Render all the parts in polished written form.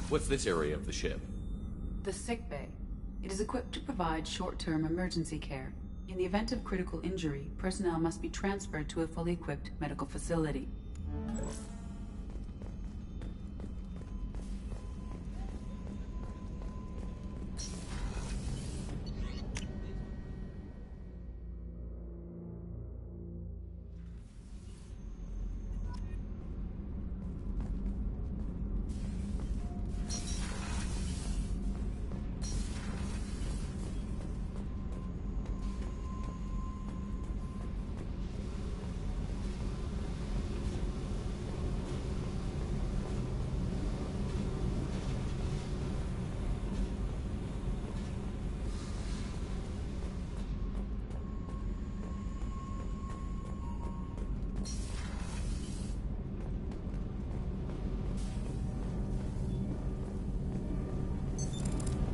What's this area of the ship? The sick bay. It is equipped to provide short-term emergency care. In the event of critical injury, personnel must be transferred to a fully equipped medical facility.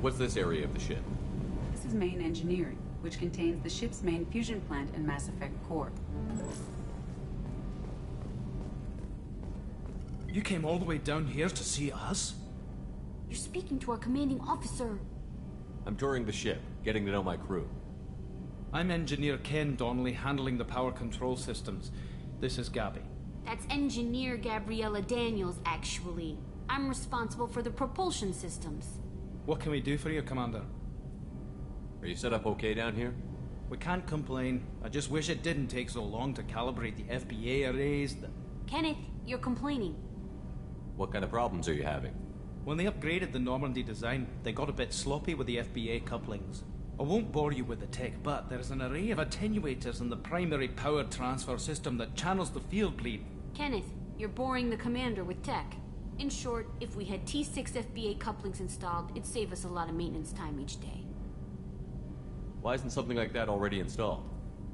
What's this area of the ship? This is main engineering, which contains the ship's main fusion plant and Mass Effect core. You came all the way down here to see us? You're speaking to our commanding officer. I'm touring the ship, getting to know my crew. I'm Engineer Ken Donnelly, handling the power control systems. This is Gabby. That's Engineer Gabriella Daniels, actually. I'm responsible for the propulsion systems. What can we do for you, Commander? Are you set up okay down here? We can't complain. I just wish it didn't take so long to calibrate the FBA arrays. Kenneth, you're complaining. What kind of problems are you having? When they upgraded the Normandy design, they got a bit sloppy with the FBA couplings. I won't bore you with the tech, but there's an array of attenuators in the primary power transfer system that channels the field bleed. Kenneth, you're boring the commander with tech. In short, if we had T6 FBA couplings installed, it'd save us a lot of maintenance time each day. Why isn't something like that already installed?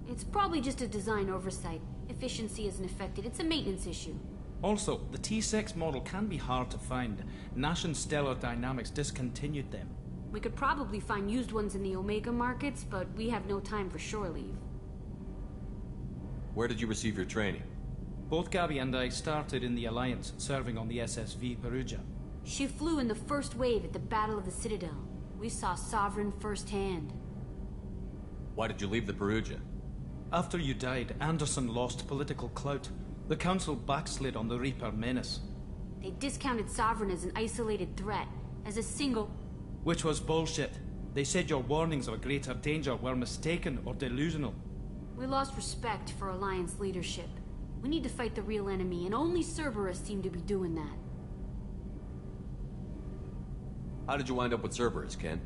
It's probably just a design oversight. Efficiency isn't affected, it's a maintenance issue. Also, the T6 model can be hard to find. Nash and Stellar Dynamics discontinued them. We could probably find used ones in the Omega markets, but we have no time for shore leave. Where did you receive your training? Both Gabby and I started in the Alliance, serving on the SSV Perugia. She flew in the first wave at the Battle of the Citadel. We saw Sovereign firsthand. Why did you leave the Perugia? After you died, Anderson lost political clout. The Council backslid on the Reaper menace. They discounted Sovereign as an isolated threat, as a single... Which was bullshit. They said your warnings of a greater danger were mistaken or delusional. We lost respect for Alliance leadership. We need to fight the real enemy, and only Cerberus seemed to be doing that. How did you wind up with Cerberus, Ken?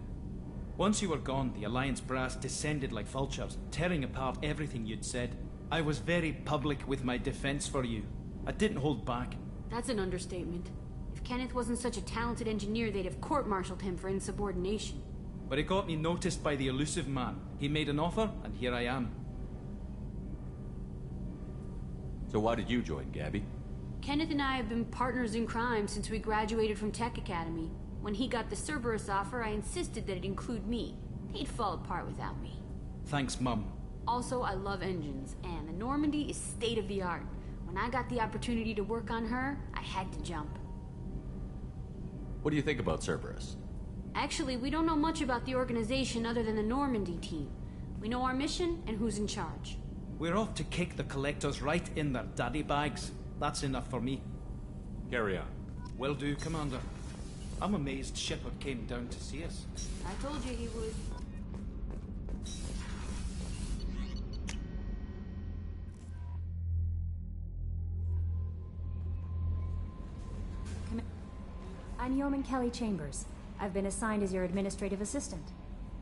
Once you were gone, the Alliance brass descended like vultures, tearing apart everything you'd said. I was very public with my defense for you. I didn't hold back. That's an understatement. If Kenneth wasn't such a talented engineer, they'd have court-martialed him for insubordination. But it got me noticed by the elusive man. He made an offer, and here I am. So why did you join, Gabby? Kenneth and I have been partners in crime since we graduated from Tech Academy. When he got the Cerberus offer, I insisted that it include me. He'd fall apart without me. Thanks, Mum. Also, I love engines, and the Normandy is state-of-the-art. When I got the opportunity to work on her, I had to jump. What do you think about Cerberus? Actually, we don't know much about the organization other than the Normandy team. We know our mission and who's in charge. We're off to kick the Collectors right in their daddy bags. That's enough for me. Carry on. Will do, Commander. I'm amazed Shepard came down to see us. I told you he would. I'm Yeoman Kelly Chambers. I've been assigned as your administrative assistant.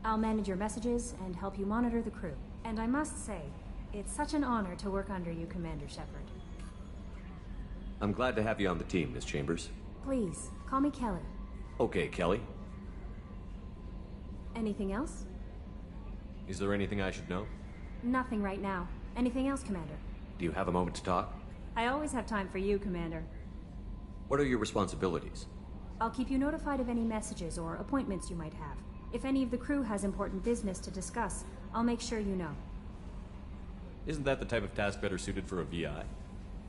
I'll manage your messages and help you monitor the crew. And I must say, it's such an honor to work under you, Commander Shepard. I'm glad to have you on the team, Miss Chambers. Please, call me Kelly. Okay, Kelly. Anything else? Is there anything I should know? Nothing right now. Anything else, Commander? Do you have a moment to talk? I always have time for you, Commander. What are your responsibilities? I'll keep you notified of any messages or appointments you might have. If any of the crew has important business to discuss, I'll make sure you know. Isn't that the type of task better suited for a VI?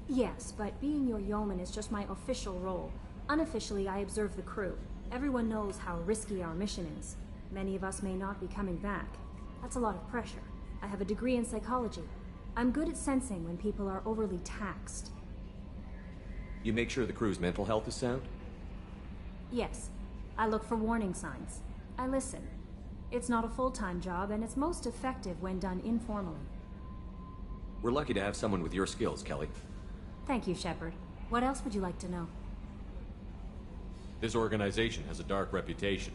Yes, but being your yeoman is just my official role. Unofficially, I observe the crew. Everyone knows how risky our mission is. Many of us may not be coming back. That's a lot of pressure. I have a degree in psychology. I'm good at sensing when people are overly taxed. You make sure the crew's mental health is sound? Yes. I look for warning signs. I listen. It's not a full-time job, and it's most effective when done informally. We're lucky to have someone with your skills, Kelly. Thank you, Shepard. What else would you like to know? This organization has a dark reputation.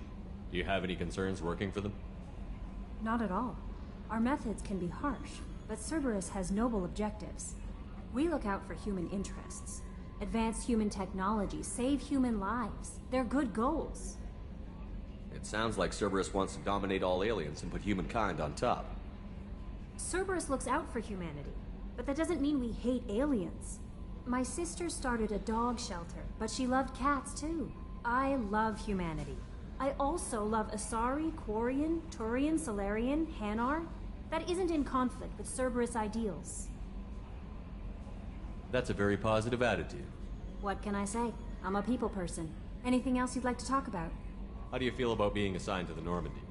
Do you have any concerns working for them? Not at all. Our methods can be harsh, but Cerberus has noble objectives. We look out for human interests. Advance human technology, save human lives. They're good goals. It sounds like Cerberus wants to dominate all aliens and put humankind on top. Cerberus looks out for humanity, but that doesn't mean we hate aliens. My sister started a dog shelter, but she loved cats too. I love humanity. I also love Asari, Quarian, Turian, Solarian, Hanar. That isn't in conflict with Cerberus ideals. That's a very positive attitude. What can I say? I'm a people person. Anything else you'd like to talk about? How do you feel about being assigned to the Normandy?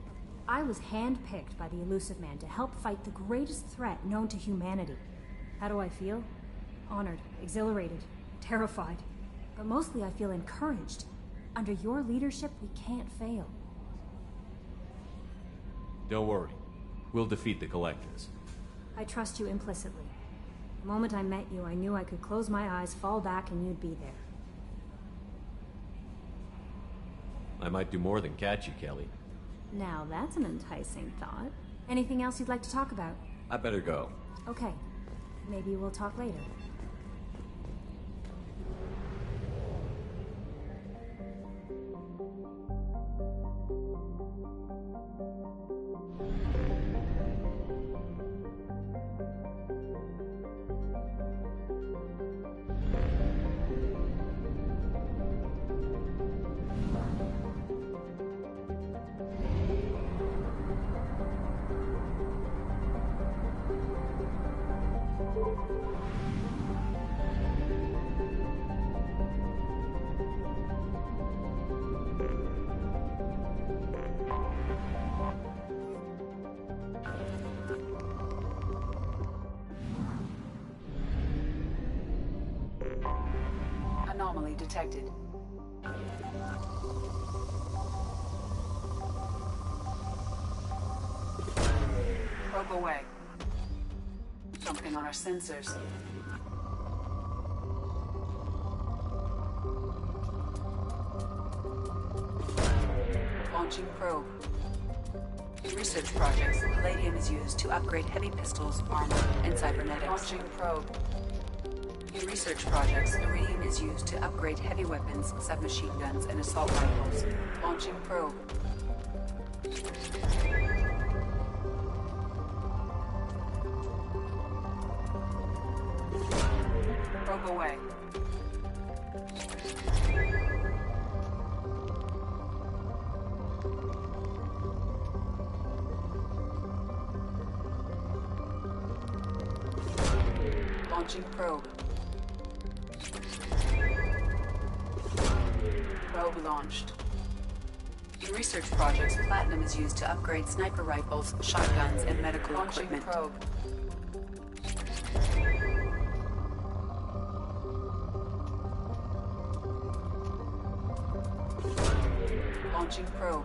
I was handpicked by the Illusive Man to help fight the greatest threat known to humanity. How do I feel? Honored, exhilarated, terrified. But mostly I feel encouraged. Under your leadership, we can't fail. Don't worry. We'll defeat the Collectors. I trust you implicitly. The moment I met you, I knew I could close my eyes, fall back, and you'd be there. I might do more than catch you, Kelly. Now that's an enticing thought. Anything else you'd like to talk about? I better go. Okay. Maybe we'll talk later. Anomaly detected. Probe away. Something on our sensors. Launching probe. In research projects, palladium is used to upgrade heavy pistols, armor, and cybernetics. Launching probe. In research projects, iridium is used to upgrade heavy weapons, submachine guns, and assault rifles. Launching probe. Probe away. Launching probe. Probe launched. In research projects, platinum is used to upgrade sniper rifles, shotguns, and medical equipment. Probe. Launching probe.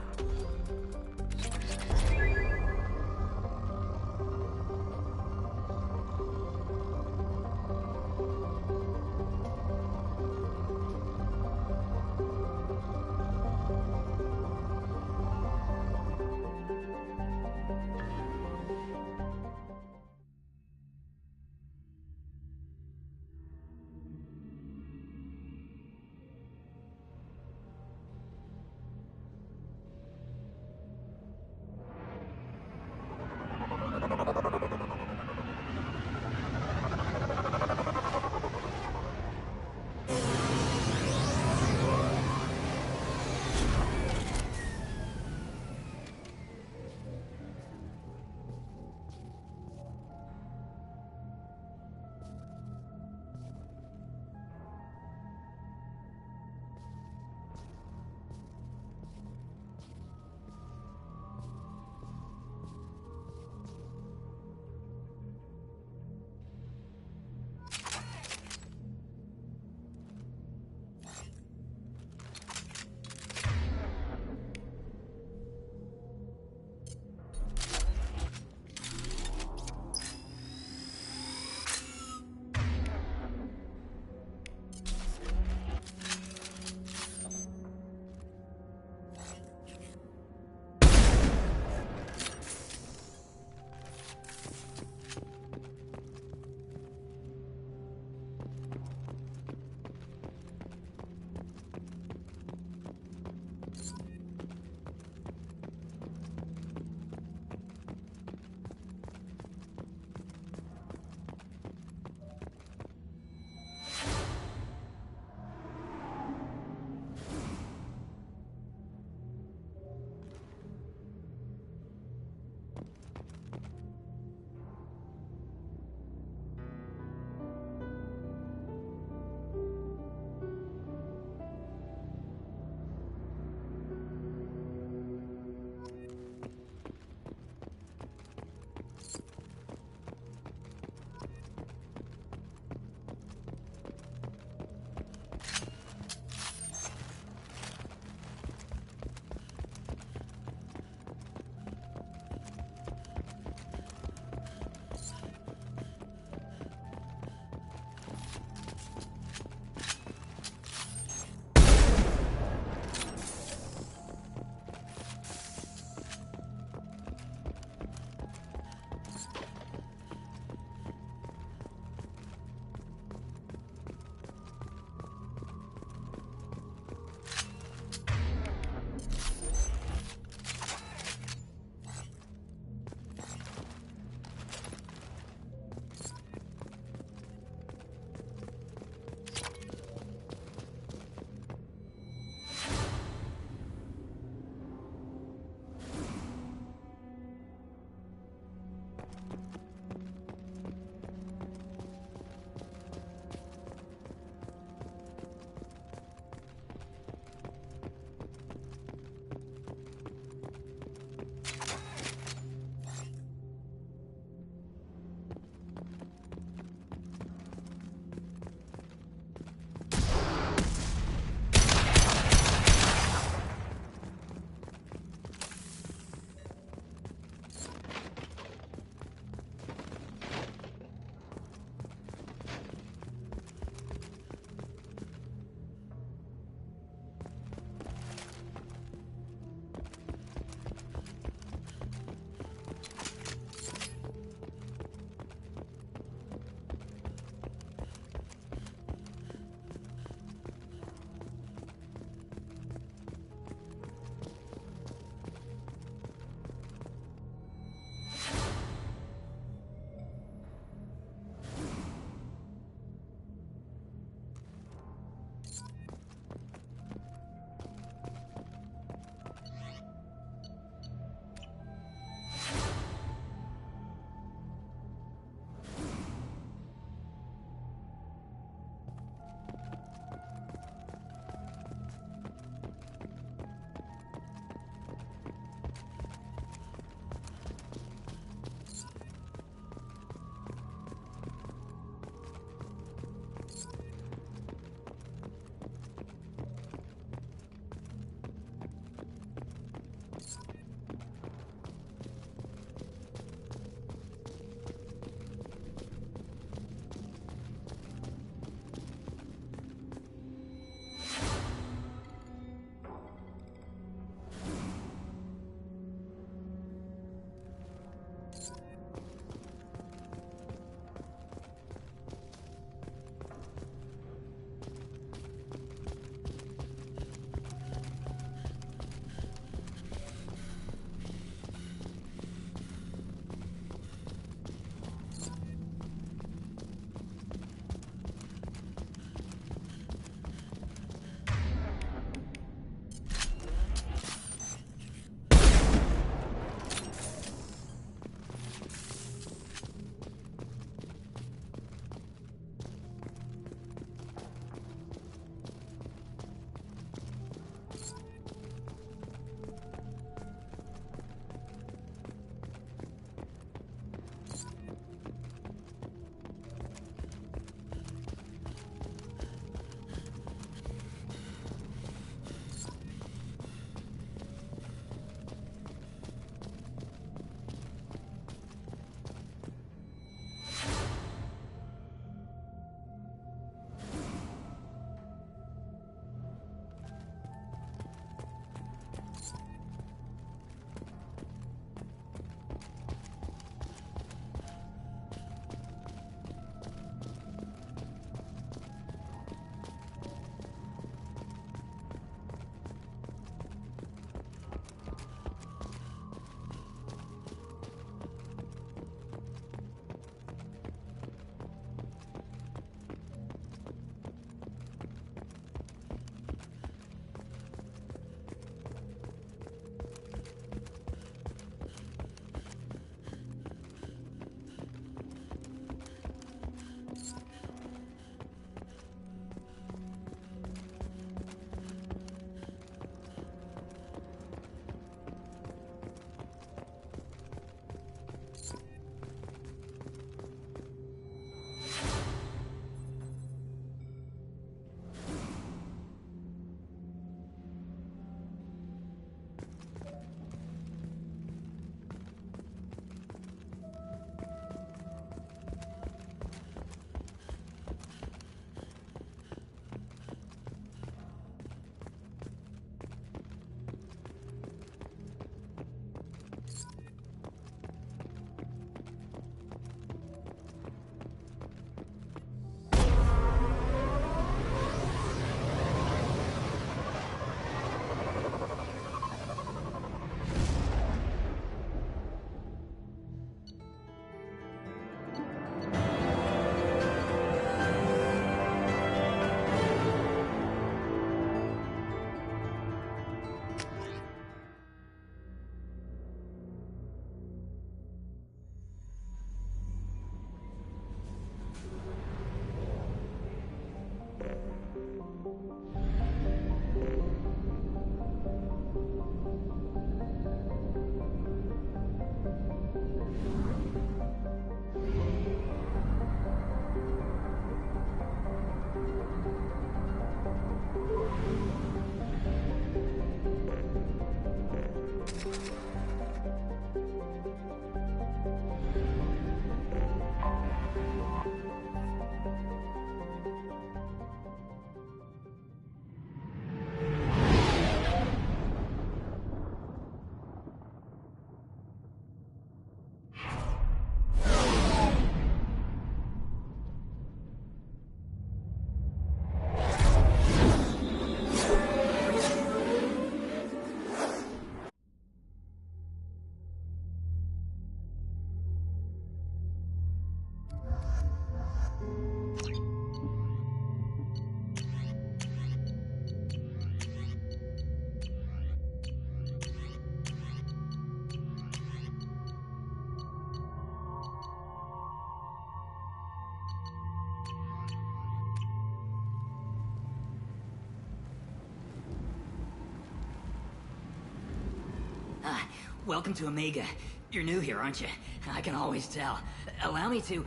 Welcome to Omega. You're new here, aren't you? I can always tell. Allow me to...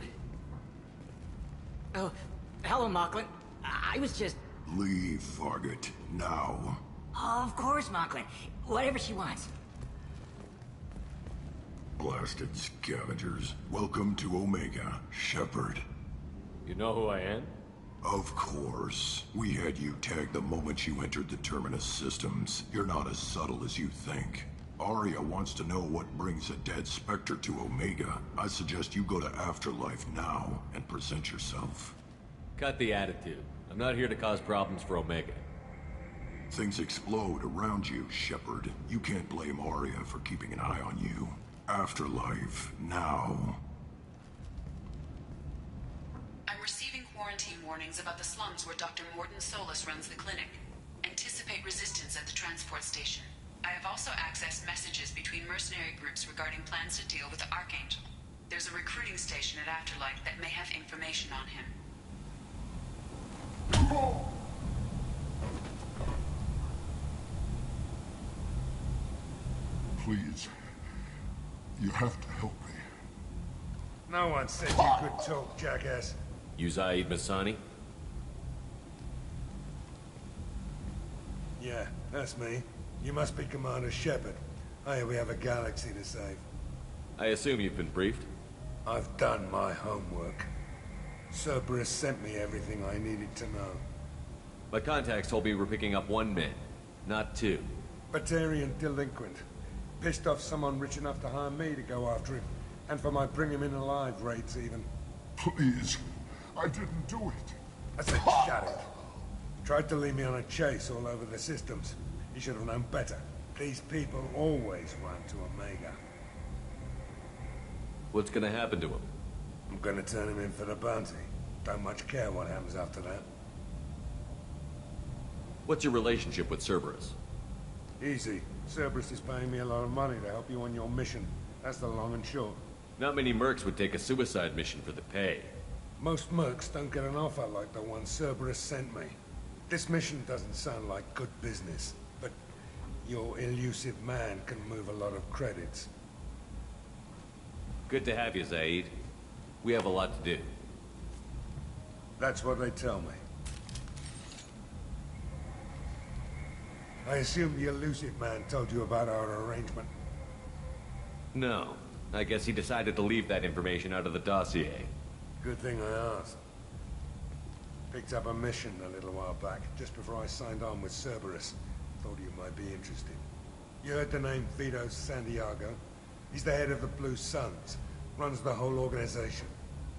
Oh, hello, Mocklin. I was just... Leave, Fargate. Now. Oh, of course, Mocklin. Whatever she wants. Blasted scavengers. Welcome to Omega, Shepard. You know who I am? Of course. We had you tagged the moment you entered the Terminus systems. You're not as subtle as you think. Aria wants to know what brings a dead Spectre to Omega. I suggest you go to Afterlife now and present yourself. Cut the attitude. I'm not here to cause problems for Omega. Things explode around you, Shepard. You can't blame Aria for keeping an eye on you. Afterlife, now. I'm receiving quarantine warnings about the slums where Dr. Mordin Solus runs the clinic. Anticipate resistance at the transport station. I have also accessed messages between mercenary groups regarding plans to deal with the Archangel. There's a recruiting station at Afterlife that may have information on him. Please. You have to help me. No one said you could talk, jackass. You Zaid Masani? Yeah, that's me. You must be Commander Shepard. I hear we have a galaxy to save. I assume you've been briefed? I've done my homework. Cerberus sent me everything I needed to know. My contacts told me we're picking up one man, not two. Batarian delinquent. Pissed off someone rich enough to hire me to go after him. And for my bring him in alive raids even. Please. I didn't do it. I said shut it. Tried to lead me on a chase all over the systems. He should have known better. These people always run to Omega. What's gonna happen to him? I'm gonna turn him in for the bounty. Don't much care what happens after that. What's your relationship with Cerberus? Easy. Cerberus is paying me a lot of money to help you on your mission. That's the long and short. Not many mercs would take a suicide mission for the pay. Most mercs don't get an offer like the one Cerberus sent me. This mission doesn't sound like good business, but your elusive man can move a lot of credits. Good to have you, Zaid. We have a lot to do. That's what they tell me. I assume the elusive man told you about our arrangement. No. I guess he decided to leave that information out of the dossier. Good thing I asked. Picked up a mission a little while back, just before I signed on with Cerberus. Thought you might be interested. You heard the name Vito Santiago? He's the head of the Blue Suns. Runs the whole organization.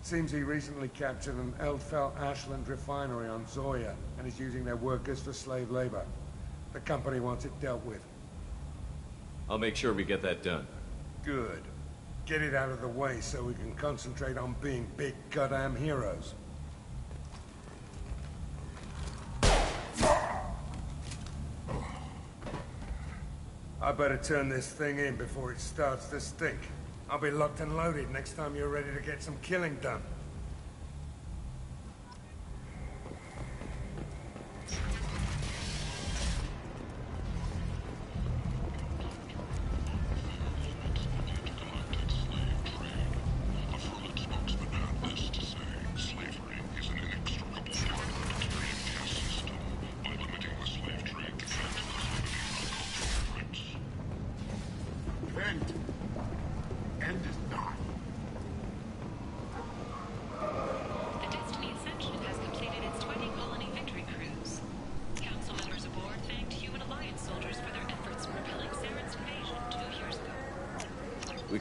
Seems he recently captured an Eldfell Ashland refinery on Zoya and is using their workers for slave labor. The company wants it dealt with. I'll make sure we get that done. Good. Get it out of the way so we can concentrate on being big goddamn heroes. I better turn this thing in before it starts to stink. I'll be locked and loaded next time you're ready to get some killing done.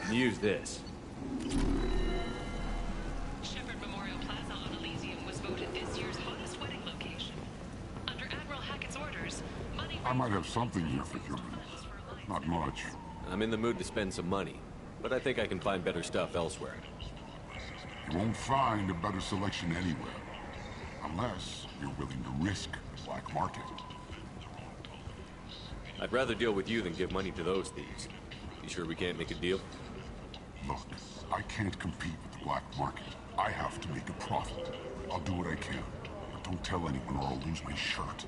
can use this. Shepherd Memorial Plaza on Elysium was voted this year's hottest wedding location. Under Admiral Hackett's orders, money... I might have something here for humans. Not much. I'm in the mood to spend some money, but I think I can find better stuff elsewhere. You won't find a better selection anywhere. Unless you're willing to risk the black market. I'd rather deal with you than give money to those thieves. You sure we can't make a deal? Look, I can't compete with the black market. I have to make a profit. I'll do what I can. But don't tell anyone or I'll lose my shirt.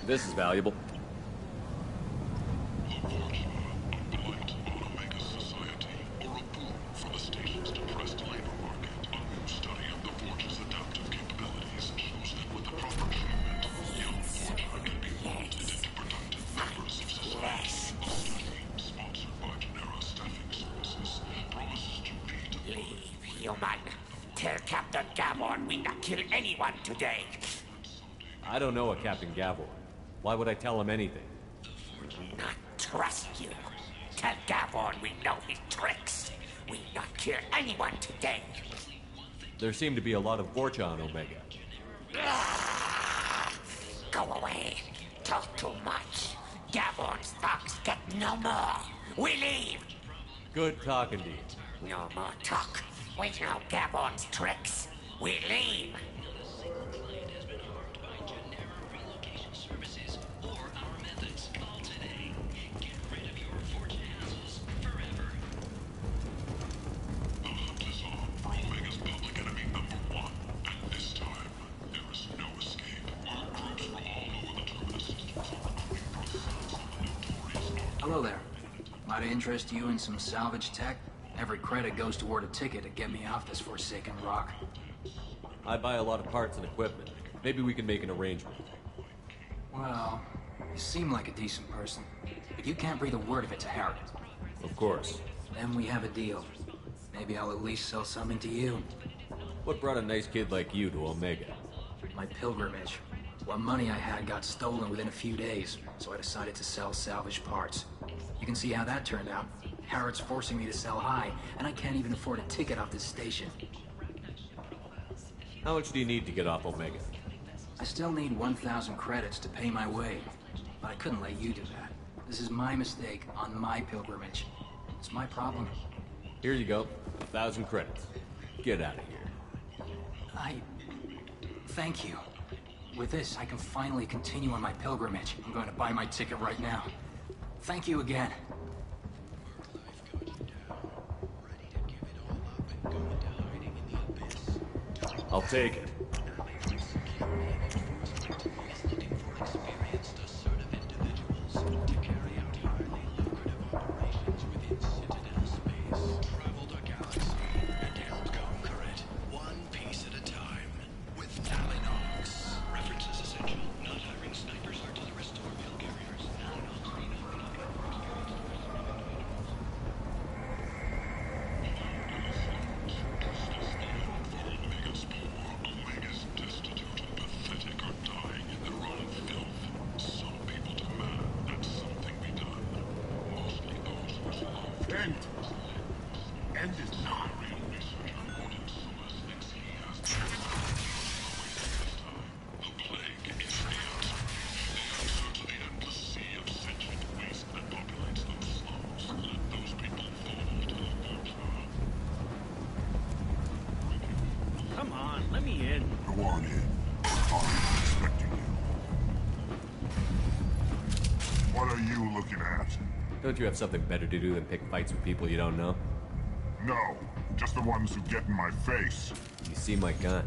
This is valuable. Human, tell Captain Gavon we not kill anyone today. I don't know a Captain Gavor. Why would I tell him anything? Not trust you. Tell Gavon we know his tricks. We not kill anyone today. There seem to be a lot of Vorcha on Omega. Go away. Talk too much. Gavon's thugs get no more. We leave. Good talking to you. No more talk. We know Gavon's tricks. We leave. Hello there. Might I interest you in some salvage tech? Every credit goes toward a ticket to get me off this forsaken rock. I buy a lot of parts and equipment. Maybe we can make an arrangement. Well, you seem like a decent person, but you can't breathe a word of it to Harriet. Of course. Then we have a deal. Maybe I'll at least sell something to you. What brought a nice kid like you to Omega? My pilgrimage. What money I had got stolen within a few days, so I decided to sell salvage parts. You can see how that turned out. Harrod's forcing me to sell high, and I can't even afford a ticket off this station. How much do you need to get off Omega? I still need 1,000 credits to pay my way, but I couldn't let you do that. This is my mistake on my pilgrimage. It's my problem. Here you go. 1,000 credits. Get out of here. Thank you. With this, I can finally continue on my pilgrimage. I'm going to buy my ticket right now. Thank you again. I'll take it. Don't you have something better to do than pick fights with people you don't know? No, just the ones who get in my face. You see my gun.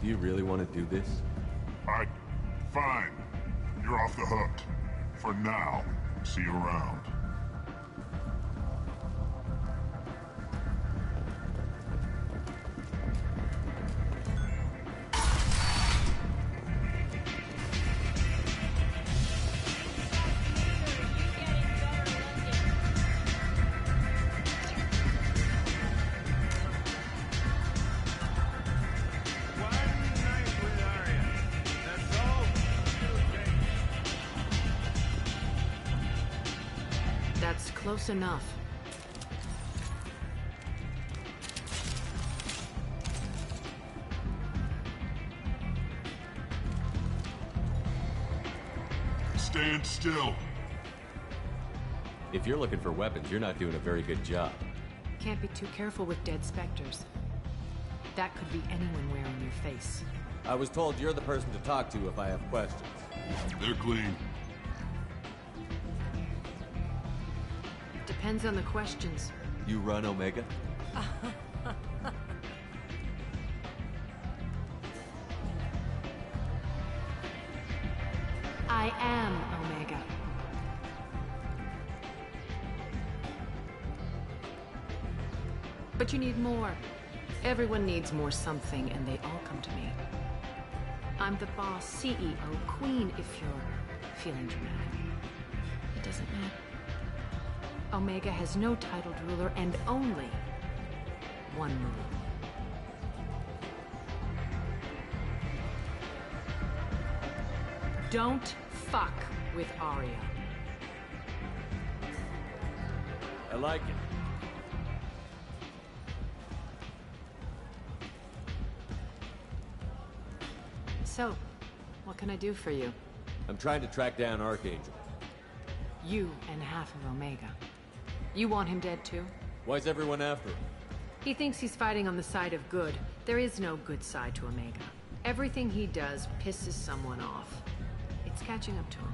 Do you really want to do this? Fine. You're off the hook. For now. See you around. Close enough. Stand still. If you're looking for weapons, you're not doing a very good job. Can't be too careful with dead specters. That could be anyone wearing your face. I was told you're the person to talk to if I have questions. They're clean. Depends on the questions. You run Omega? I am Omega. But you need more. Everyone needs more something, and they all come to me. I'm the boss, CEO, queen, if you're feeling dramatic. It doesn't matter. Omega has no titled ruler and only one rule. Don't fuck with Arya. I like it. So, what can I do for you? I'm trying to track down Archangel. You and half of Omega. You want him dead too? Why's everyone after him? He thinks he's fighting on the side of good. There is no good side to Omega. Everything he does pisses someone off. It's catching up to him.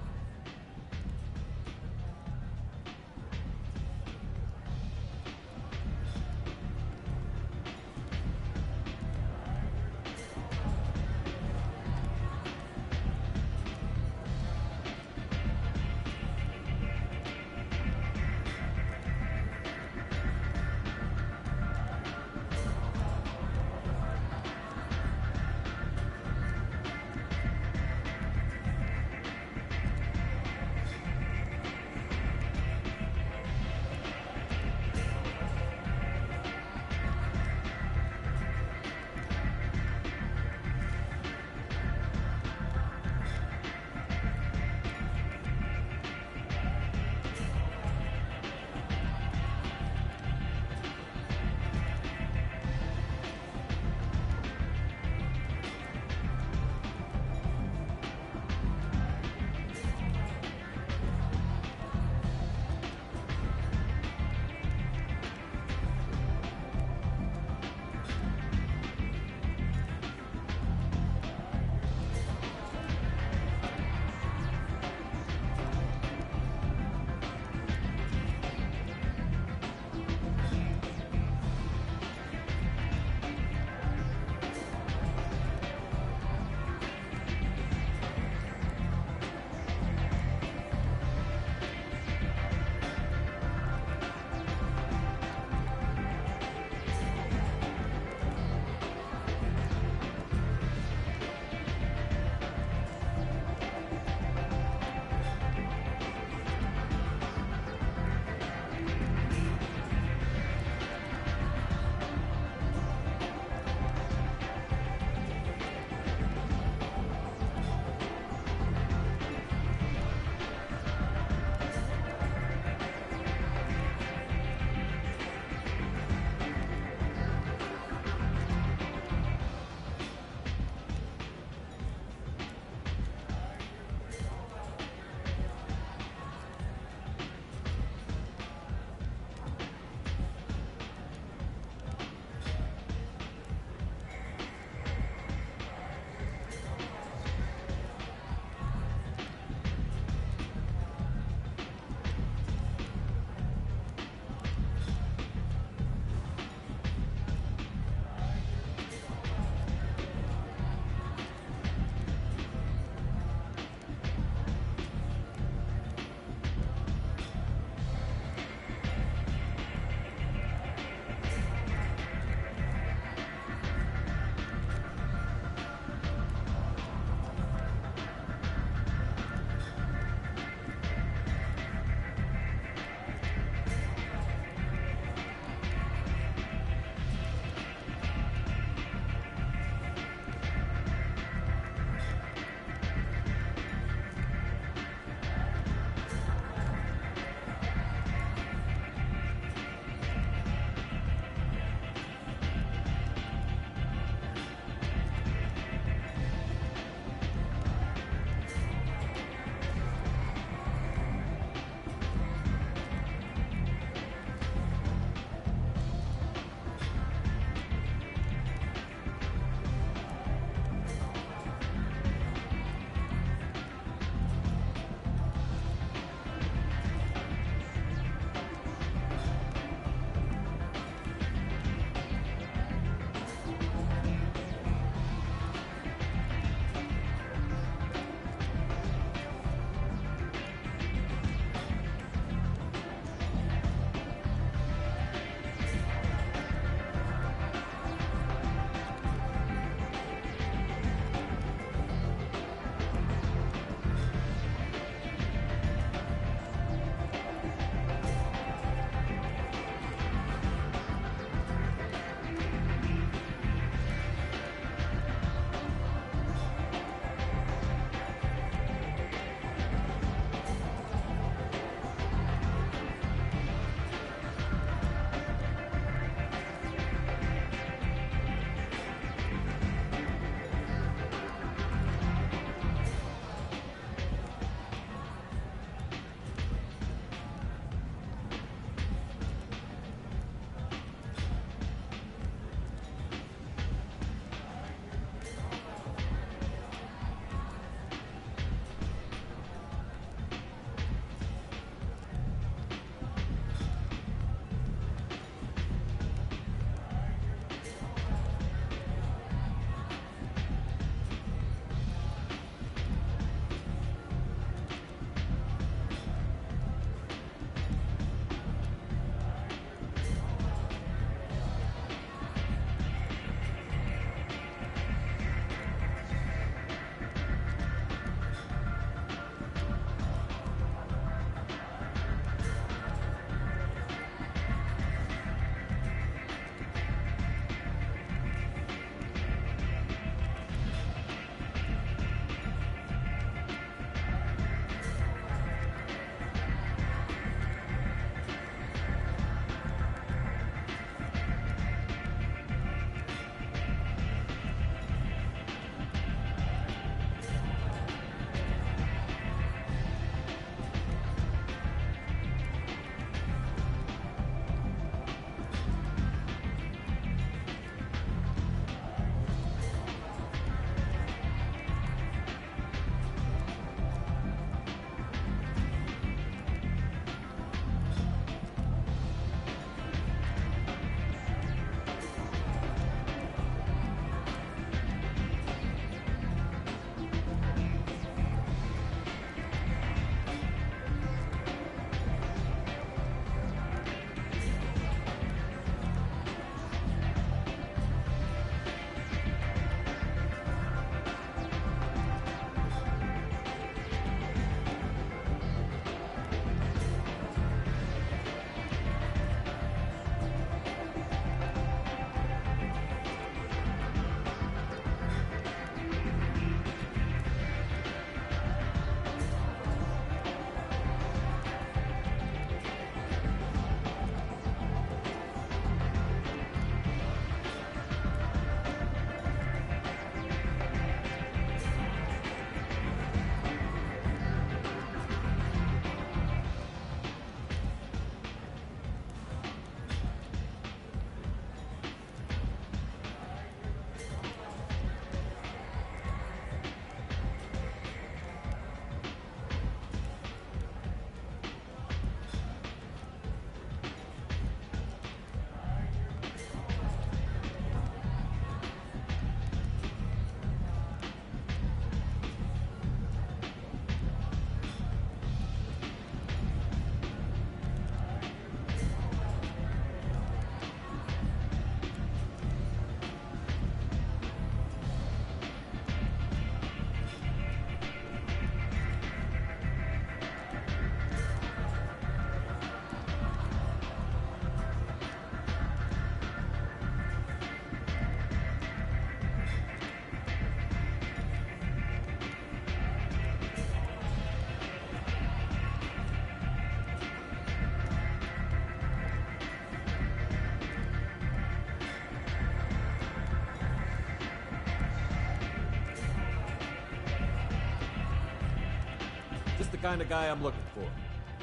Just the kind of guy I'm looking for.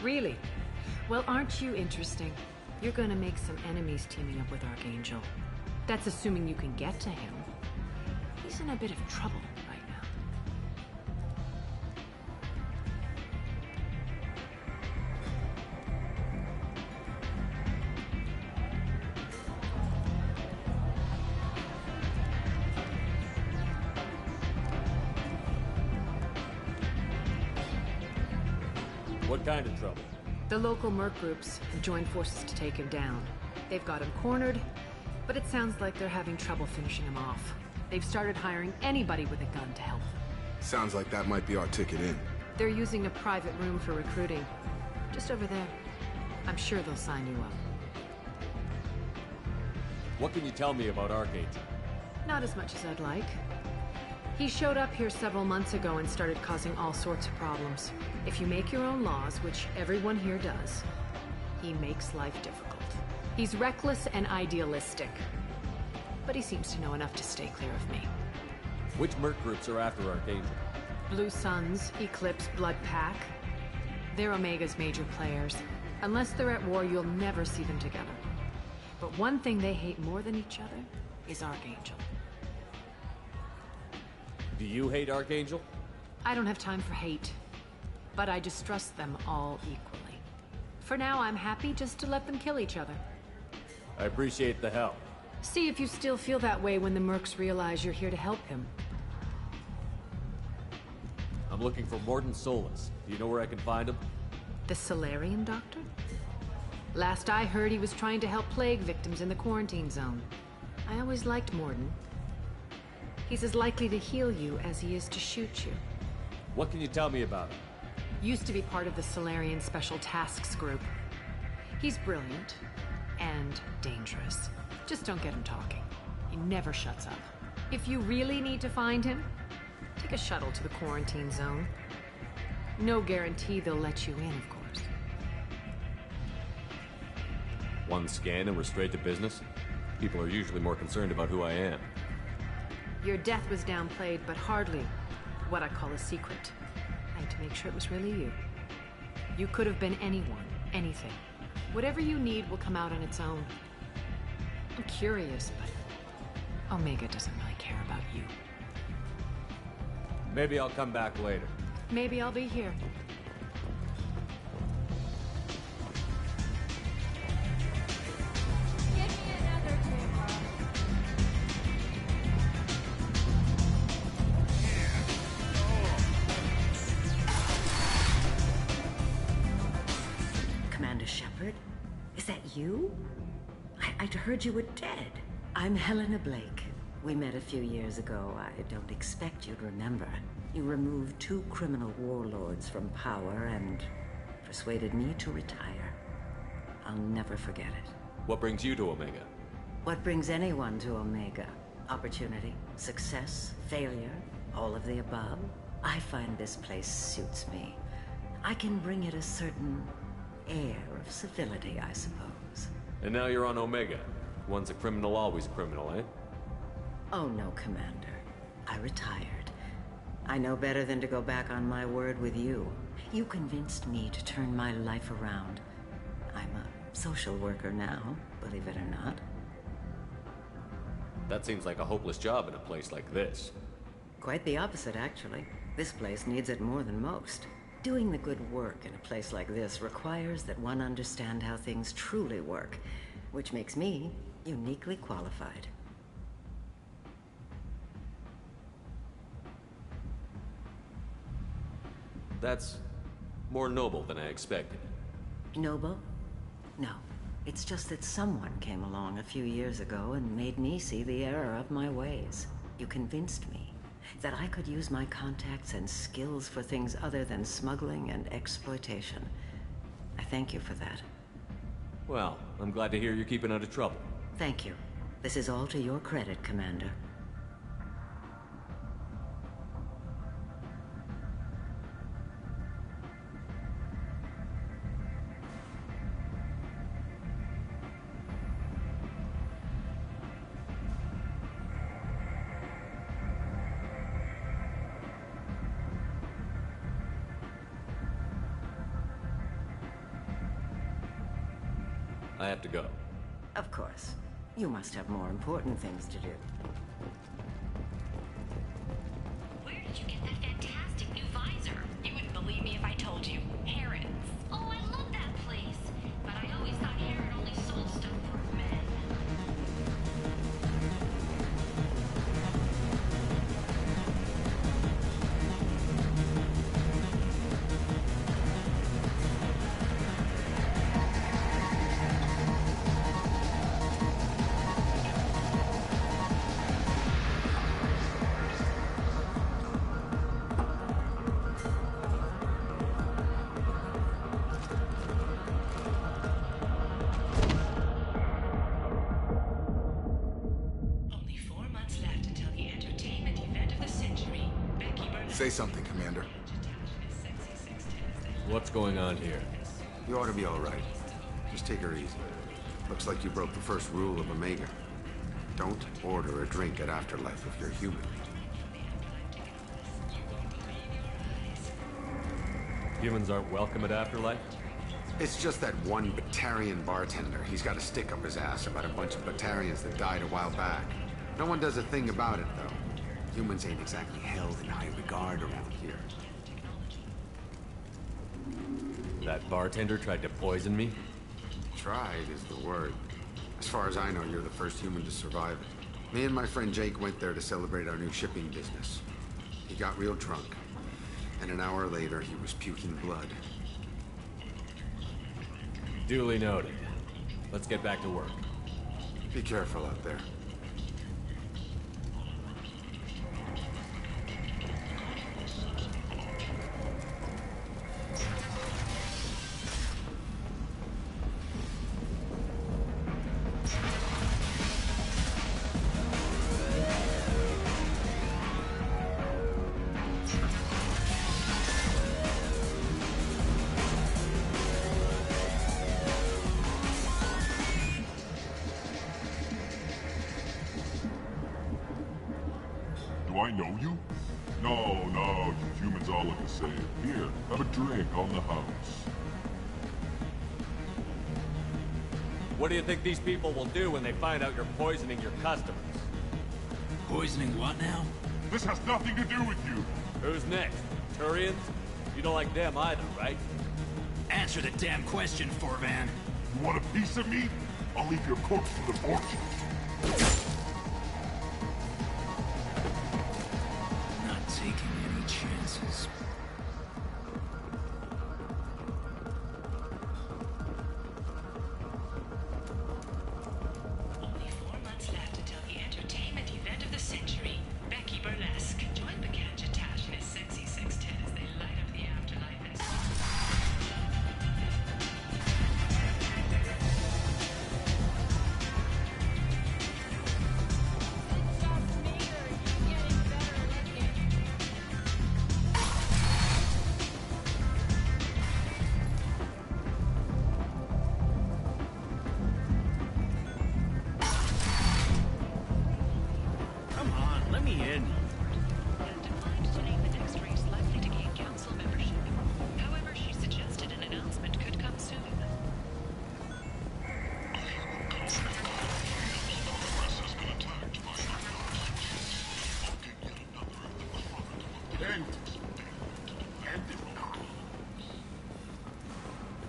Really? Well, aren't you interesting? You're gonna make some enemies teaming up with Archangel. That's assuming you can get to him. He's in a bit of trouble right now. What kind of trouble? The local merc groups have joined forces to take him down. They've got him cornered, but it sounds like they're having trouble finishing him off. They've started hiring anybody with a gun to help them. Sounds like that might be our ticket in. They're using a private room for recruiting. Just over there. I'm sure they'll sign you up. What can you tell me about Archangel? Not as much as I'd like. He showed up here several months ago and started causing all sorts of problems. If you make your own laws, which everyone here does, he makes life difficult. He's reckless and idealistic. But he seems to know enough to stay clear of me. Which merc groups are after Archangel? Blue Suns, Eclipse, Blood Pack. They're Omega's major players. Unless they're at war, you'll never see them together. But one thing they hate more than each other is Archangel. Do you hate Archangel? I don't have time for hate. But I distrust them all equally. For now, I'm happy just to let them kill each other. I appreciate the help. See if you still feel that way when the mercs realize you're here to help him. I'm looking for Morton Solus. Do you know where I can find him? The Solarian doctor? Last I heard, he was trying to help plague victims in the quarantine zone. I always liked Morden. He's as likely to heal you as he is to shoot you. What can you tell me about him? Used to be part of the Solarian Special Tasks Group. He's brilliant and dangerous. Just don't get him talking. He never shuts up. If you really need to find him, take a shuttle to the quarantine zone. No guarantee they'll let you in, of course. One scan and we're straight to business? People are usually more concerned about who I am. Your death was downplayed, but hardly what I call a secret. I had to make sure it was really you. You could have been anyone, anything. Whatever you need will come out on its own. I'm curious, but Omega doesn't really care about you. Maybe I'll come back later. Maybe I'll be here. Commander Shepard? Is that you? I'd heard you were dead. I'm Helena Blake. We met a few years ago. I don't expect you'd remember. You removed 2 criminal warlords from power and persuaded me to retire. I'll never forget it. What brings you to Omega? What brings anyone to Omega? Opportunity, success, failure, all of the above. I find this place suits me. I can bring it a certain air of civility, I suppose. And now you're on Omega. Once a criminal, always a criminal, eh? Oh no, Commander. I retired. I know better than to go back on my word with you. You convinced me to turn my life around. I'm a social worker now, believe it or not. That seems like a hopeless job in a place like this. Quite the opposite, actually. This place needs it more than most. Doing the good work in a place like this requires that one understand how things truly work, which makes me uniquely qualified. That's more noble than I expected. Noble? No. It's just that someone came along a few years ago and made me see the error of my ways. You convinced me that I could use my contacts and skills for things other than smuggling and exploitation. I thank you for that. Well, I'm glad to hear you're keeping out of trouble. Thank you. This is all to your credit, Commander. I have to go. Of course. You must have more important things to do. Where did you get that fantastic new visor? You wouldn't believe me if I told you. Harrods. Oh, I love that place. But I always thought Harrod only sold stuff for men. Say something, Commander. What's going on here? You ought to be all right. Just take her easy. Looks like you broke the first rule of Omega. Don't order a drink at Afterlife if you're human. Humans aren't welcome at Afterlife? It's just that one Batarian bartender. He's got a stick up his ass about a bunch of Batarians that died a while back. No one does a thing about it, though. Humans ain't exactly held in high regard around here. That bartender tried to poison me? Tried is the word. As far as I know, you're the first human to survive it. Me and my friend Jake went there to celebrate our new shipping business. He got real drunk, and an hour later he was puking blood. Duly noted. Let's get back to work. Be careful out there. Do I know you? No, you humans all look the same. Here, have a drink on the house. What do you think these people will do when they find out you're poisoning your customers? Poisoning what now? This has nothing to do with you. Who's next? Turians? You don't like them either, right? Answer the damn question, Forvan. You want a piece of me? I'll leave your corpse for the fortune. Not taking any chances. Only 4 months left until the entertainment event of the century, Becky Burlesque. Join Bacanja Tash and his sexy sextet as they light up the afterlife. Come on, let me in. Declined to name the next race likely to gain council membership. However, she suggested an announcement could come soon.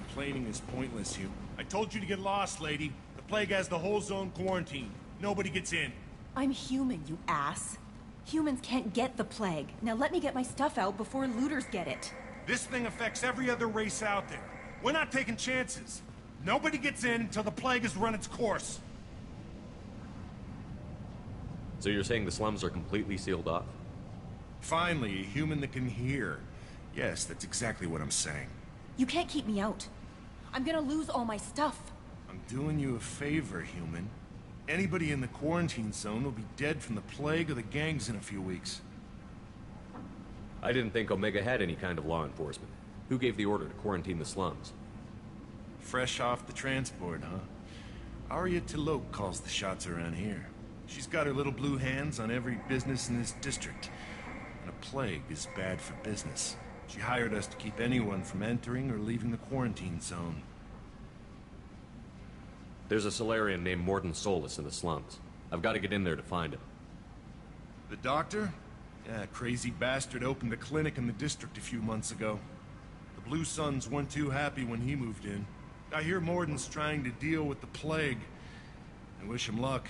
Complaining is pointless, you. I told you to get lost, lady. The plague has the whole zone quarantined. Nobody gets in. I'm human, you ass. Humans can't get the plague. Now let me get my stuff out before looters get it. This thing affects every other race out there. We're not taking chances. Nobody gets in until the plague has run its course. So you're saying the slums are completely sealed off? Finally, a human that can hear. Yes, that's exactly what I'm saying. You can't keep me out. I'm gonna lose all my stuff. I'm doing you a favor, human. Anybody in the quarantine zone will be dead from the plague or the gangs in a few weeks. I didn't think Omega had any kind of law enforcement. Who gave the order to quarantine the slums? Fresh off the transport, huh? Arya T'Loak calls the shots around here. She's got her little blue hands on every business in this district. And a plague is bad for business. She hired us to keep anyone from entering or leaving the quarantine zone. There's a Solarian named Mordin Solus in the slums. I've got to get in there to find him. The doctor? Yeah, crazy bastard opened a clinic in the district a few months ago. The Blue Suns weren't too happy when he moved in. I hear Mordin's trying to deal with the plague. I wish him luck.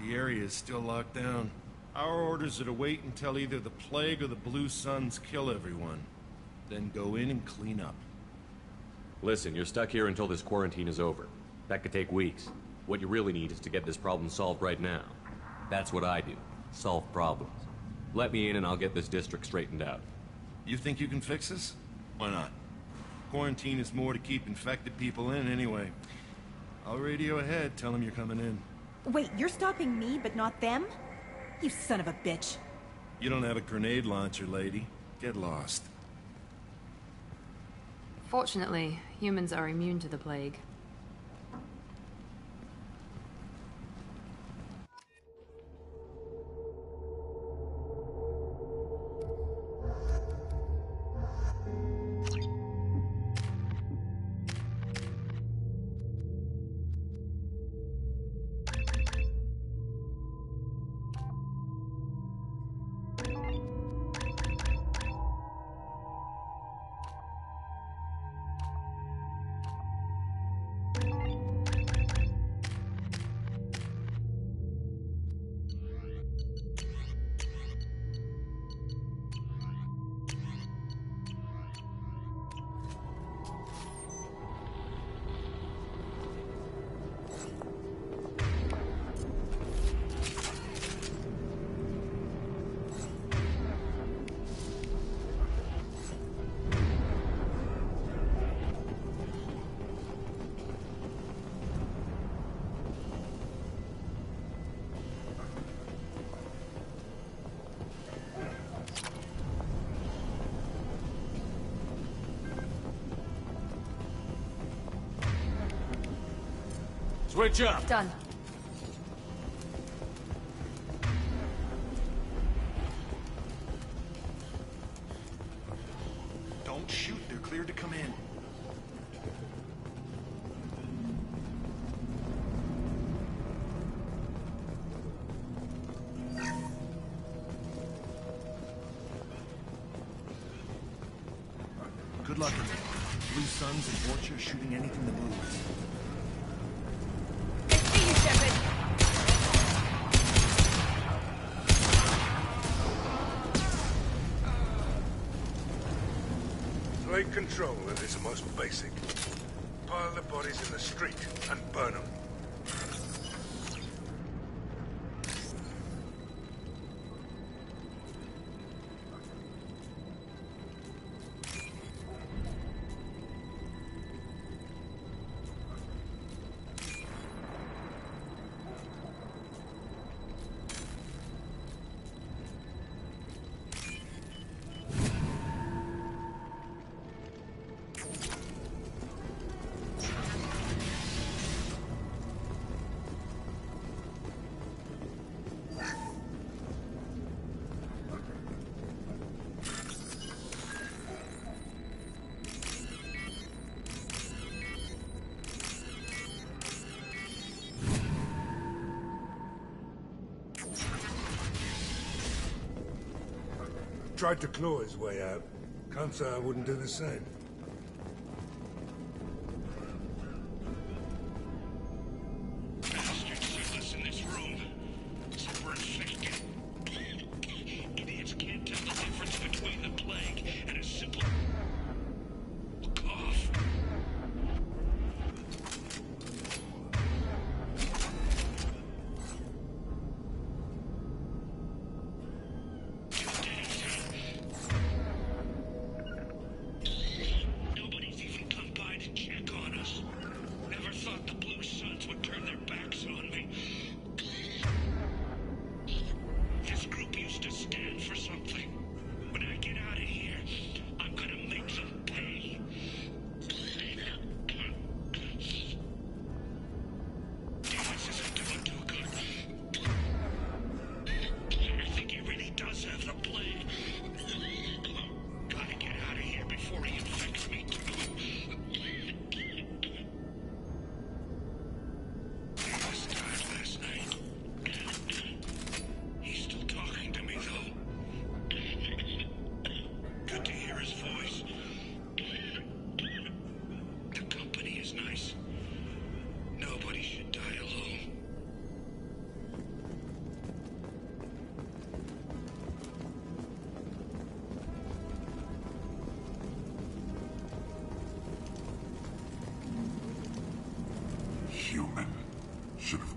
The area is still locked down. Our orders are to wait until either the plague or the Blue Suns kill everyone. Then go in and clean up. Listen, you're stuck here until this quarantine is over. That could take weeks. What you really need is to get this problem solved right now. That's what I do. Solve problems. Let me in and I'll get this district straightened out. You think you can fix this? Why not? Quarantine is more to keep infected people in anyway. I'll radio ahead, tell them you're coming in. Wait, you're stopping me, but not them? You son of a bitch. You don't have a grenade launcher, lady. Get lost. Fortunately, humans are immune to the plague. Switch up! Done. Don't shoot, they're cleared to come in. Good luck in there. Blue Suns and Orcha are shooting anything that moves. Plague control at its most basic. Pile the bodies in the street and burn them. Tried to claw his way out. Can't say I wouldn't do the same. Idiots can't tell the difference between the plague and a simple cough.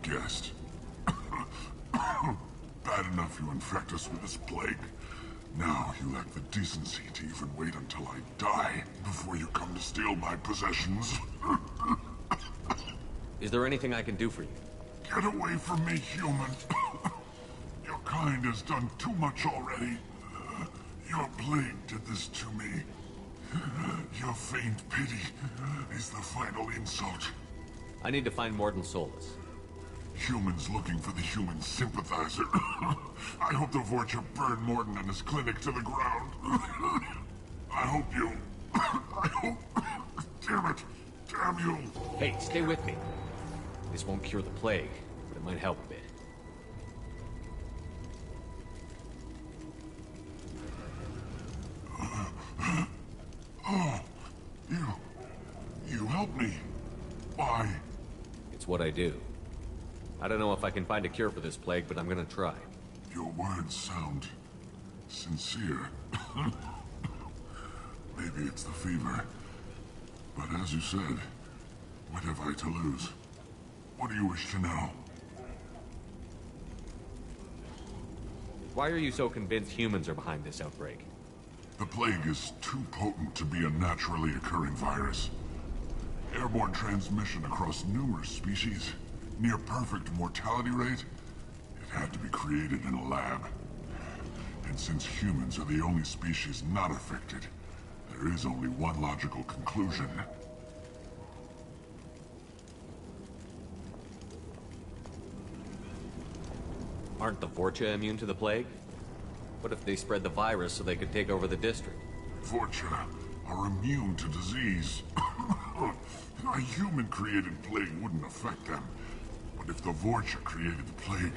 guessed. Bad enough you infect us with this plague. Now you lack the decency to even wait until I die before you come to steal my possessions. Is there anything I can do for you? Get away from me, human. Your kind has done too much already. Your plague did this to me. Your feigned pity is the final insult. I need to find Mordin Solus. Humans looking for the human sympathizer. I hope the Vorcha burn Mordin and his clinic to the ground. I hope you... I hope... Damn it! Damn you! Hey, stay with me. This won't cure the plague, but it might help a bit. Oh, you helped me. Why? It's what I do. I don't know if I can find a cure for this plague, but I'm gonna try. Your words sound sincere. Maybe it's the fever. But as you said, what have I to lose? What do you wish to know? Why are you so convinced humans are behind this outbreak? The plague is too potent to be a naturally occurring virus. Airborne transmission across numerous species, near perfect mortality rate. It had to be created in a lab. And since humans are the only species not affected, there is only one logical conclusion. Aren't the Vorcha immune to the plague? What if they spread the virus so they could take over the district? Vorcha are immune to disease. A human-created plague wouldn't affect them. But if the Vorcha created the plague,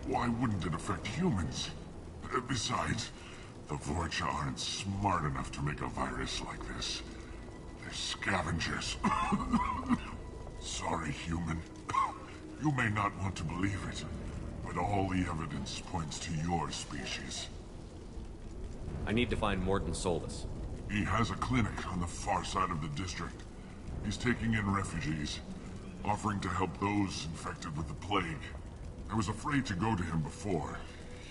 why wouldn't it affect humans? Besides, the Vorcha aren't smart enough to make a virus like this. They're scavengers. Sorry, human. You may not want to believe it, but all the evidence points to your species. I need to find Mordin Solus. He has a clinic on the far side of the district. He's taking in refugees, offering to help those infected with the plague. I was afraid to go to him before.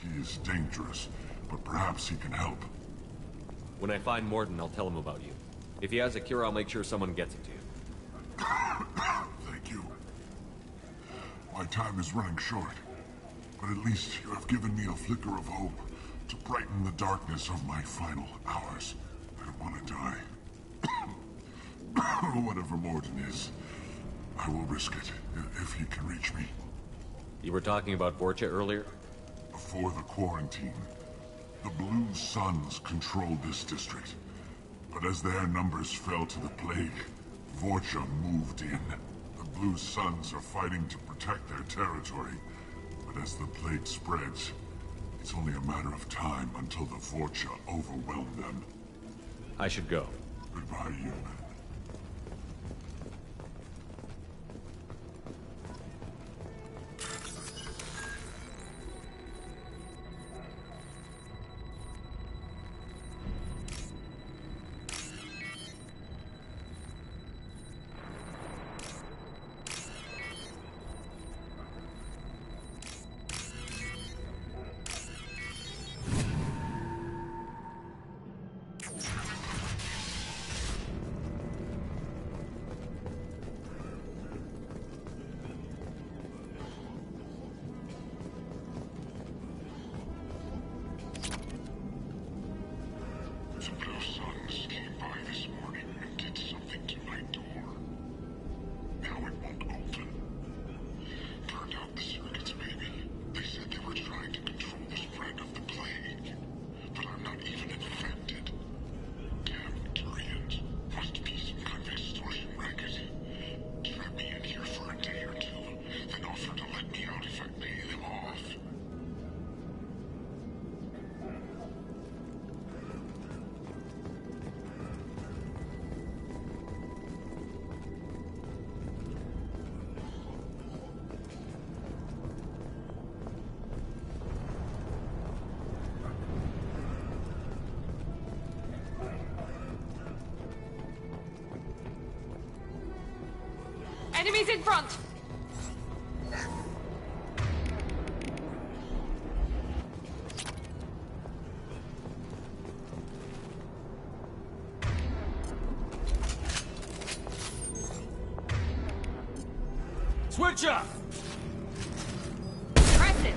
He is dangerous, but perhaps he can help. When I find Mordin, I'll tell him about you. If he has a cure, I'll make sure someone gets it to you. Thank you. My time is running short, but at least you have given me a flicker of hope to brighten the darkness of my final hours. I don't want to die. Whatever Mordin is, I will risk it if he can reach me. You were talking about Vorcha earlier? Before the quarantine, the Blue Suns controlled this district. But as their numbers fell to the plague, Vorcha moved in. The Blue Suns are fighting to protect their territory. But as the plague spreads, it's only a matter of time until the Vorcha overwhelm them. I should go. Goodbye, human. Enemies in front! Switch up! Press it!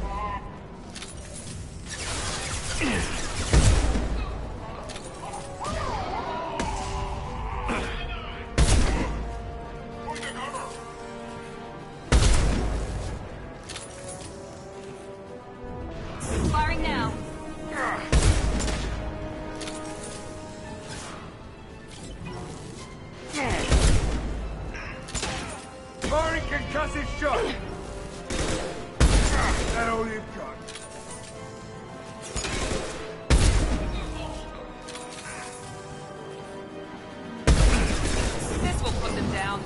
Firing now. Firing concussive shot! That all you've got? This will put them down.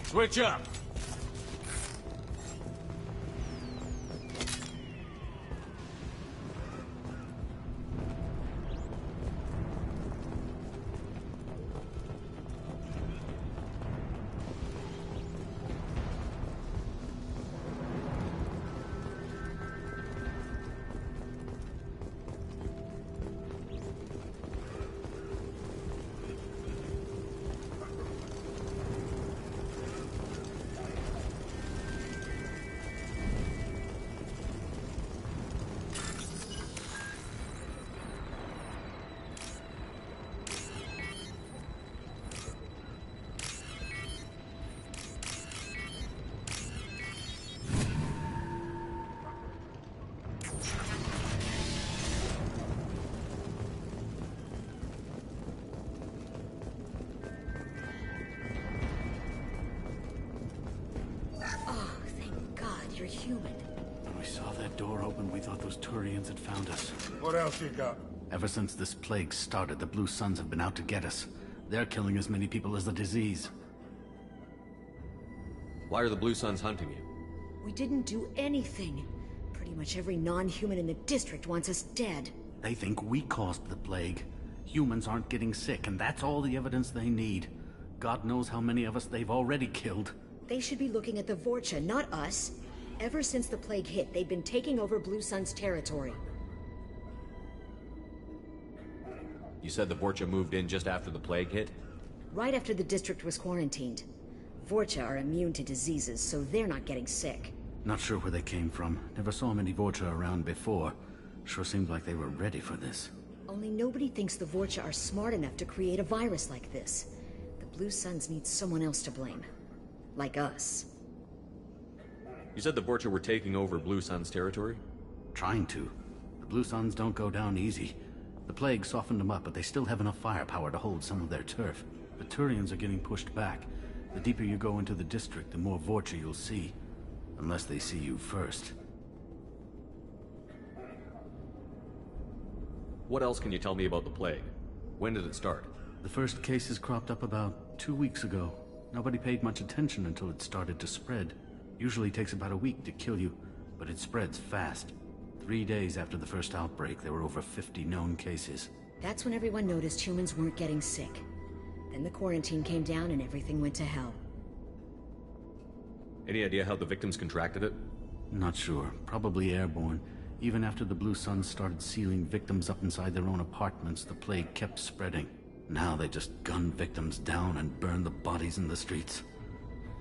Switch up! You're human. When we saw that door open, we thought those Turians had found us. What else you got? Ever since this plague started, the Blue Suns have been out to get us. They're killing as many people as the disease. Why are the Blue Suns hunting you? We didn't do anything. Pretty much every non-human in the district wants us dead. They think we caused the plague. Humans aren't getting sick, and that's all the evidence they need. God knows how many of us they've already killed. They should be looking at the Vorcha, not us. Ever since the plague hit, they've been taking over Blue Sun's territory. You said the Vorcha moved in just after the plague hit? Right after the district was quarantined. Vorcha are immune to diseases, so they're not getting sick. Not sure where they came from. Never saw many Vorcha around before. Sure seemed like they were ready for this. Only nobody thinks the Vorcha are smart enough to create a virus like this. The Blue Suns need someone else to blame. Like us. You said the Vorcha were taking over Blue Sun's territory? Trying to. The Blue Suns don't go down easy. The plague softened them up, but they still have enough firepower to hold some of their turf. The Turians are getting pushed back. The deeper you go into the district, the more Vorcha you'll see. Unless they see you first. What else can you tell me about the plague? When did it start? The first cases cropped up about 2 weeks ago. Nobody paid much attention until it started to spread. Usually takes about a week to kill you, but it spreads fast. 3 days after the first outbreak, there were over 50 known cases. That's when everyone noticed humans weren't getting sick. Then the quarantine came down and everything went to hell. Any idea how the victims contracted it? Not sure. Probably airborne. Even after the Blue Suns started sealing victims up inside their own apartments, the plague kept spreading. Now they just gun victims down and burn the bodies in the streets.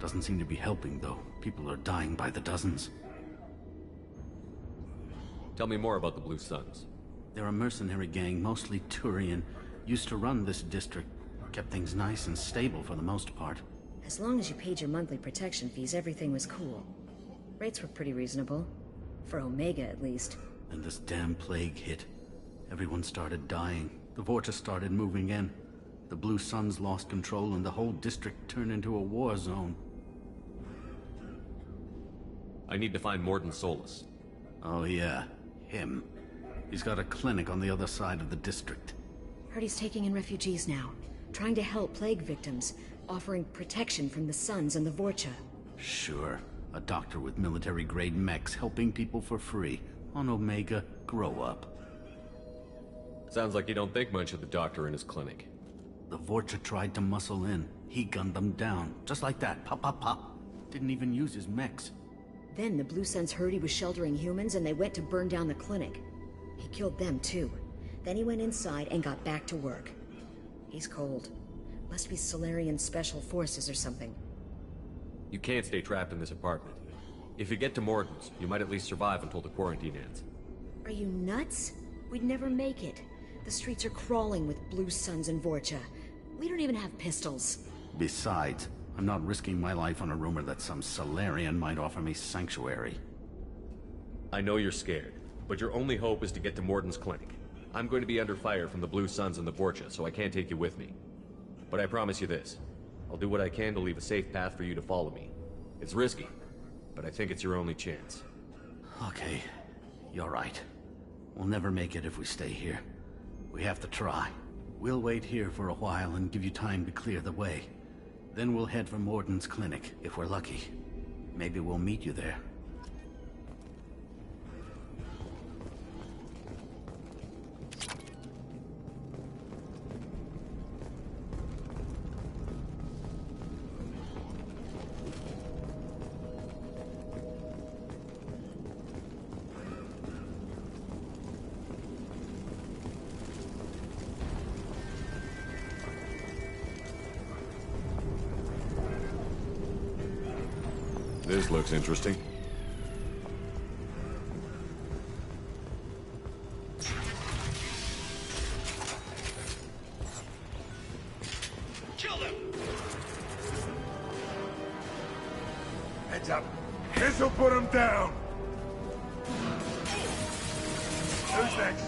Doesn't seem to be helping, though. People are dying by the dozens. Tell me more about the Blue Suns. They're a mercenary gang, mostly Turian. Used to run this district. Kept things nice and stable for the most part. As long as you paid your monthly protection fees, everything was cool. Rates were pretty reasonable. For Omega, at least. Then this damn plague hit. Everyone started dying. The Vorcha started moving in. The Blue Suns lost control and the whole district turned into a war zone. I need to find Mordin Solus. Oh yeah, him. He's got a clinic on the other side of the district. Heard he's taking in refugees now. Trying to help plague victims. Offering protection from the Suns and the Vorcha. Sure. A doctor with military-grade mechs helping people for free. On Omega, grow up. Sounds like you don't think much of the doctor in his clinic. The Vorcha tried to muscle in. He gunned them down. Just like that. Pop, pop, pop. Didn't even use his mechs. Then the Blue Suns heard he was sheltering humans and they went to burn down the clinic. He killed them too. Then he went inside and got back to work. He's cold. Must be Solarian Special Forces or something. You can't stay trapped in this apartment. If you get to Morton's, you might at least survive until the quarantine ends. Are you nuts? We'd never make it. The streets are crawling with Blue Suns and Vorcha. We don't even have pistols. Besides, I'm not risking my life on a rumor that some Solarian might offer me sanctuary. I know you're scared, but your only hope is to get to Morton's clinic. I'm going to be under fire from the Blue Suns and the Vorcha, so I can't take you with me. But I promise you this. I'll do what I can to leave a safe path for you to follow me. It's risky, but I think it's your only chance. Okay, you're right. We'll never make it if we stay here. We have to try. We'll wait here for a while and give you time to clear the way. Then we'll head for Morton's clinic, if we're lucky. Maybe we'll meet you there. This looks interesting. Kill them! Heads up. This'll put him down. Who's next?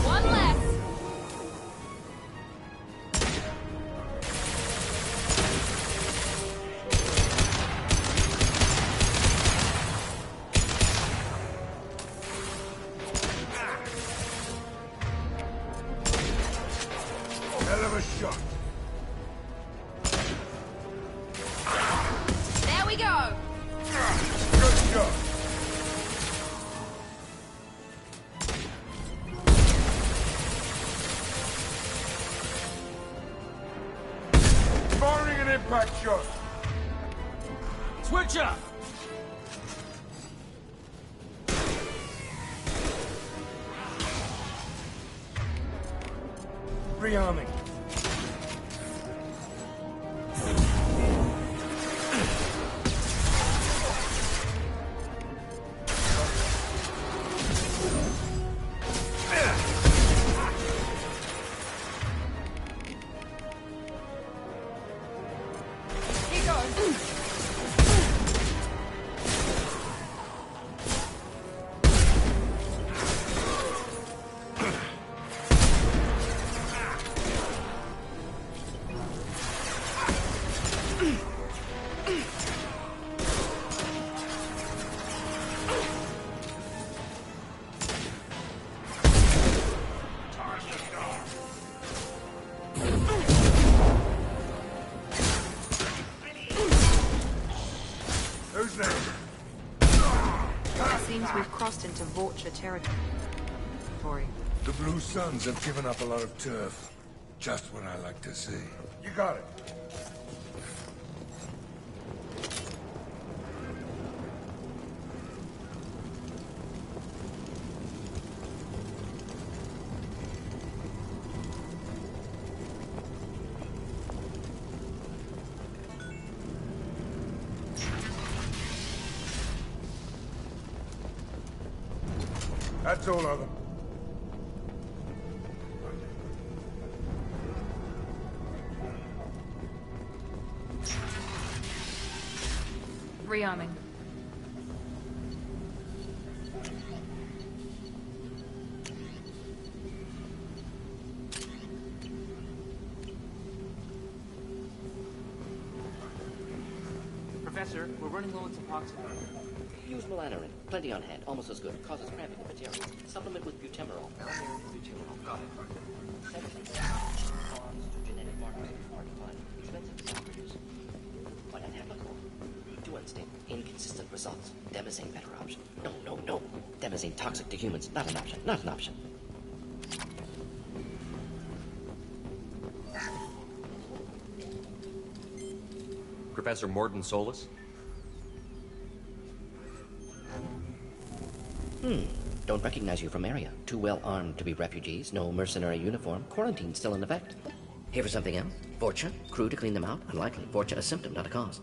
One less. Hell of a shot. There we go. Good shot. Firing an impact shot. Switch up! Rearming. Here goes. Who's next? It seems we've crossed into Vorcha territory. The Blue Suns have given up a lot of turf. Just what I like to see. You got it. That's all of them. Rearming. Professor, we're running low on Suboxone. Use Melanorin. Plenty on hand. Almost as good. Causes cramping in material. Supplement with butemerol. Butemerol. Got it. Sensitive. Responds to genetic markers. Hard to find. Expensive to self-produce. Quite unethical. Do understand. Inconsistent results. Demazine better option. No. Demazine toxic to humans. Not an option. Not an option. Professor Morton Solus? Don't recognize you from area. Too well armed to be refugees, no mercenary uniform, quarantine still in effect. Here for something else? Vorcha? Crew to clean them out? Unlikely. Vorcha a symptom, not a cause.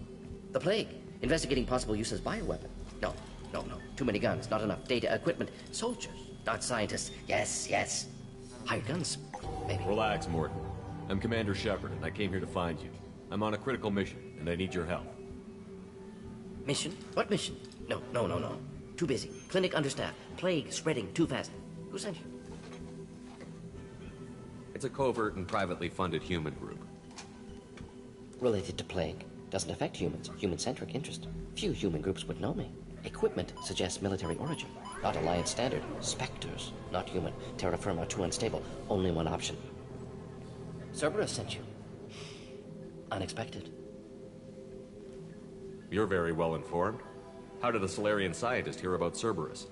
The plague. Investigating possible use as bioweapon. No. Too many guns, not enough data, equipment. Soldiers, not scientists. Yes. Hired guns, maybe. Relax, Morton. I'm Commander Shepard, and I came here to find you. I'm on a critical mission, and I need your help. Mission? What mission? No. Too busy. Clinic understaffed. Plague spreading too fast. Who sent you? It's a covert and privately funded human group. Related to plague. Doesn't affect humans. Human-centric interest. Few human groups would know me. Equipment suggests military origin. Not Alliance standard. Spectres. Not human. Terra firma too unstable. Only one option. Cerberus sent you. Unexpected. You're very well informed. How did the Solarian scientist hear about Cerberus?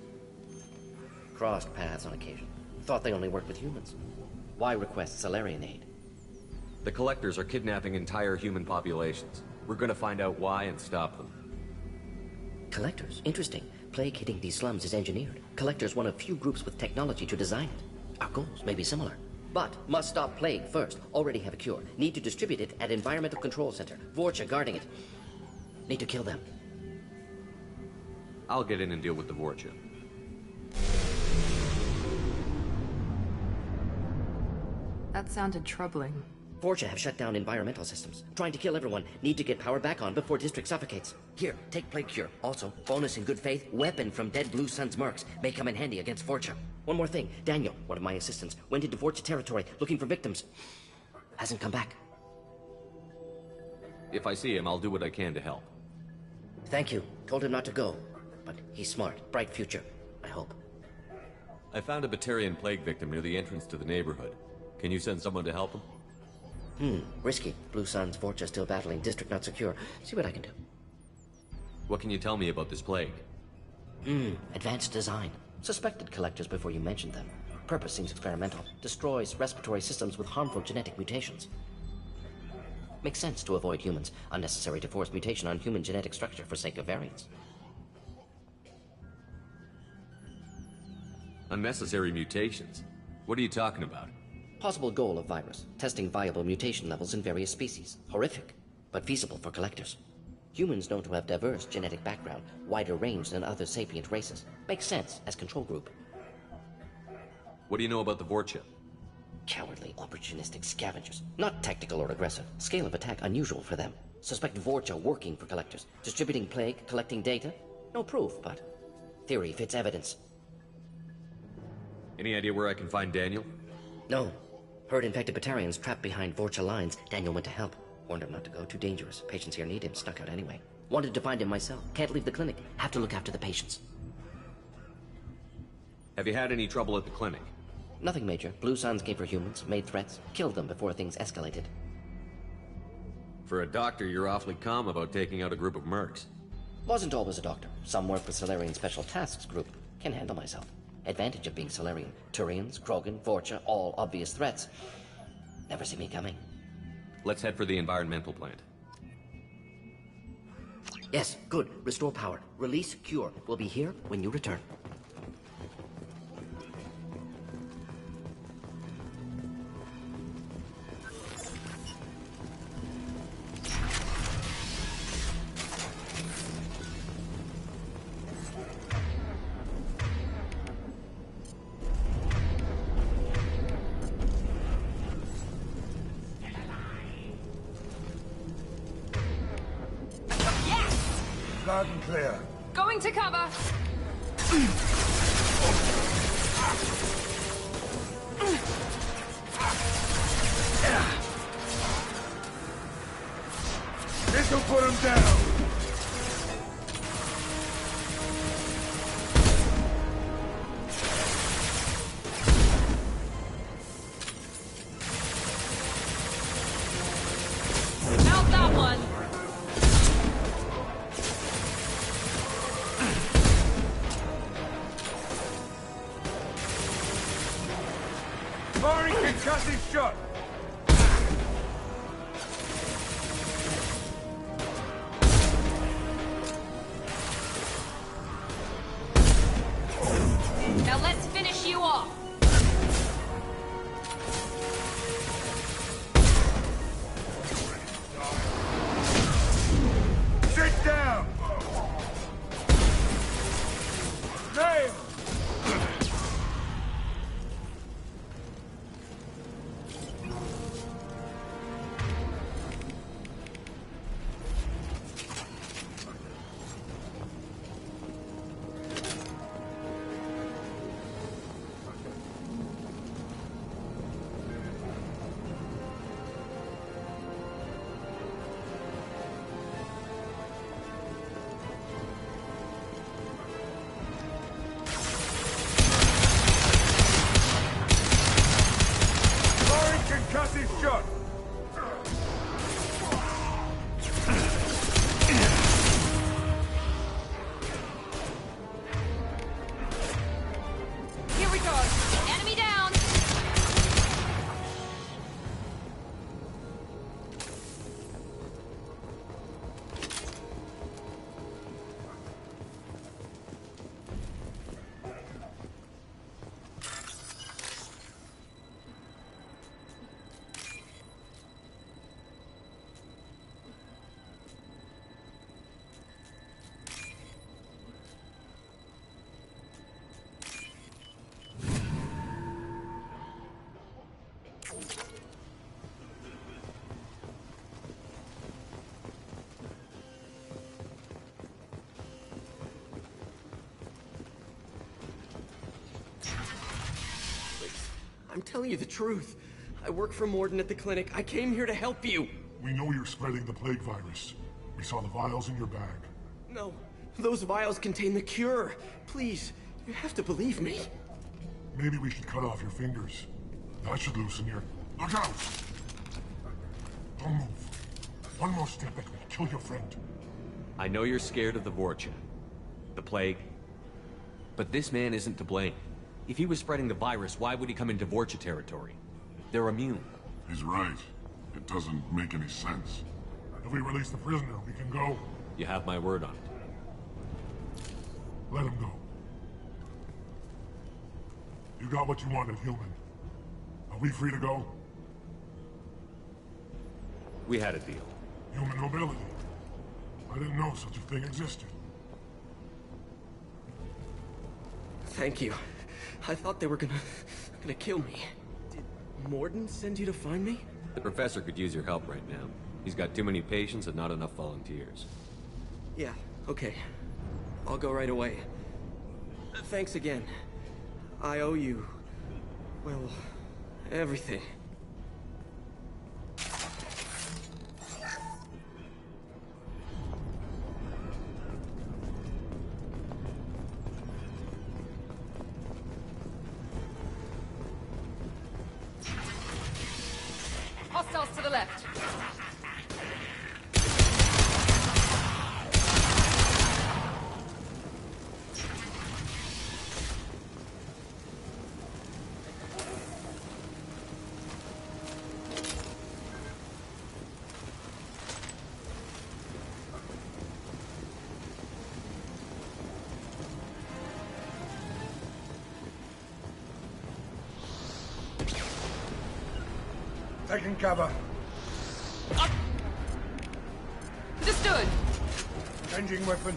Crossed paths on occasion. Thought they only worked with humans. Why request Solarian aid? The Collectors are kidnapping entire human populations. We're gonna find out why and stop them. Collectors? Interesting. Plague hitting these slums is engineered. Collectors one of few groups with technology to design it. Our goals may be similar. But must stop plague first. Already have a cure. Need to distribute it at Environmental Control Center. Vorcha guarding it. Need to kill them. I'll get in and deal with the Vorcha. That sounded troubling. Vorcha have shut down environmental systems. Trying to kill everyone. Need to get power back on before district suffocates. Here, take plague cure. Also, bonus in good faith, weapon from dead Blue Sun's mercs. May come in handy against Vorcha. One more thing. Daniel, one of my assistants, went into Vorcha territory looking for victims. Hasn't come back. If I see him, I'll do what I can to help. Thank you. Told him not to go. But he's smart. Bright future. I hope. I found a Batarian plague victim near the entrance to the neighborhood. Can you send someone to help him? Risky. Blue Sun's Vorcha still battling. District not secure. See what I can do. What can you tell me about this plague? Advanced design. Suspected Collectors before you mentioned them. Purpose seems experimental. Destroys respiratory systems with harmful genetic mutations. Makes sense to avoid humans. Unnecessary to force mutation on human genetic structure for sake of variance. Unnecessary mutations? What are you talking about? Possible goal of virus. Testing viable mutation levels in various species. Horrific, but feasible for Collectors. Humans known to have diverse genetic background, wider range than other sapient races. Makes sense as control group. What do you know about the Vorcha? Cowardly, opportunistic scavengers. Not tactical or aggressive. Scale of attack unusual for them. Suspect Vorcha working for Collectors. Distributing plague, collecting data. No proof, but theory fits evidence. Any idea where I can find Daniel? No. Heard infected Batarians trapped behind Vorcha lines. Daniel went to help. Warned him not to go. Too dangerous. Patients here need him. Snuck out anyway. Wanted to find him myself. Can't leave the clinic. Have to look after the patients. Have you had any trouble at the clinic? Nothing major. Blue Suns came for humans, made threats, killed them before things escalated. For a doctor, you're awfully calm about taking out a group of mercs. Wasn't always a doctor. Some work with Solarian Special Tasks Group. Can handle myself. Advantage of being Solarian. Turians, Krogan, Vorcha, all obvious threats. Never see me coming. Let's head for the environmental plant. Yes, good. Restore power. Release cure. We'll be here when you return. Loud and clear. Going to cover. This'll put him down. Out that one. Firing concussive shot. telling you the truth. I work for Morden at the clinic. I came here to help you. We know you're spreading the plague virus. We saw the vials in your bag. No, those vials contain the cure. Please, you have to believe me. Maybe we should cut off your fingers. That should loosen your... Look out! Don't move. One more step and we'll kill your friend. I know you're scared of the Vorcha. The plague. But this man isn't to blame. If he was spreading the virus, why would he come into Vorcha territory? They're immune. He's right. It doesn't make any sense. If we release the prisoner, we can go. You have my word on it. Let him go. You got what you wanted, human. Are we free to go? We had a deal. Human mobility. I didn't know such a thing existed. Thank you. I thought they were gonna kill me. Did Morden send you to find me? The professor could use your help right now. He's got too many patients and not enough volunteers. Yeah, okay. I'll go right away. Thanks again. I owe you... well, everything. Hostiles to the left. Taking cover. Understood. Changing weapon.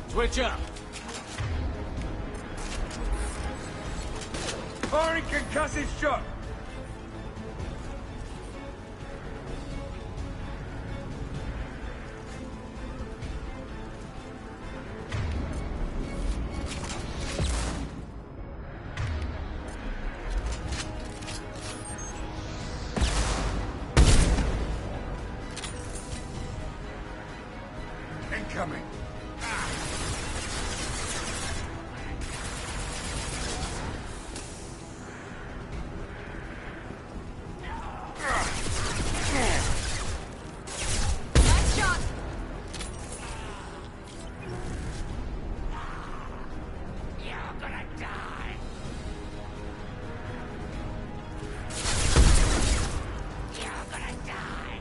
Switch up. Firing concussive shot. Incoming. Nice shot. You're gonna die. You're gonna die.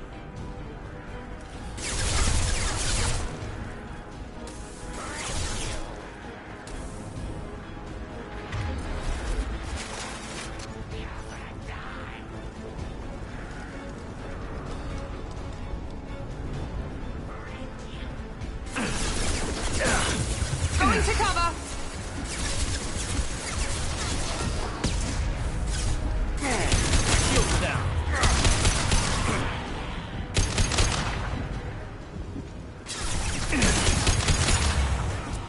Going to cover. Shields down.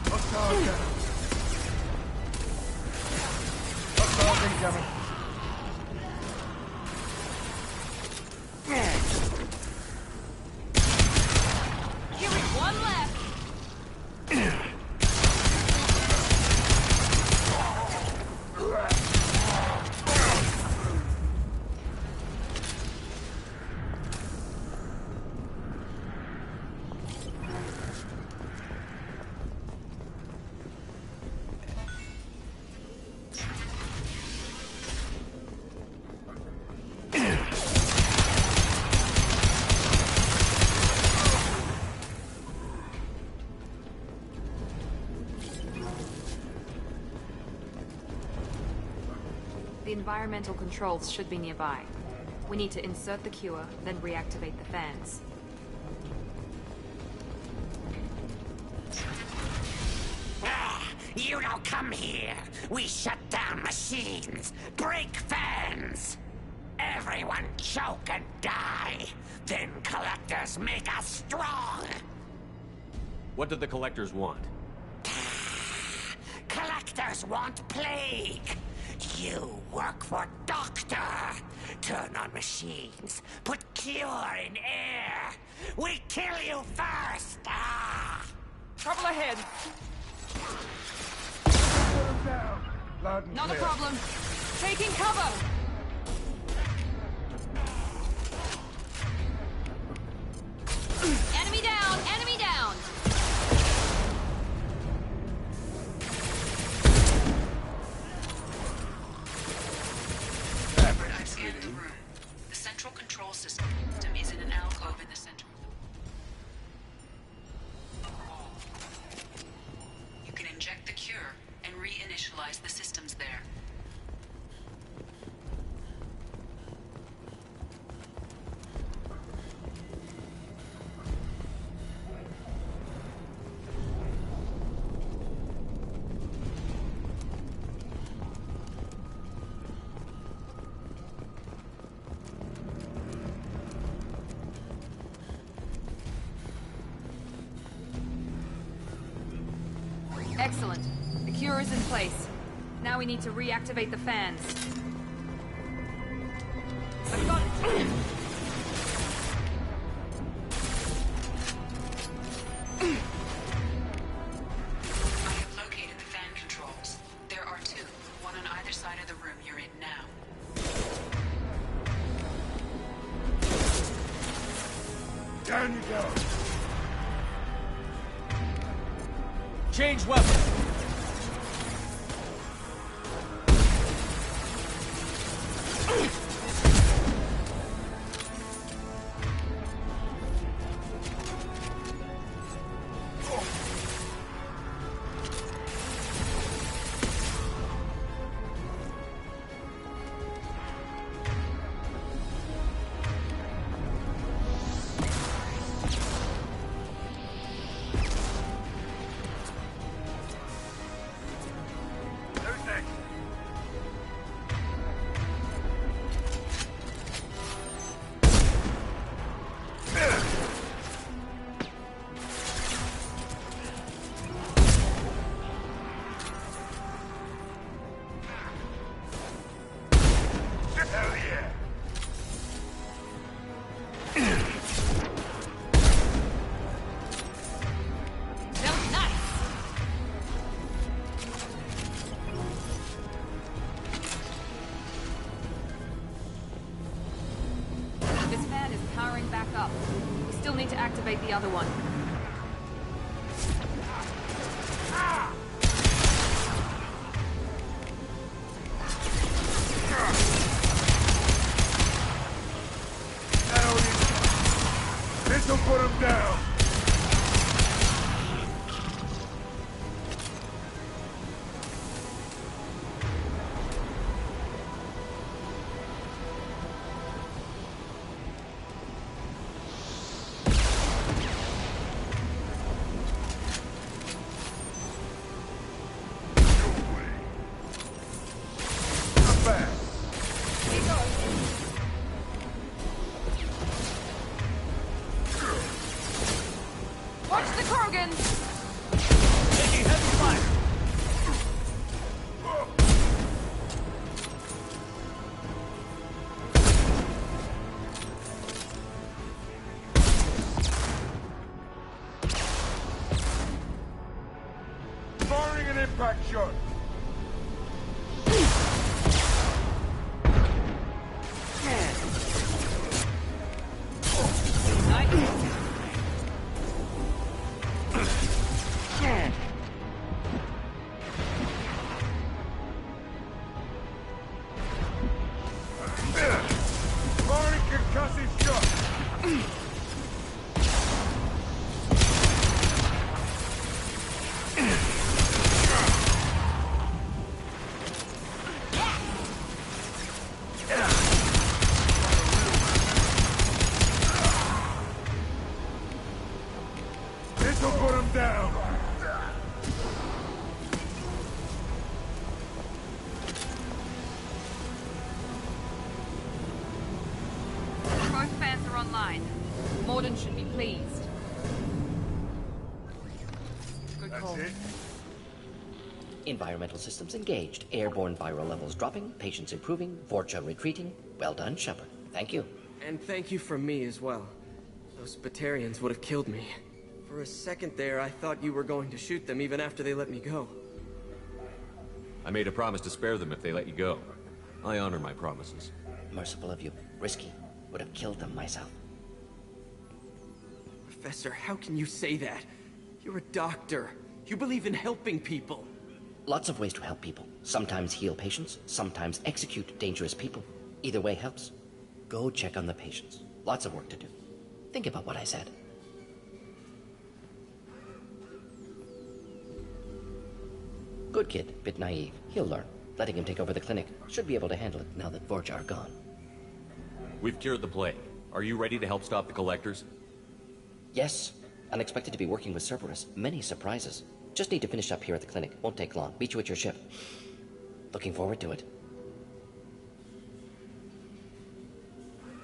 Hostiles incoming. Here is one left. The environmental controls should be nearby. We need to insert the cure, then reactivate the fans. You don't come here. We shut down machines, break fans. Everyone choke and die. Then collectors make us strong. What do the collectors want? Collectors want plague. You work for Doctor. Turn on machines. Put cure in air. We kill you first. Ah! Trouble ahead. Not a problem. Taking cover. Enemy down! Enemy down! I've scanned the room. The central control system is in an alcove in the center of the wall. You can inject the cure and reinitialize the systems there. Excellent. The cure is in place. Now we need to reactivate the fans. I've got it. I have located the fan controls. There are two, one on either side of the room you're in now. Down you go. Change weapon. Activate the other one. This'll put him down. Watch the Kurgan! Taking heavy fire! Firing an impact shot. Firing concussive shot. online. Morden should be pleased. Good call. That's it? Environmental systems engaged. Airborne viral levels dropping. Patients improving. Vorcha retreating. Well done, Shepard. Thank you. And thank you from me as well. Those Batarians would have killed me. For a second there, I thought you were going to shoot them even after they let me go. I made a promise to spare them if they let you go. I honor my promises. Merciful of you. Risky. Would have killed them myself. Professor, how can you say that? You're a doctor. You believe in helping people. Lots of ways to help people. Sometimes heal patients, sometimes execute dangerous people. Either way helps. Go check on the patients. Lots of work to do. Think about what I said. Good kid, bit naive. He'll learn. Letting him take over the clinic. Should be able to handle it now that Vorcha are gone. We've cured the plague. Are you ready to help stop the Collectors? Yes. Unexpected to be working with Cerberus. Many surprises. Just need to finish up here at the clinic. Won't take long. Meet you at your ship. Looking forward to it.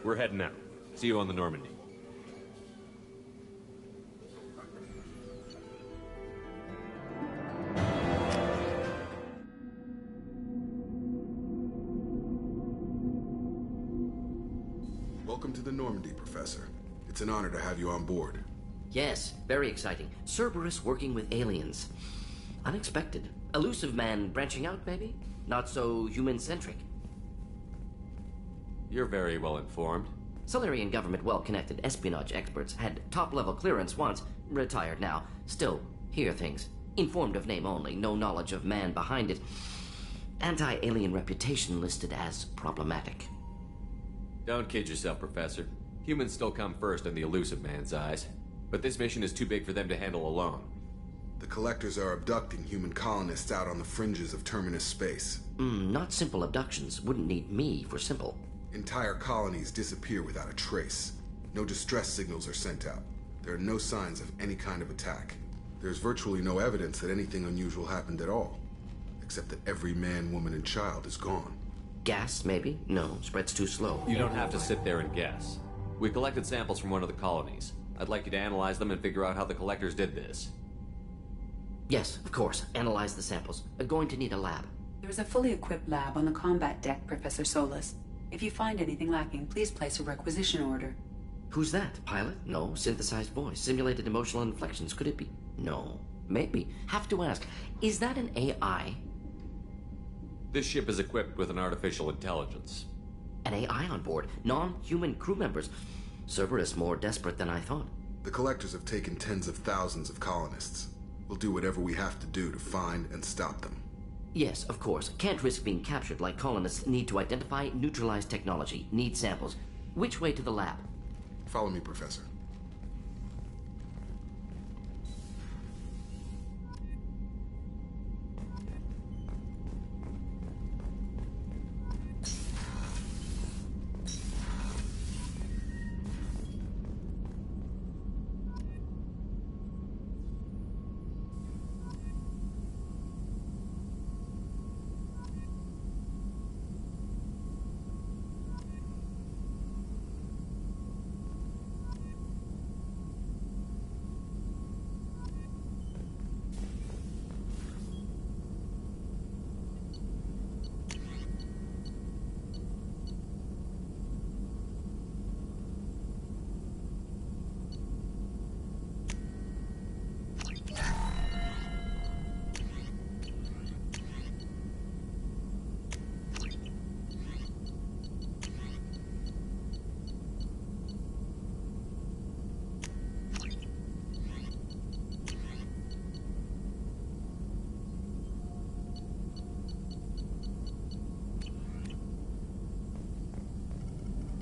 We're heading out. See you on the Normandy. Welcome to the Normandy, Professor. It's an honor to have you on board. Yes, very exciting. Cerberus working with aliens. Unexpected. Elusive man branching out, maybe? Not so human-centric. You're very well informed. Solarian government well-connected espionage experts had top-level clearance once, retired now. Still, hear things. Informed of name only, no knowledge of man behind it. Anti-alien reputation listed as problematic. Don't kid yourself, Professor. Humans still come first in the Elusive man's eyes. But this mission is too big for them to handle alone. The Collectors are abducting human colonists out on the fringes of Terminus space. Not simple abductions. Wouldn't need me for simple. Entire colonies disappear without a trace. No distress signals are sent out. There are no signs of any kind of attack. There's virtually no evidence that anything unusual happened at all. Except that every man, woman, and child is gone. Gas, maybe? No, spread's too slow. You don't have to sit there and guess. We collected samples from one of the colonies. I'd like you to analyze them and figure out how the Collectors did this. Yes, of course. Analyze the samples. Going to need a lab. There is a fully equipped lab on the combat deck, Professor Solis. If you find anything lacking, please place a requisition order. Who's that? Pilot? No. Synthesized voice. Simulated emotional inflections. Could it be? No. Maybe. Have to ask. Is that an AI? This ship is equipped with an artificial intelligence. An AI on board? Non-human crew members? Cerberus more desperate than I thought. The Collectors have taken tens of thousands of colonists. We'll do whatever we have to do to find and stop them. Yes, of course. Can't risk being captured like colonists need to identify, neutralize technology, need samples. Which way to the lab? Follow me, Professor.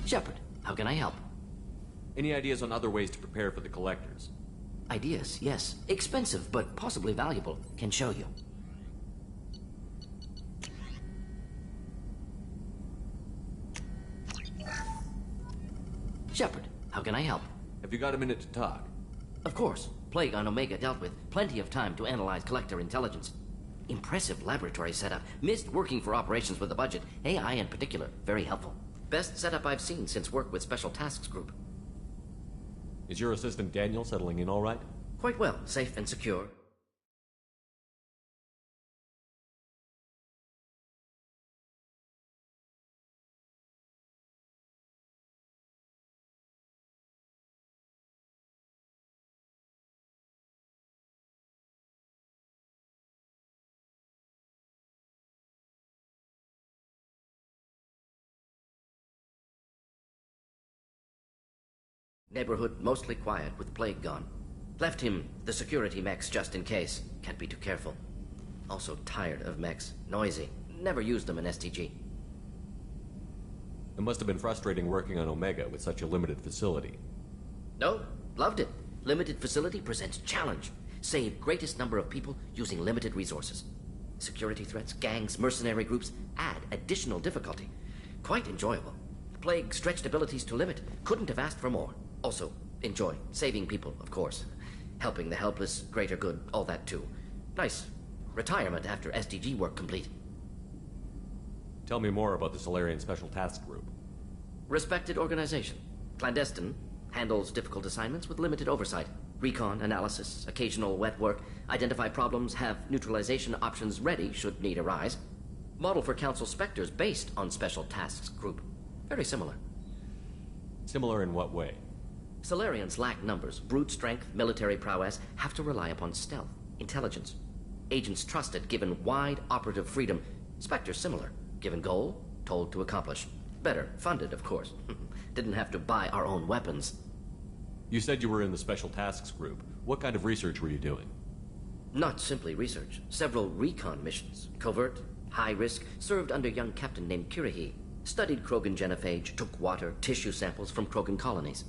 Shepard, how can I help? Any ideas on other ways to prepare for the Collectors? Ideas, yes. Expensive, but possibly valuable. Can show you. Shepard, how can I help? Have you got a minute to talk? Of course. Plague on Omega dealt with. Plenty of time to analyze Collector intelligence. Impressive laboratory setup. Missed working for operations with a budget. AI in particular. Very helpful. Best setup I've seen since work with Special Tasks Group. Is your assistant Daniel settling in all right? Quite well, safe and secure. Neighborhood mostly quiet with plague gone. Left him the security mechs just in case. Can't be too careful. Also tired of mechs. Noisy. Never used them in STG. It must have been frustrating working on Omega with such a limited facility. No, loved it. Limited facility presents challenge. Save greatest number of people using limited resources. Security threats, gangs, mercenary groups add additional difficulty. Quite enjoyable. The plague stretched abilities to limit. Couldn't have asked for more. Also, enjoy. Saving people, of course. Helping the helpless, greater good, all that too. Nice. Retirement after SDG work complete. Tell me more about the Solarian Special Task Group. Respected organization. Clandestine. Handles difficult assignments with limited oversight. Recon, analysis, occasional wet work. Identify problems, have neutralization options ready should need arise. Model for Council Spectres based on Special Tasks Group. Very similar. Similar in what way? Solarians lack numbers, brute strength, military prowess, have to rely upon stealth, intelligence. Agents trusted, given wide operative freedom. Spectres similar, given goal, told to accomplish. Better, funded, of course. Didn't have to buy our own weapons. You said you were in the Special Tasks Group. What kind of research were you doing? Not simply research. Several recon missions. Covert, high risk, served under a young captain named Kirihi. Studied Krogan genophage, took water, tissue samples from Krogan colonies.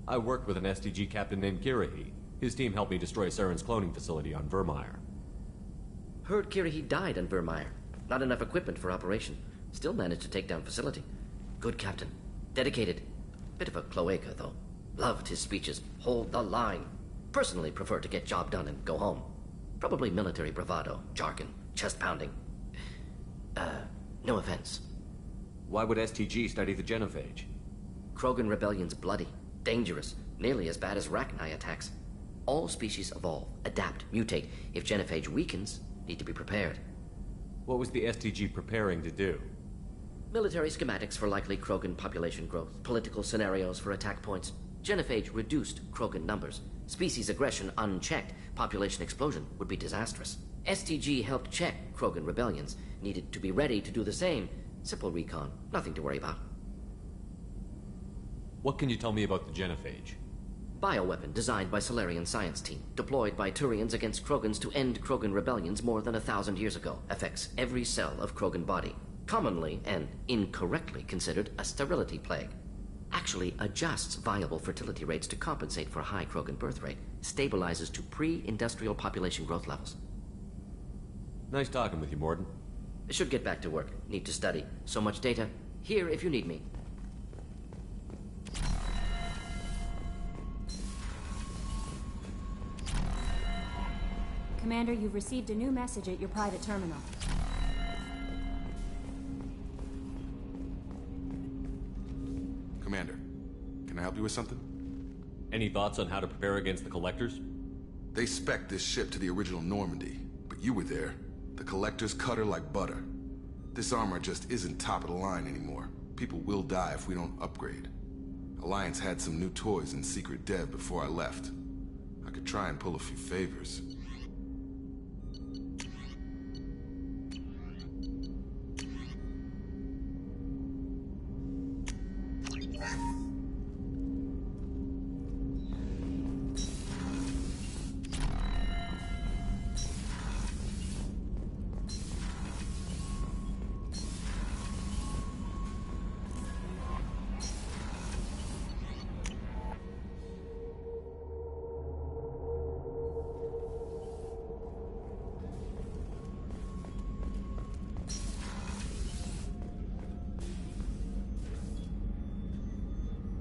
I worked with an SDG captain named Kirihi. His team helped me destroy Saren's cloning facility on Vermeer. Heard Kirihi died on Vermeer. Not enough equipment for operation. Still managed to take down facility. Good captain. Dedicated. Bit of a cloaca, though. Loved his speeches. Hold the line. Personally prefer to get job done and go home. Probably military bravado, jargon, chest pounding. No offense. Why would STG study the genophage? Krogan rebellion's bloody. Dangerous, nearly as bad as Rachni attacks. All species evolve, adapt, mutate. If genophage weakens, need to be prepared. What was the STG preparing to do? Military schematics for likely Krogan population growth, political scenarios for attack points. Genophage reduced Krogan numbers. Species aggression unchecked, population explosion would be disastrous. STG helped check Krogan rebellions, needed to be ready to do the same. Simple recon, nothing to worry about. What can you tell me about the genophage? Bioweapon designed by Solarian science team, deployed by Turians against Krogans to end Krogan rebellions more than 1,000 years ago. Affects every cell of Krogan body. Commonly and incorrectly considered a sterility plague. Actually adjusts viable fertility rates to compensate for a high Krogan birth rate. Stabilizes to pre-industrial population growth levels. Nice talking with you, Mordin. Should get back to work. Need to study. So much data. Here if you need me. Commander, you've received a new message at your private terminal. Commander, can I help you with something? Any thoughts on how to prepare against the Collectors? They spec'd this ship to the original Normandy, but you were there. The Collectors cut her like butter. This armor just isn't top of the line anymore. People will die if we don't upgrade. Alliance had some new toys in secret dev before I left. I could try and pull a few favors.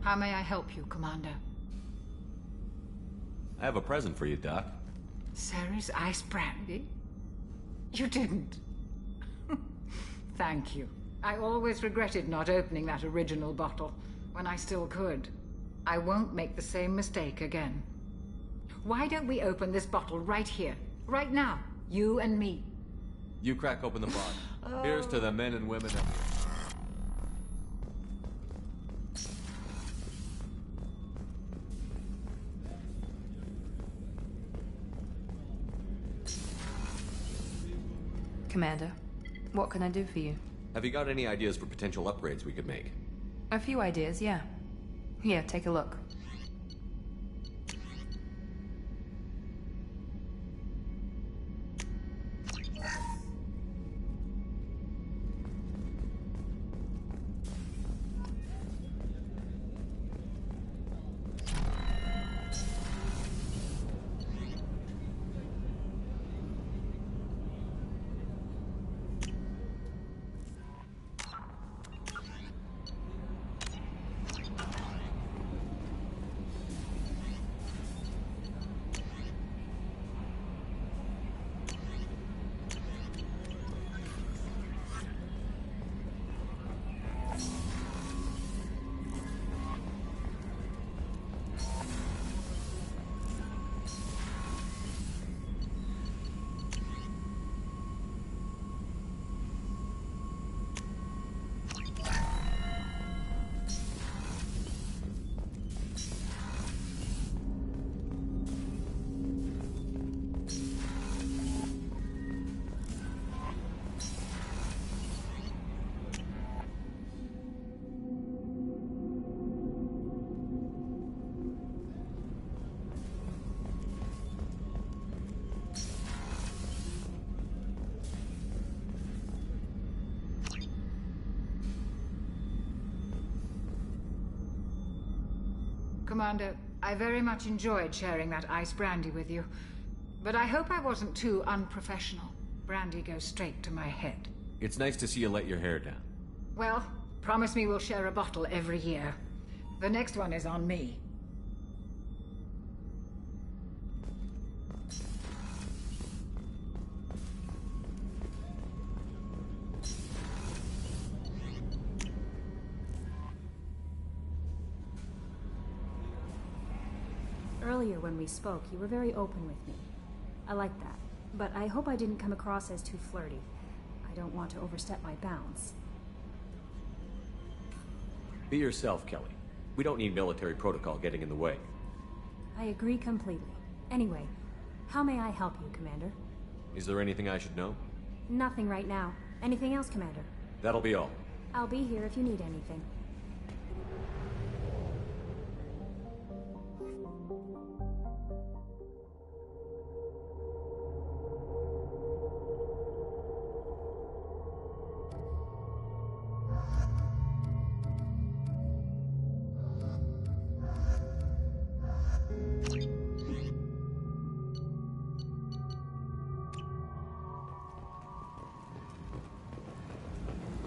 How may I help you, Commander? I have a present for you, Doc. Ceres ice brandy? You didn't. Thank you. I always regretted not opening that original bottle when I still could. I won't make the same mistake again. Why don't we open this bottle right here, right now, you and me? You crack open the bottle. Here's to the men and women of... Commander, what can I do for you? Have you got any ideas for potential upgrades we could make? A few ideas, yeah. Here, take a look. Commander, I very much enjoyed sharing that ice brandy with you. But I hope I wasn't too unprofessional. Brandy goes straight to my head. It's nice to see you let your hair down. Well, promise me we'll share a bottle every year. The next one is on me. Earlier when we spoke, you were very open with me. I like that. But I hope I didn't come across as too flirty. I don't want to overstep my bounds. Be yourself, Kelly. We don't need military protocol getting in the way. I agree completely. Anyway, how may I help you, Commander? Is there anything I should know? Nothing right now. Anything else, Commander? That'll be all. I'll be here if you need anything.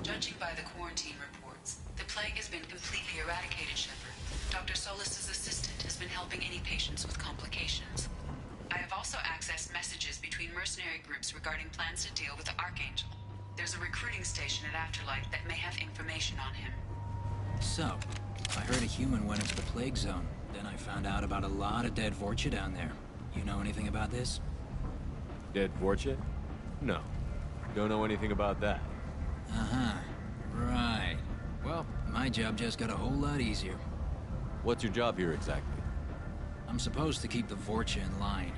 Judging by the quarantine reports, the plague has been completely eradicated, Shepard. Dr. Solis's assistant has been helping any patients with complications. I have also accessed messages between mercenary groups regarding plans to deal with the Archangel. There's a recruiting station at Afterlife that may have information on him. So, I heard a human went into the plague zone. Then I found out about a lot of dead Vorcha down there. You know anything about this? Dead Vorcha? No. Don't know anything about that. Uh-huh. Right. Well, my job just got a whole lot easier. What's your job here exactly? I'm supposed to keep the Vorcha in line.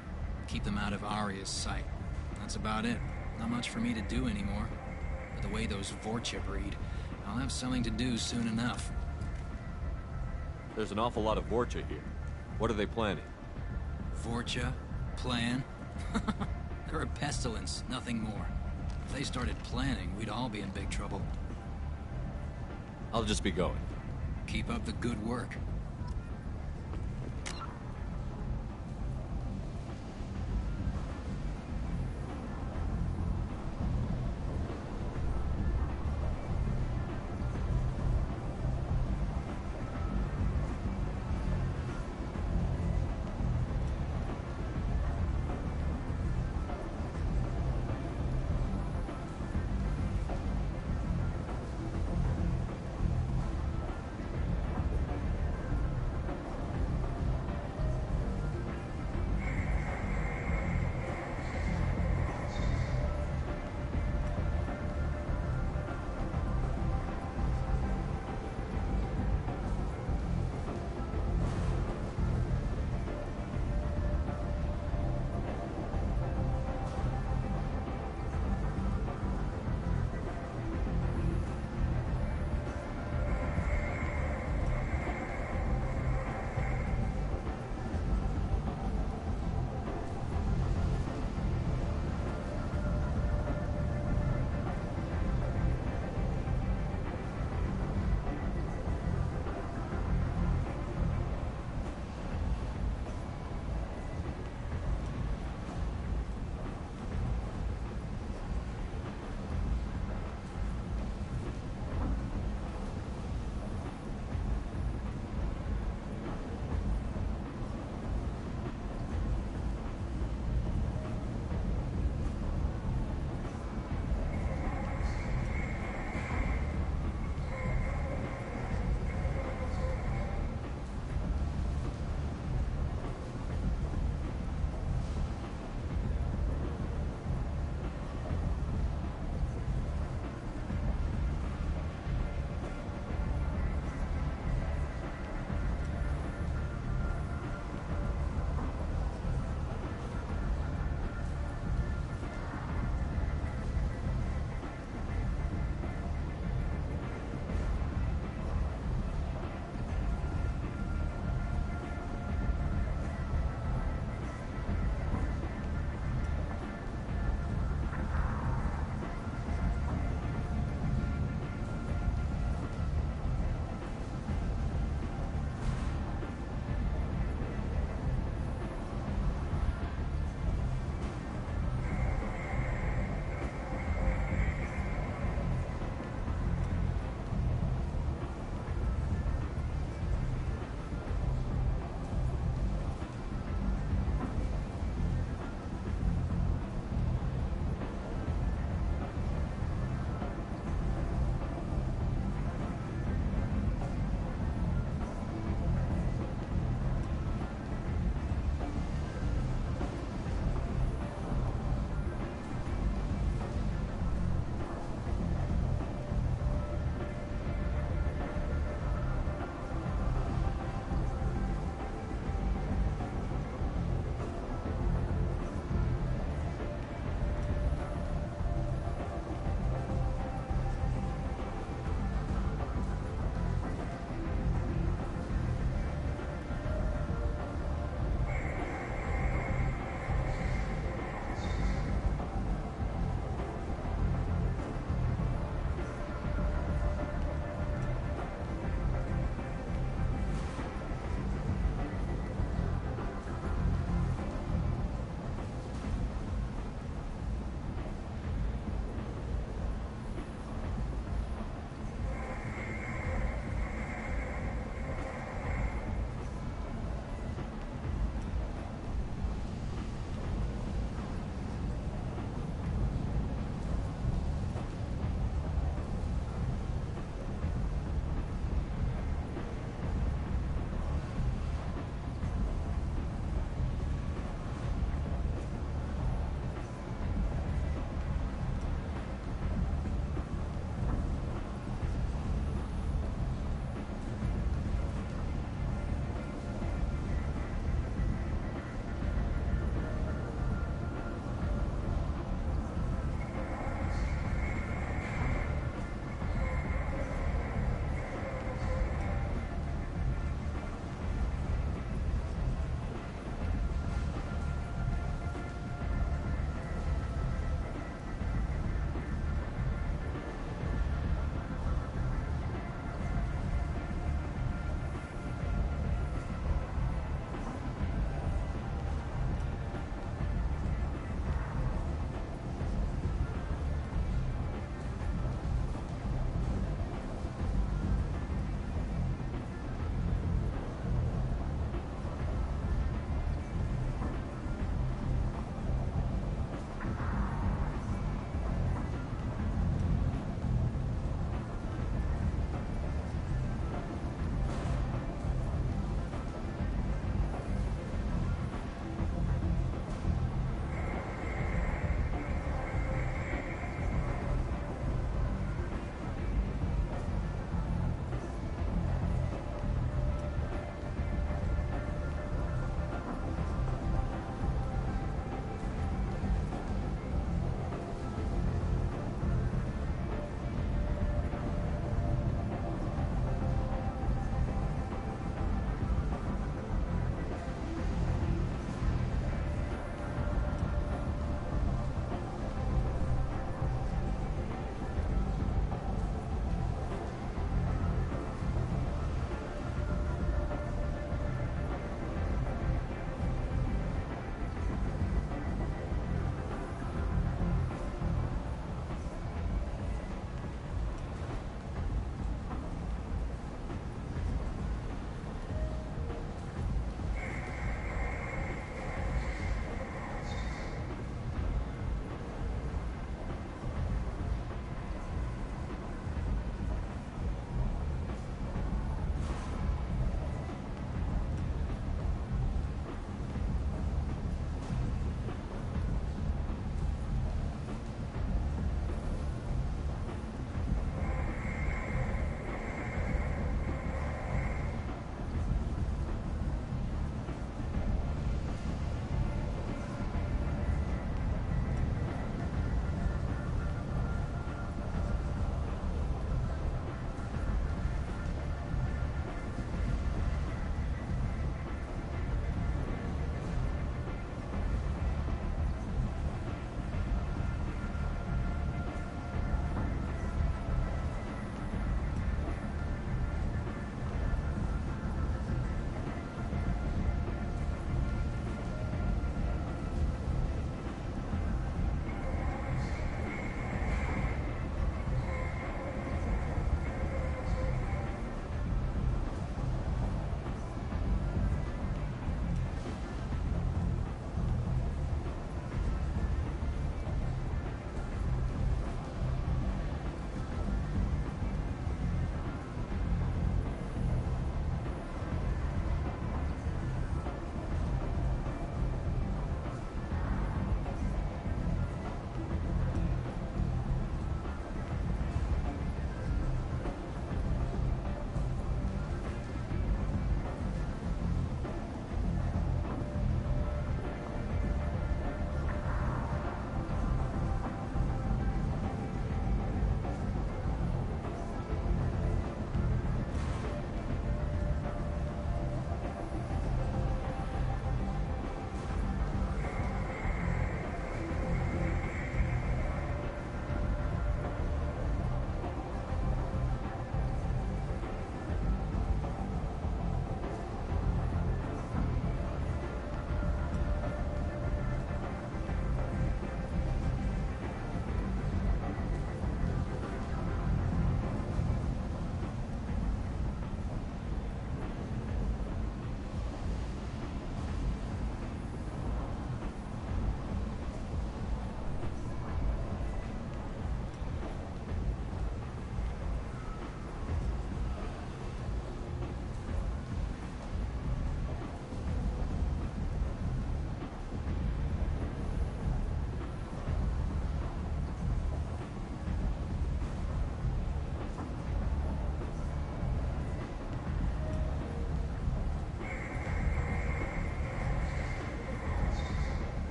Keep them out of Aria's sight. That's about it. Not much for me to do anymore. But the way those Vorcha breed, I'll have something to do soon enough. There's an awful lot of Vorcha here. What are they planning? Vorcha? Plan? They're a pestilence, nothing more. If they started planning, we'd all be in big trouble. I'll just be going. Keep up the good work.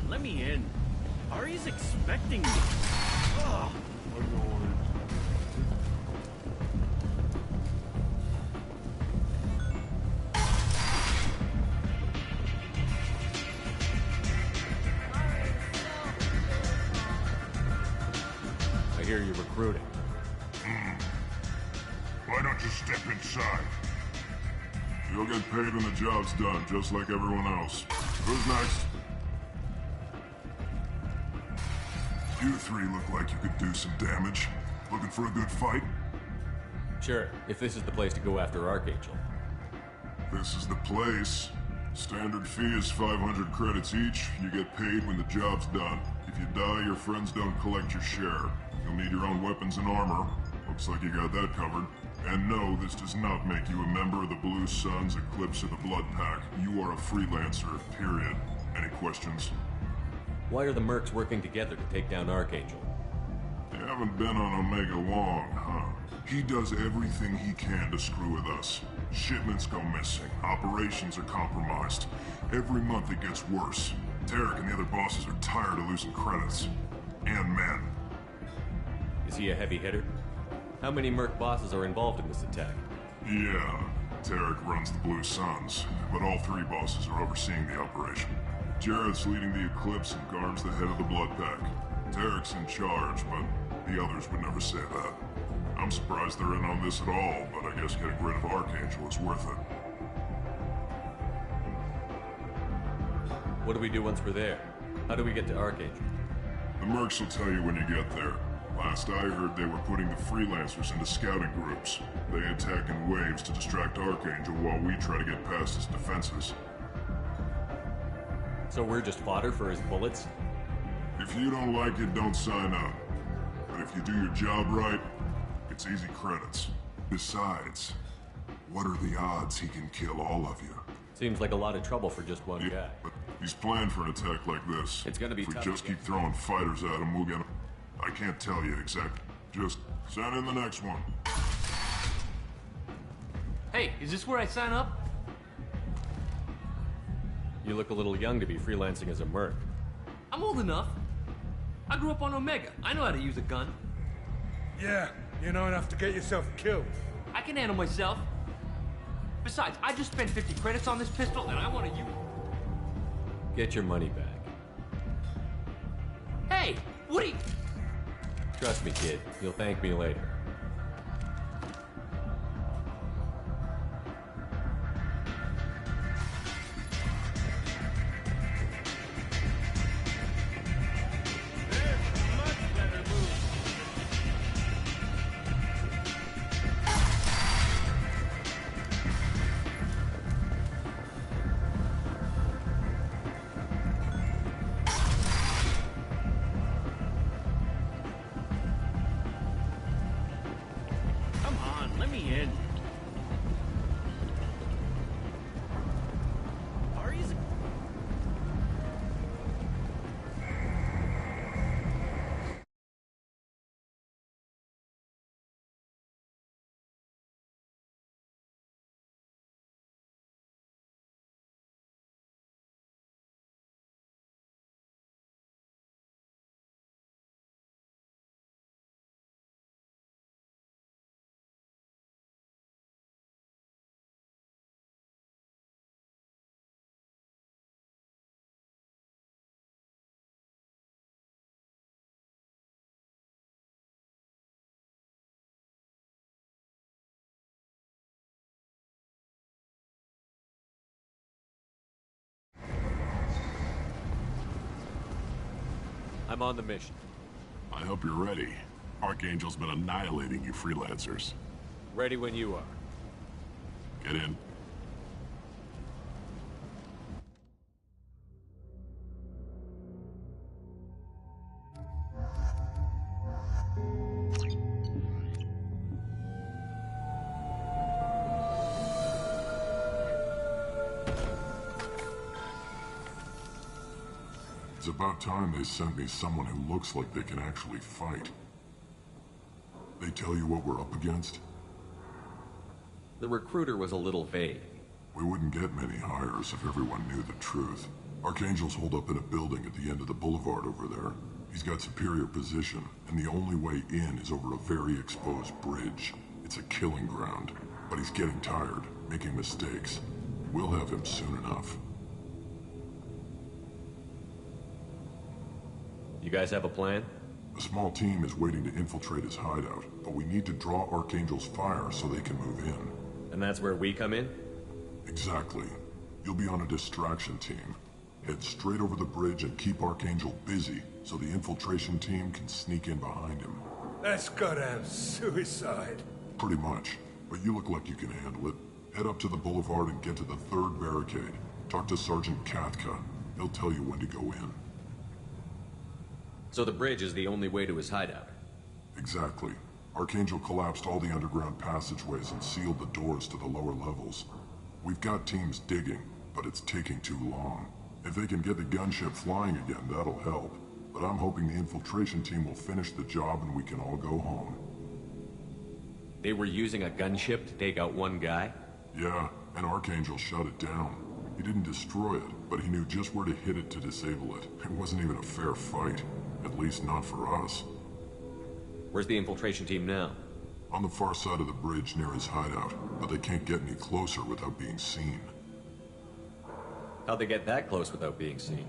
on, let me in. Ari's expecting me. Ugh. I hear you're recruiting. Why don't you step inside? You'll get paid when the job's done, just like everyone else. Who's next? You three look like you could do some damage. Looking for a good fight? Sure, if this is the place to go after Archangel. This is the place. Standard fee is 500 credits each. You get paid when the job's done. If you die, your friends don't collect your share. You'll need your own weapons and armor. Looks like you got that covered. And no, this does not make you a member of the Blue Suns, Eclipse, or the Blood Pack. You are a freelancer, period. Any questions? Why are the mercs working together to take down Archangel? You haven't been on Omega long, huh? He does everything he can to screw with us. Shipments go missing. Operations are compromised. Every month it gets worse. Tarek and the other bosses are tired of losing credits. And men. Is he a heavy hitter? How many merc bosses are involved in this attack? Yeah, Tarek runs the Blue Suns, but all three bosses are overseeing the operation. Jared's leading the Eclipse and Garm's the head of the Blood Pack. Tarek's in charge, but the others would never say that. I'm surprised they're in on this at all, but I guess getting rid of Archangel is worth it. What do we do once we're there? How do we get to Archangel? The mercs will tell you when you get there. Last I heard, they were putting the freelancers into scouting groups. They attack in waves to distract Archangel while we try to get past his defenses. So we're just fodder for his bullets? If you don't like it, don't sign up. But if you do your job right, it's easy credits. Besides, what are the odds he can kill all of you? Seems like a lot of trouble for just one guy. But he's planned for an attack like this. It's gonna be tough. tough. If we just keep throwing fighters at him, we'll get him. I can't tell you exactly. Just send in the next one. Hey, is this where I sign up? You look a little young to be freelancing as a merc. I'm old enough. I grew up on Omega. I know how to use a gun. Yeah, you know enough to get yourself killed. I can handle myself. Besides, I just spent 50 credits on this pistol, and I want to use it. Get your money back. Hey, what are you... Trust me, kid. You'll thank me later. I'm on the mission. I hope you're ready. Archangel's been annihilating you freelancers. Ready when you are. Get in. It's about time they sent me someone who looks like they can actually fight. They tell you what we're up against? The recruiter was a little vague. We wouldn't get many hires if everyone knew the truth. Archangel's holed up in a building at the end of the boulevard over there. He's got superior position, and the only way in is over a very exposed bridge. It's a killing ground, but he's getting tired, making mistakes. We'll have him soon enough. You guys have a plan? A small team is waiting to infiltrate his hideout, but we need to draw Archangel's fire so they can move in. And that's where we come in? Exactly. You'll be on a distraction team. Head straight over the bridge and keep Archangel busy so the infiltration team can sneak in behind him. That's goddamn suicide. Pretty much, but you look like you can handle it. Head up to the boulevard and get to the 3rd barricade. Talk to Sergeant Katka. He'll tell you when to go in. So the bridge is the only way to his hideout? Exactly. Archangel collapsed all the underground passageways and sealed the doors to the lower levels. We've got teams digging, but it's taking too long. If they can get the gunship flying again, that'll help. But I'm hoping the infiltration team will finish the job and we can all go home. They were using a gunship to take out one guy? Yeah, and Archangel shut it down. He didn't destroy it, but he knew just where to hit it to disable it. It wasn't even a fair fight. At least not for us. Where's the infiltration team now? On the far side of the bridge near his hideout, but they can't get any closer without being seen. How'd they get that close without being seen?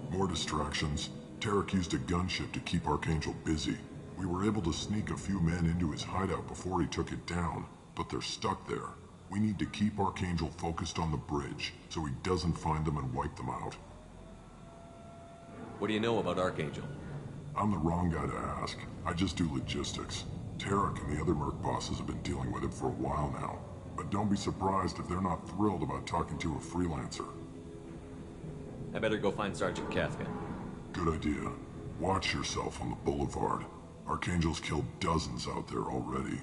More distractions. Tarek used a gunship to keep Archangel busy. We were able to sneak a few men into his hideout before he took it down, but they're stuck there. We need to keep Archangel focused on the bridge, so he doesn't find them and wipe them out. What do you know about Archangel? I'm the wrong guy to ask. I just do logistics. Tarek and the other merc bosses have been dealing with him for a while now. But don't be surprised if they're not thrilled about talking to a freelancer. I better go find Sergeant Katka. Good idea. Watch yourself on the boulevard. Archangel's killed dozens out there already.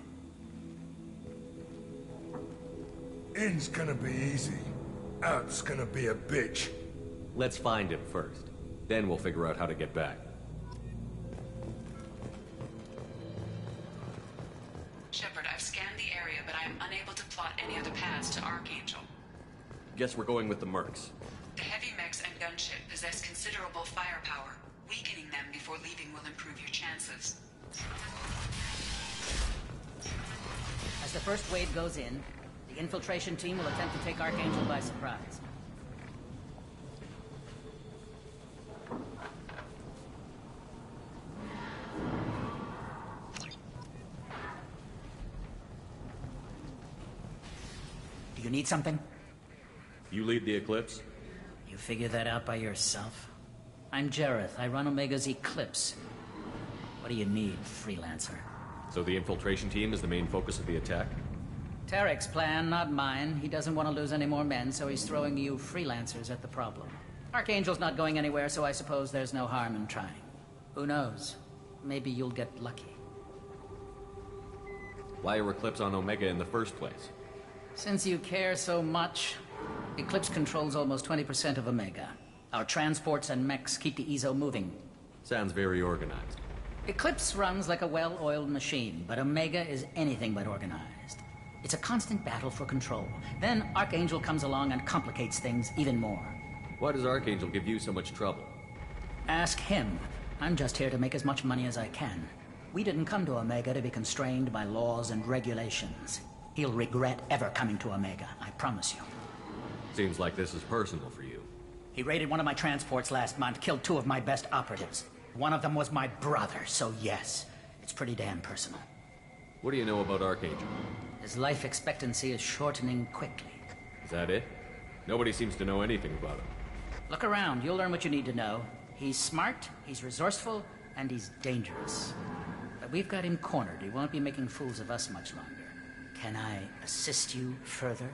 In's gonna be easy. Out's gonna be a bitch. Let's find him first. Then we'll figure out how to get back. Shepard, I've scanned the area, but I am unable to plot any other paths to Archangel. Guess we're going with the mercs. The heavy mechs and gunship possess considerable firepower. Weakening them before leaving will improve your chances. As the first wave goes in, the infiltration team will attempt to take Archangel by surprise. Do you need something? You lead the Eclipse? You figure that out by yourself? I'm Jareth. I run Omega's Eclipse. What do you need, freelancer? So the infiltration team is the main focus of the attack? Tarek's plan, not mine. He doesn't want to lose any more men, so he's throwing you freelancers at the problem. Archangel's not going anywhere, so I suppose there's no harm in trying. Who knows? Maybe you'll get lucky. Why are Eclipse on Omega in the first place? Since you care so much, Eclipse controls almost 20% of Omega. Our transports and mechs keep the EZO moving. Sounds very organized. Eclipse runs like a well-oiled machine, but Omega is anything but organized. It's a constant battle for control. Then Archangel comes along and complicates things even more. Why does Archangel give you so much trouble? Ask him. I'm just here to make as much money as I can. We didn't come to Omega to be constrained by laws and regulations. He'll regret ever coming to Omega, I promise you. Seems like this is personal for you. He raided one of my transports last month, killed 2 of my best operatives. One of them was my brother, so yes, it's pretty damn personal. What do you know about Archangel? His life expectancy is shortening quickly. Is that it? Nobody seems to know anything about him. Look around, you'll learn what you need to know. He's smart, he's resourceful, and he's dangerous. But we've got him cornered. He won't be making fools of us much longer. Can I assist you further?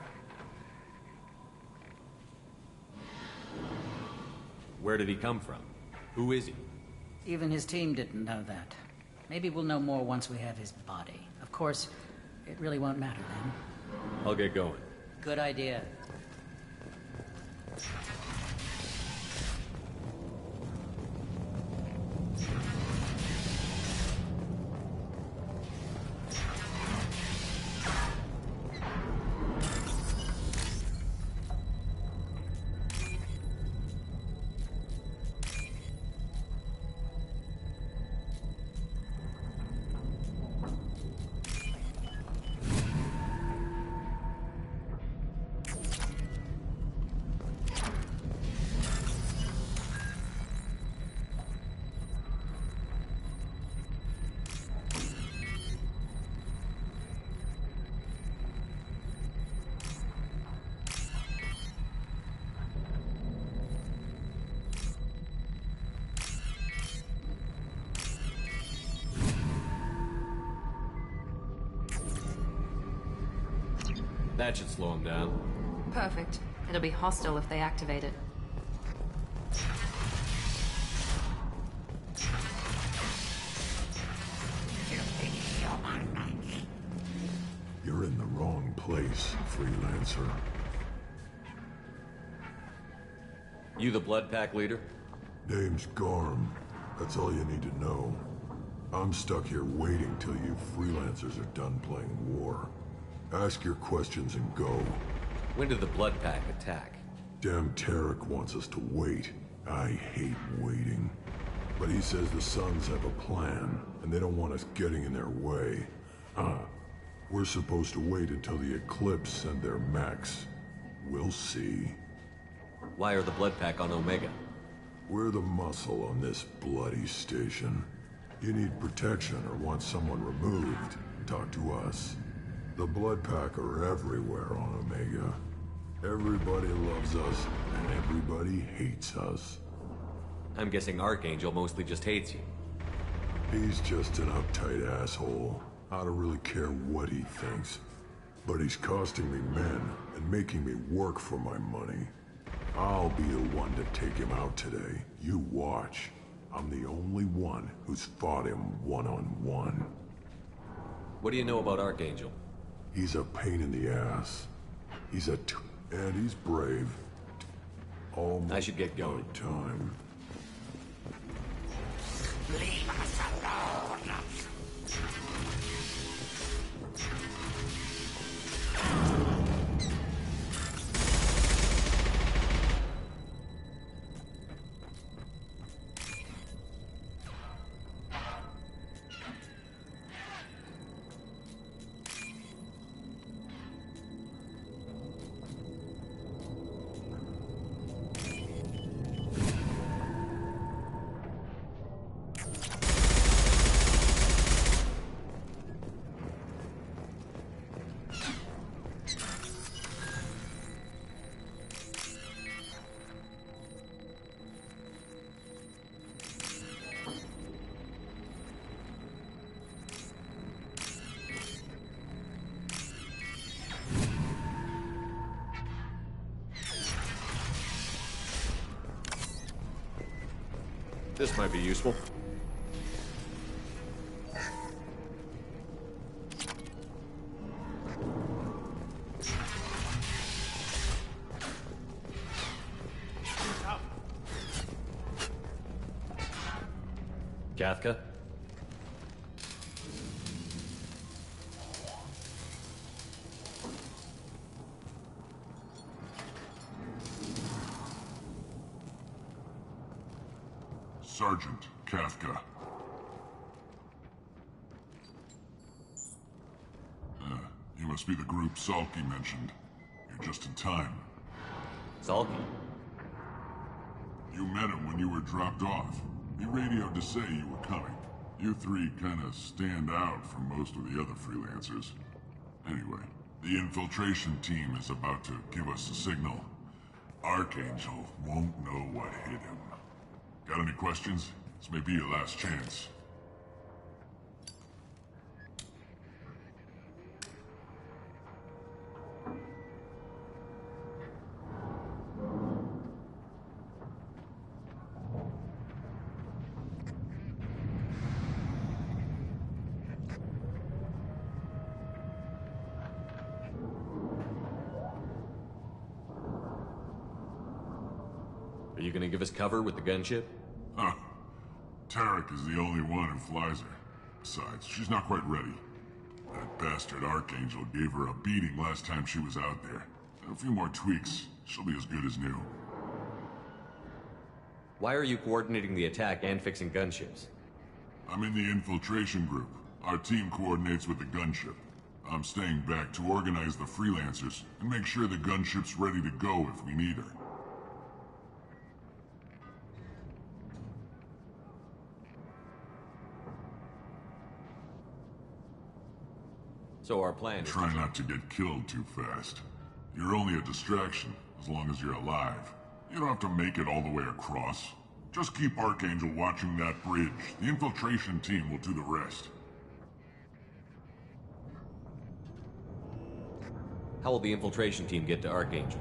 Where did he come from? Who is he? Even his team didn't know that. Maybe we'll know more once we have his body. Of course, it really won't matter then. I'll get going. Good idea. That should slow them down. Perfect. It'll be hostile if they activate it. You're in the wrong place, freelancer. You the Blood Pack leader? Name's Garm. That's all you need to know. I'm stuck here waiting till you freelancers are done playing war. Ask your questions and go. When did the Blood Pack attack? Damn Tarek wants us to wait. I hate waiting. But he says the Suns have a plan, and they don't want us getting in their way. We're supposed to wait until the Eclipse send their mechs. We'll see. Why are the Blood Pack on Omega? We're the muscle on this bloody station. You need protection or want someone removed, talk to us. The Blood Pack are everywhere on Omega. Everybody loves us, and everybody hates us. I'm guessing Archangel mostly just hates you. He's just an uptight asshole. I don't really care what he thinks. But he's costing me men and making me work for my money. I'll be the one to take him out today. You watch. I'm the only one who's fought him one-on-one. What do you know about Archangel? He's a pain in the ass. He's and he's brave. Almost I should get going. Time. Leave us alone! This might be useful. Kafka? Sergeant Kafka. You must be the group Salky mentioned. You're just in time. Salky? You met him when you were dropped off. He radioed to say you were coming. You three kind of stand out from most of the other freelancers. Anyway, the infiltration team is about to give us a signal. Archangel won't know what hit him. Got any questions? This may be your last chance. Are you gonna give us cover with the gunship? Huh. Tarek is the only one who flies her. Besides, she's not quite ready. That bastard Archangel gave her a beating last time she was out there. A few more tweaks, she'll be as good as new. Why are you coordinating the attack and fixing gunships? I'm in the infiltration group. Our team coordinates with the gunship. I'm staying back to organize the freelancers and make sure the gunship's ready to go if we need her. So our plan is Try not to get killed too fast. You're only a distraction, as long as you're alive. You don't have to make it all the way across. Just keep Archangel watching that bridge. The infiltration team will do the rest. How will the infiltration team get to Archangel?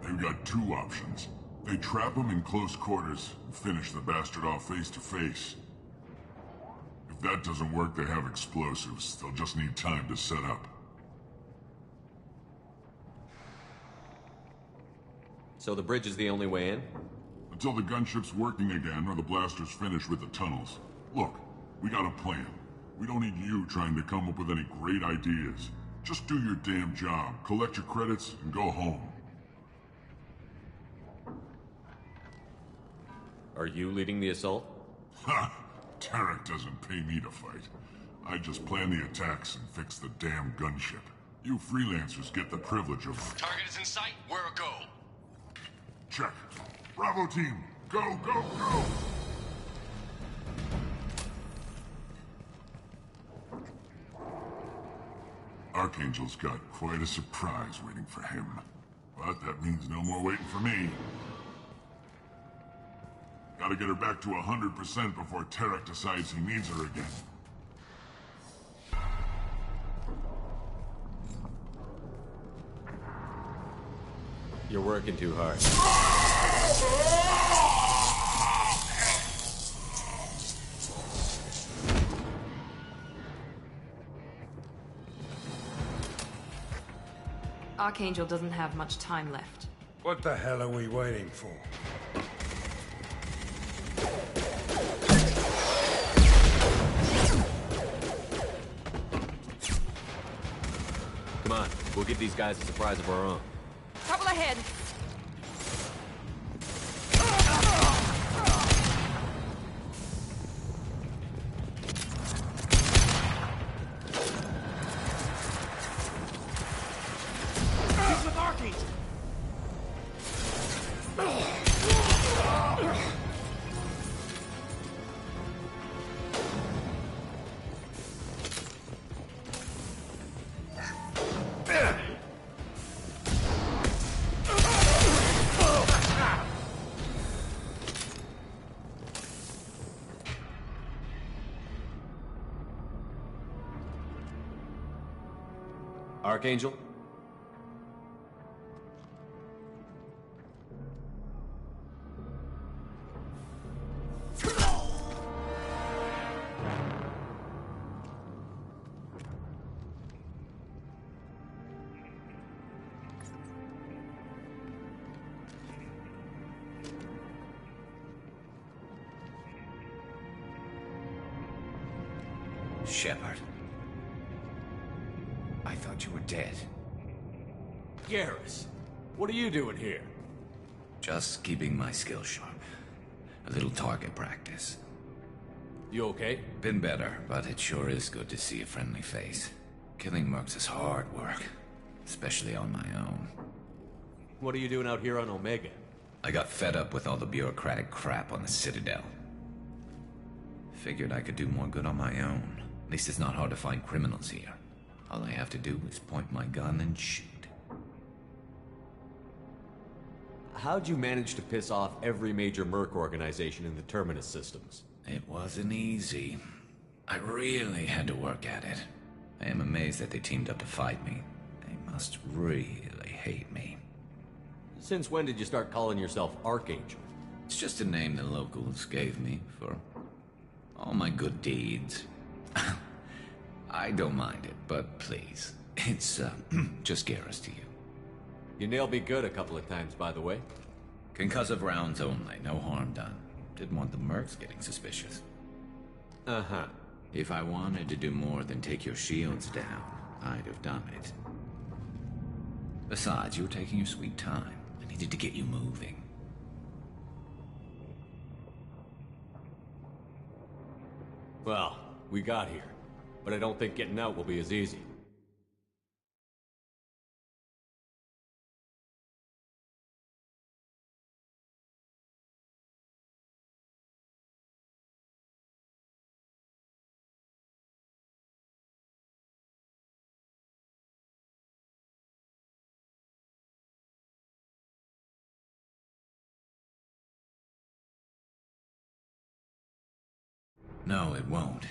They've got two options. They trap him in close quarters and finish the bastard off face to face. If that doesn't work, they have explosives. They'll just need time to set up. So the bridge is the only way in? Until the gunship's working again or the blasters finish with the tunnels. Look, we got a plan. We don't need you trying to come up with any great ideas. Just do your damn job, collect your credits, and go home. Are you leading the assault? Ha! Tarek doesn't pay me to fight. I just plan the attacks and fix the damn gunship. You freelancers get the privilege of... Target is in sight. Where a go? Check. Bravo team, go, go, go! Archangel's got quite a surprise waiting for him. But that means no more waiting for me. Gotta get her back to 100% before Tarek decides he needs her again. You're working too hard. Archangel doesn't have much time left. What the hell are we waiting for? Come on, we'll give these guys a surprise of our own. Trouble ahead! He's with Archangel! Archangel? Shepard. I thought you were dead. Garrus, what are you doing here? Just keeping my skills sharp. A little target practice. You okay? Been better, but it sure is good to see a friendly face. Killing mercs is hard work, especially on my own. What are you doing out here on Omega? I got fed up with all the bureaucratic crap on the Citadel. Figured I could do more good on my own. At least it's not hard to find criminals here. All I have to do is point my gun and shoot. How'd you manage to piss off every major merc organization in the Terminus systems? It wasn't easy. I really had to work at it. I am amazed that they teamed up to fight me. They must really hate me. Since when did you start calling yourself Archangel? It's just a name the locals gave me for all my good deeds. I don't mind it, but please, it's just Garrus to you. You nailed me good a couple of times, by the way. Concussive rounds only, no harm done. Didn't want the mercs getting suspicious. Uh-huh. If I wanted to do more than take your shields down, I'd have done it. Besides, you were taking your sweet time. I needed to get you moving. Well, we got here, but I don't think getting out will be as easy. No, it won't.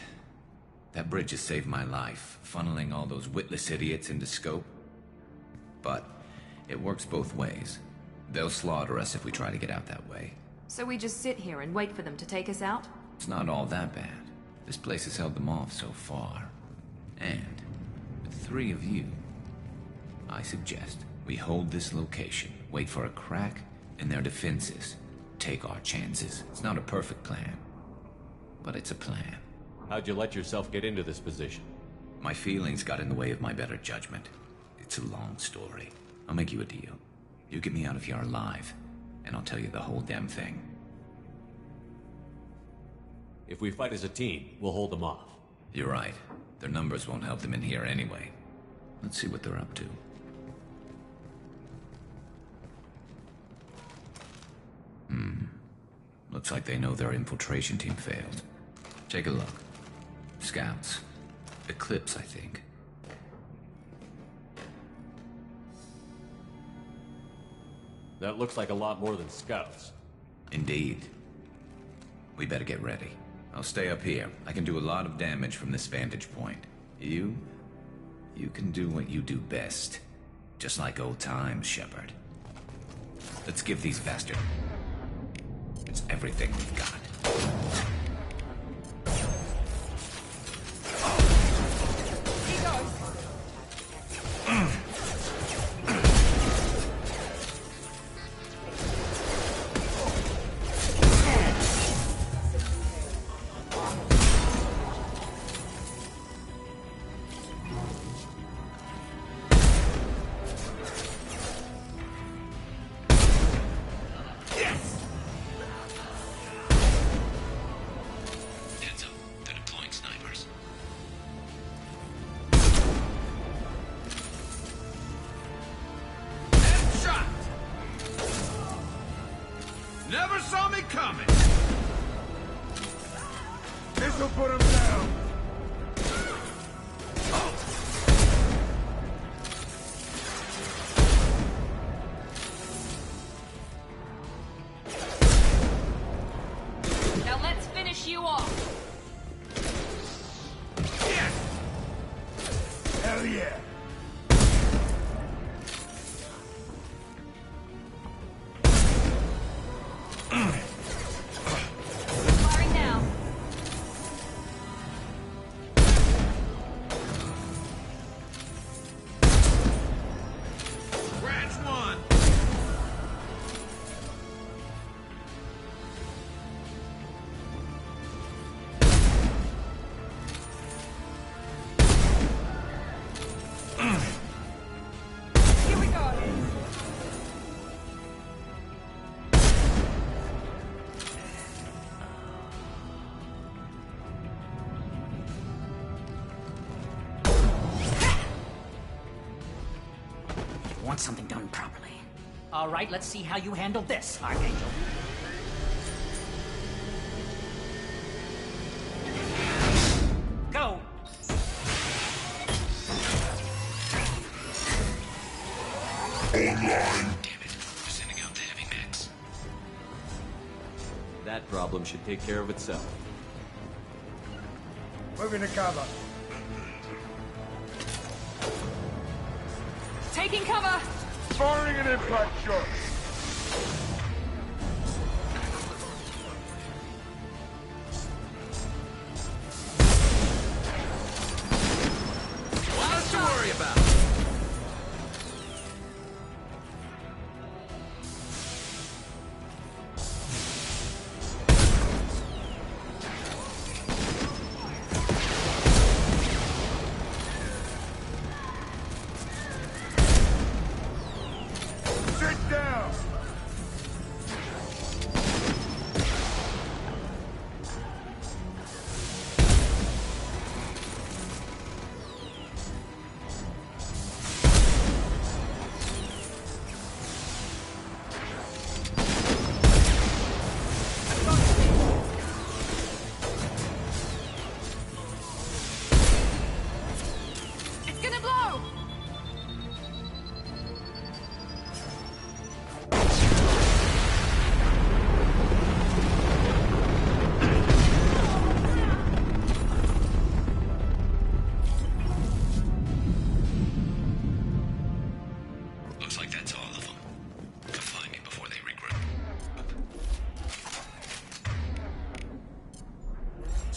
That bridge has saved my life, funneling all those witless idiots into scope. But it works both ways. They'll slaughter us if we try to get out that way. So we just sit here and wait for them to take us out? It's not all that bad. This place has held them off so far. And with 3 of you, I suggest we hold this location, wait for a crack in their defenses, take our chances. It's not a perfect plan, but it's a plan. How'd you let yourself get into this position? My feelings got in the way of my better judgment. It's a long story. I'll make you a deal. You get me out of here alive, and I'll tell you the whole damn thing. If we fight as a team, we'll hold them off. You're right. Their numbers won't help them in here anyway. Let's see what they're up to. Looks like they know their infiltration team failed. Take a look. Scouts. Eclipse, I think. That looks like a lot more than scouts. Indeed. We better get ready. I'll stay up here. I can do a lot of damage from this vantage point. You can do what you do best. Just like old times, Shepard. Let's give these bastards... It's everything we've got. Never saw me coming! This'll put him down! Now let's finish you off! Yes! Hell yeah! Firing now. Scratch one! Here we go. You want something done properly. All right, let's see how you handle this, Archangel. Go! Online. Damn it. We're sending out the heavy mechs. That problem should take care of itself. Moving to cover. Taking cover! Firing an impact shot! Lots to worry about! Sit down!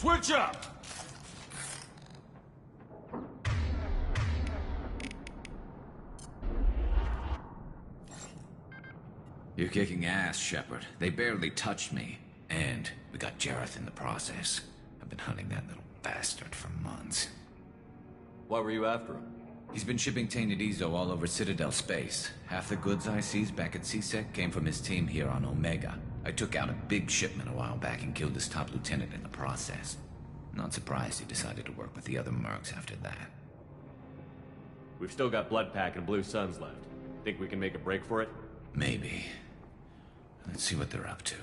Switch up! You're kicking ass, Shepard. They barely touched me. And we got Jareth in the process. I've been hunting that little bastard for months. Why were you after him? He's been shipping tainted Ezo all over Citadel space. Half the goods I seized back at C-Sec came from his team here on Omega. I took out a big shipment a while back and killed his top lieutenant in the process. Not surprised he decided to work with the other mercs after that. We've still got Bloodpack and Blue Suns left. Think we can make a break for it? Maybe. Let's see what they're up to.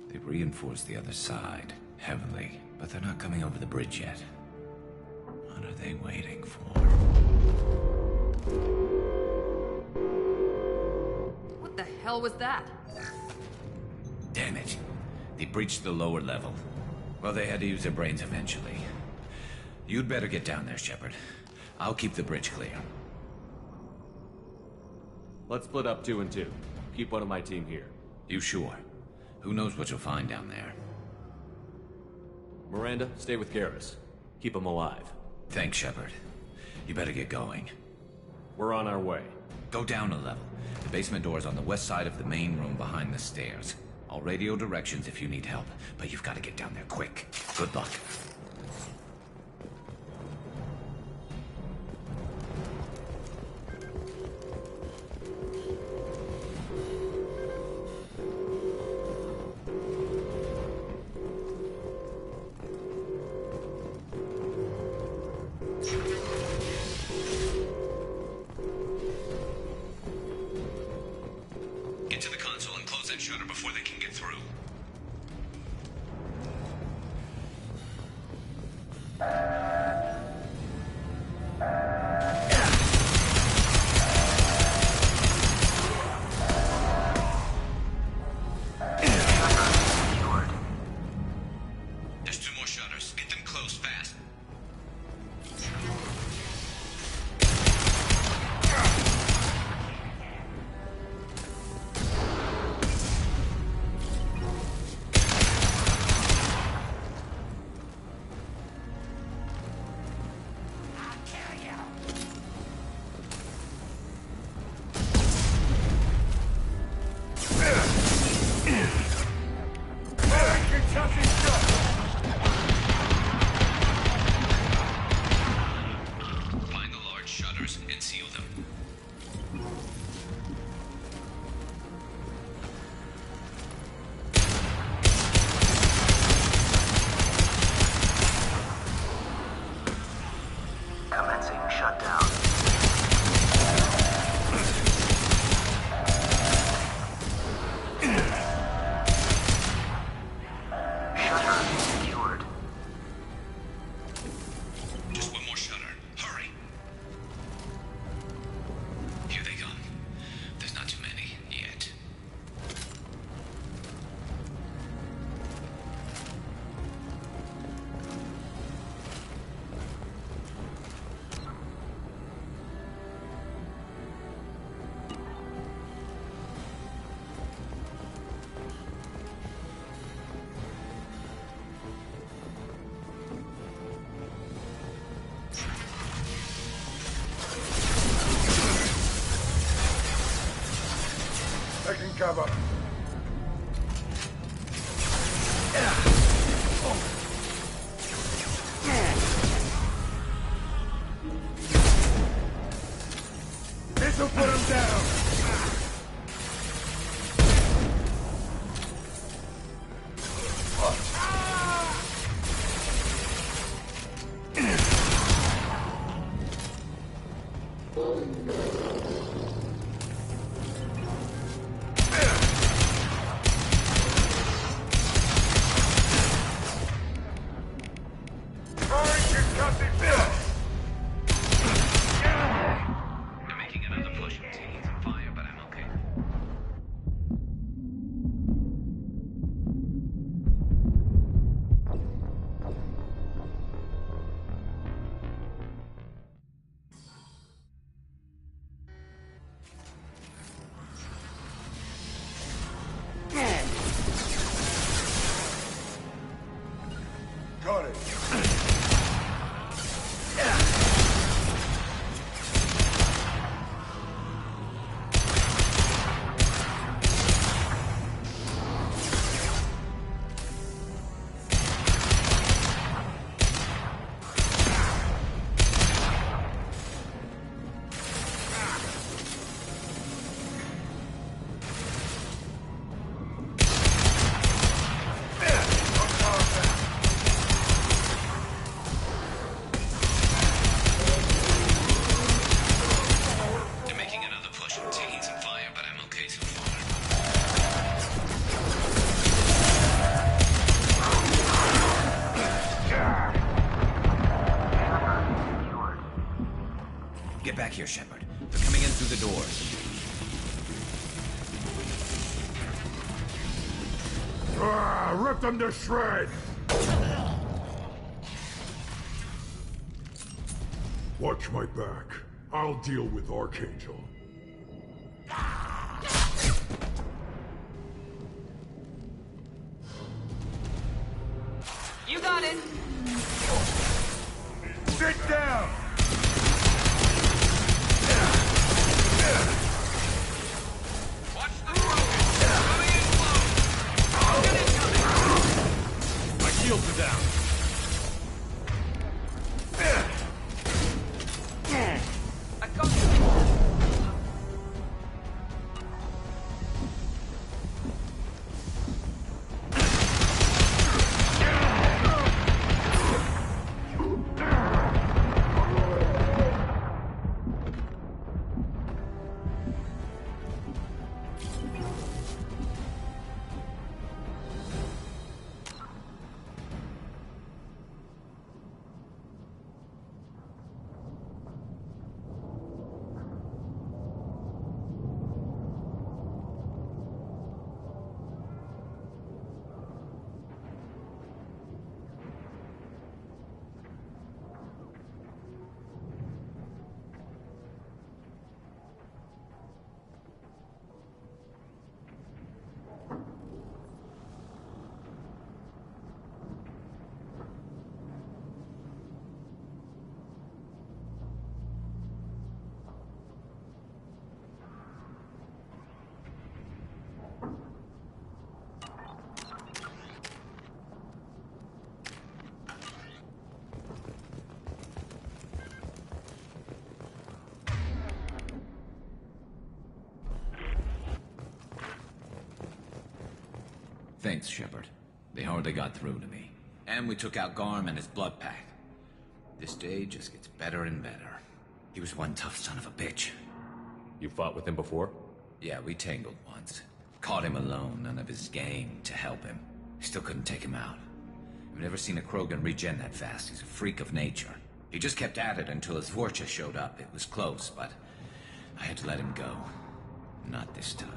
They've reinforced the other side, heavily, but they're not coming over the bridge yet. What are they waiting for? What the hell was that? Damn it. They breached the lower level. Well, they had to use their brains eventually. You'd better get down there, Shepard. I'll keep the bridge clear. Let's split up 2 and 2. Keep one of my team here. You sure? Who knows what you'll find down there? Miranda, stay with Garrus. Keep him alive. Thanks, Shepard. You better get going. We're on our way. Go down a level. The basement door's on the west side of the main room behind the stairs. I'll radio directions if you need help, but you've got to get down there quick. Good luck. Get to the console and close that shutter before they can get through. There's 2 more shutters. Get them closed fast. Find the large shutters and seal them. Commencing shutdown. Shutter secured. Just 1 more shutter. Hurry. Here they come. There's not too many yet. Taking cover. This'll put him down. Got it. They're making another push and taking some fire, but I'm okay so far. Get back here, Shepard. They're coming in through the doors. Rip them to shreds! Watch my back. I'll deal with Archangel. You got it. Sit down! My shields are down. I got you. Thanks, Shepard. They hardly got through to me. And we took out Garm and his blood pack. This day just gets better and better. He was one tough son of a bitch. You fought with him before? Yeah, we tangled once. Caught him alone, none of his gang to help him. Still couldn't take him out. I've never seen a Krogan regen that fast. He's a freak of nature. He just kept at it until his Vorcha showed up. It was close, but I had to let him go. Not this time.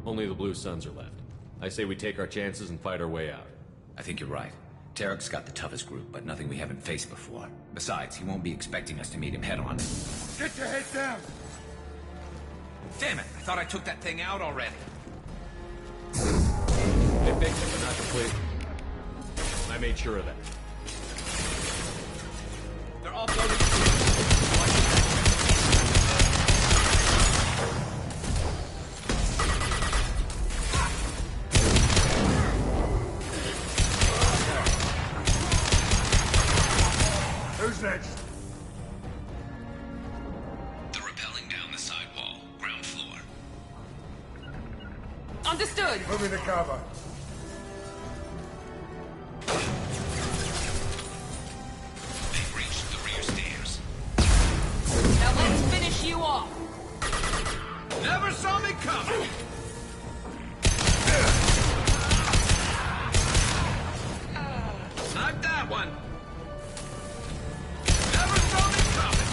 Only the Blue Suns are left. I say we take our chances and fight our way out. I think you're right. Tarek's got the toughest group, but nothing we haven't faced before. Besides, he won't be expecting us to meet him head-on. Get your head down! Damn it! I thought I took that thing out already. They fixed it, but not complete. I made sure of that. They're all floating. Who's next? They're rappelling down the side wall, ground floor. Understood. Put me to cover. They've reached the rear stairs. Now let's finish you off. Never saw me coming! Snipe that one! Never saw me coming!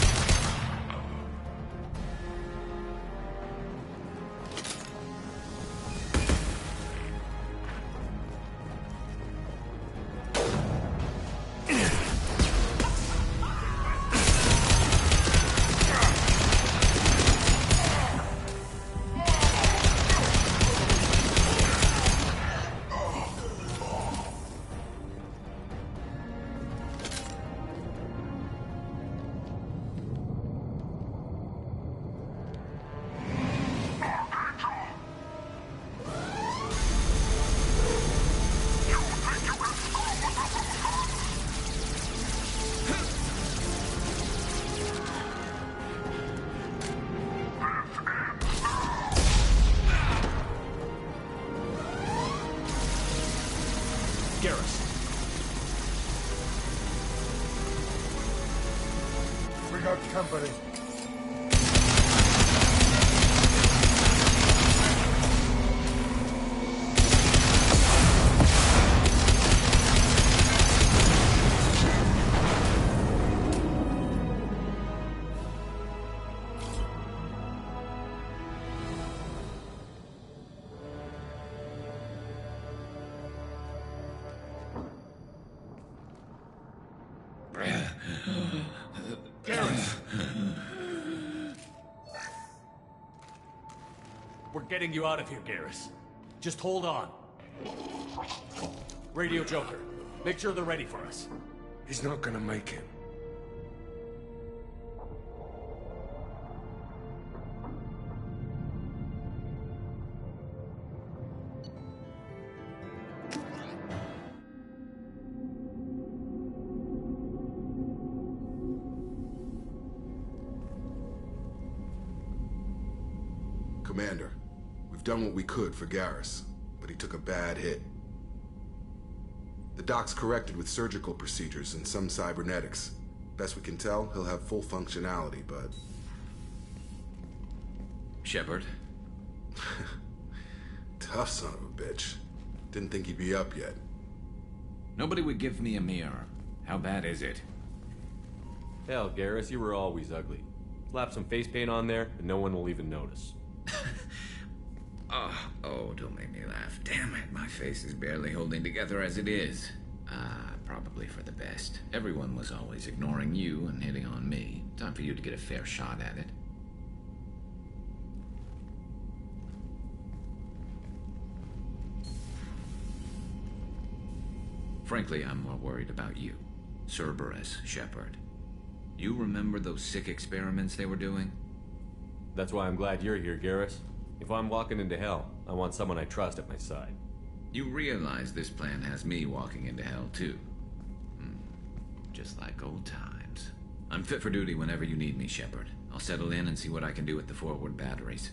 Garrus. We got company. We're getting you out of here, Garrus. Just hold on. Radio Joker, make sure they're ready for us. He's not gonna make it. Commander, we've done what we could for Garrus, but he took a bad hit. The doc's corrected with surgical procedures and some cybernetics. Best we can tell, he'll have full functionality, but... Shepard? Tough son of a bitch. Didn't think he'd be up yet. Nobody would give me a mirror. How bad is it? Hell, Garrus, you were always ugly. Slap some face paint on there, and no one will even notice. Oh, don't make me laugh. Damn it, my face is barely holding together as it is. Probably for the best. Everyone was always ignoring you and hitting on me. Time for you to get a fair shot at it. Frankly, I'm more worried about you. Cerberus, Shepard. You remember those sick experiments they were doing? That's why I'm glad you're here, Garrus. If I'm walking into hell, I want someone I trust at my side. You realize this plan has me walking into hell, too. Just like old times. I'm fit for duty whenever you need me, Shepard. I'll settle in and see what I can do with the forward batteries.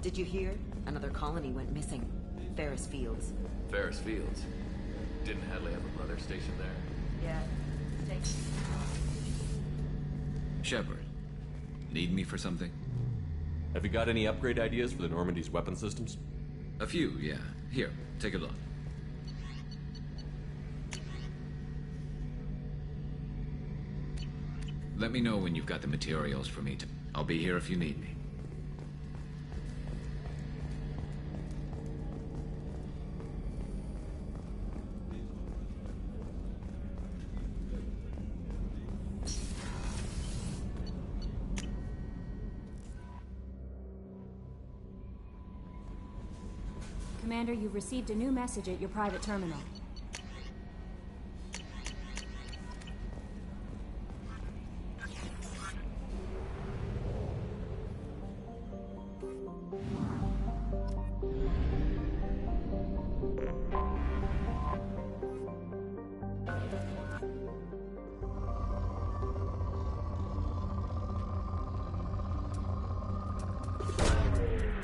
Did you hear? Another colony went missing. Ferris Fields. Ferris Fields? Didn't Hadley have a brother stationed there? Yeah. Shepard, need me for something? Have you got any upgrade ideas for the Normandy's weapon systems? A few, yeah. Here, take a look. Let me know when you've got the materials for me to... I'll be here if you need me. Commander, you've received a new message at your private terminal.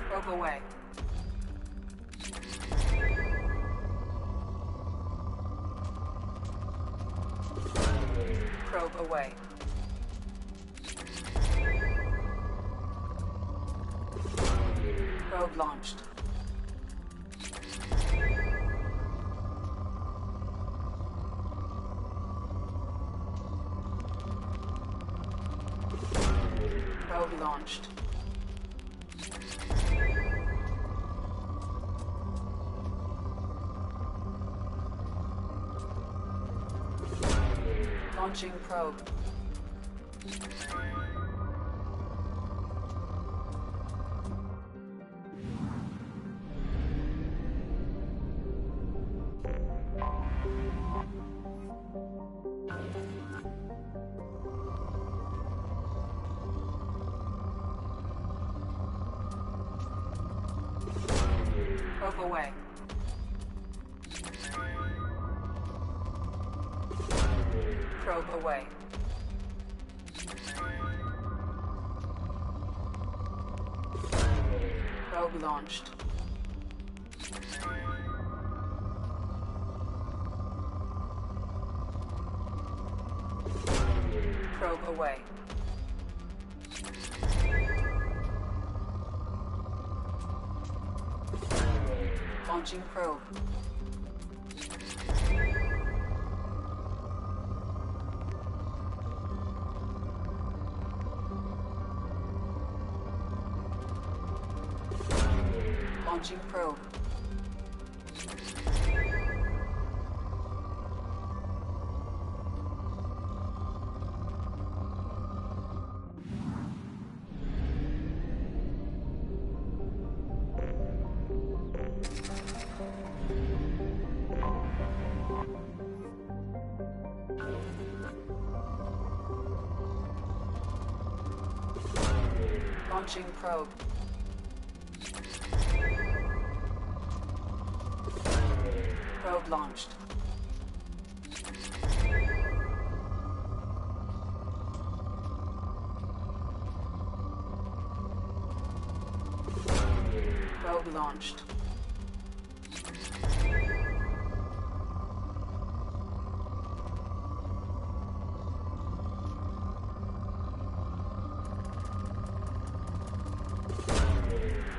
Probe away. Probe away. Probe launched. Probe launched. Launching probe. Probe away. Probe away. Probe launched. Probe away. Launching probe. Launching probe. Launching probe. Probe launched. Probe launched.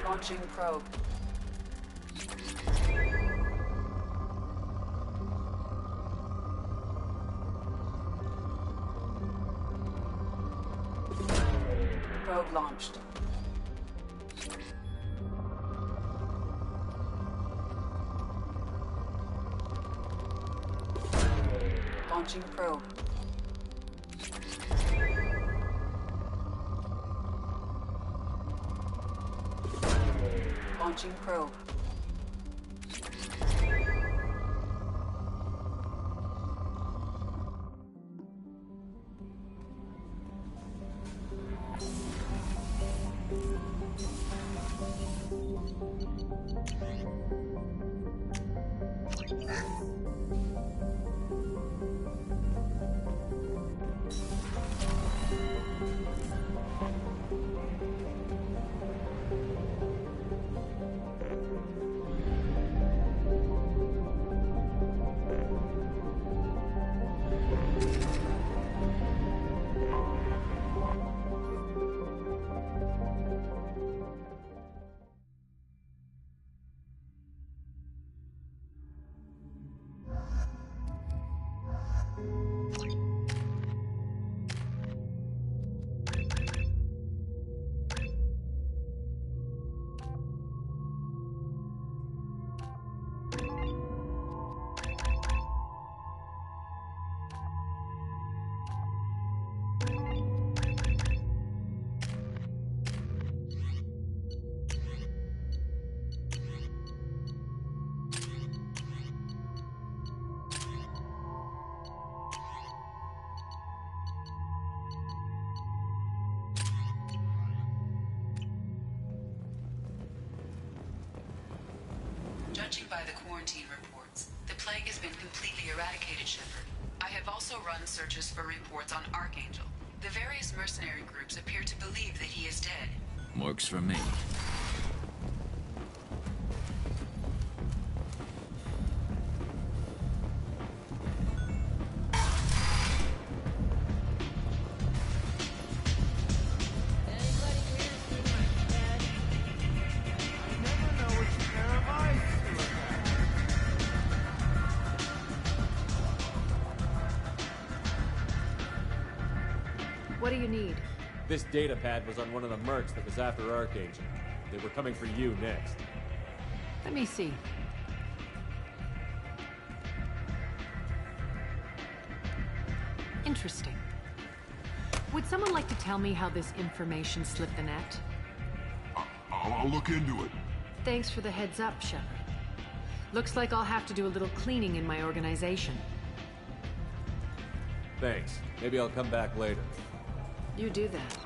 Launching probe. Probe launched. Launching probe. Launching probe. Judging by the quarantine reports, the plague has been completely eradicated, Shepard. I have also run searches for reports on Archangel. The various mercenary groups appear to believe that he is dead. Works for me. What do you need? This data pad was on one of the mercs that was after Archangel. They were coming for you next. Let me see. Interesting. Would someone like to tell me how this information slipped the net? I'll look into it. Thanks for the heads up, Shepard. Looks like I'll have to do a little cleaning in my organization. Thanks. Maybe I'll come back later. You do that.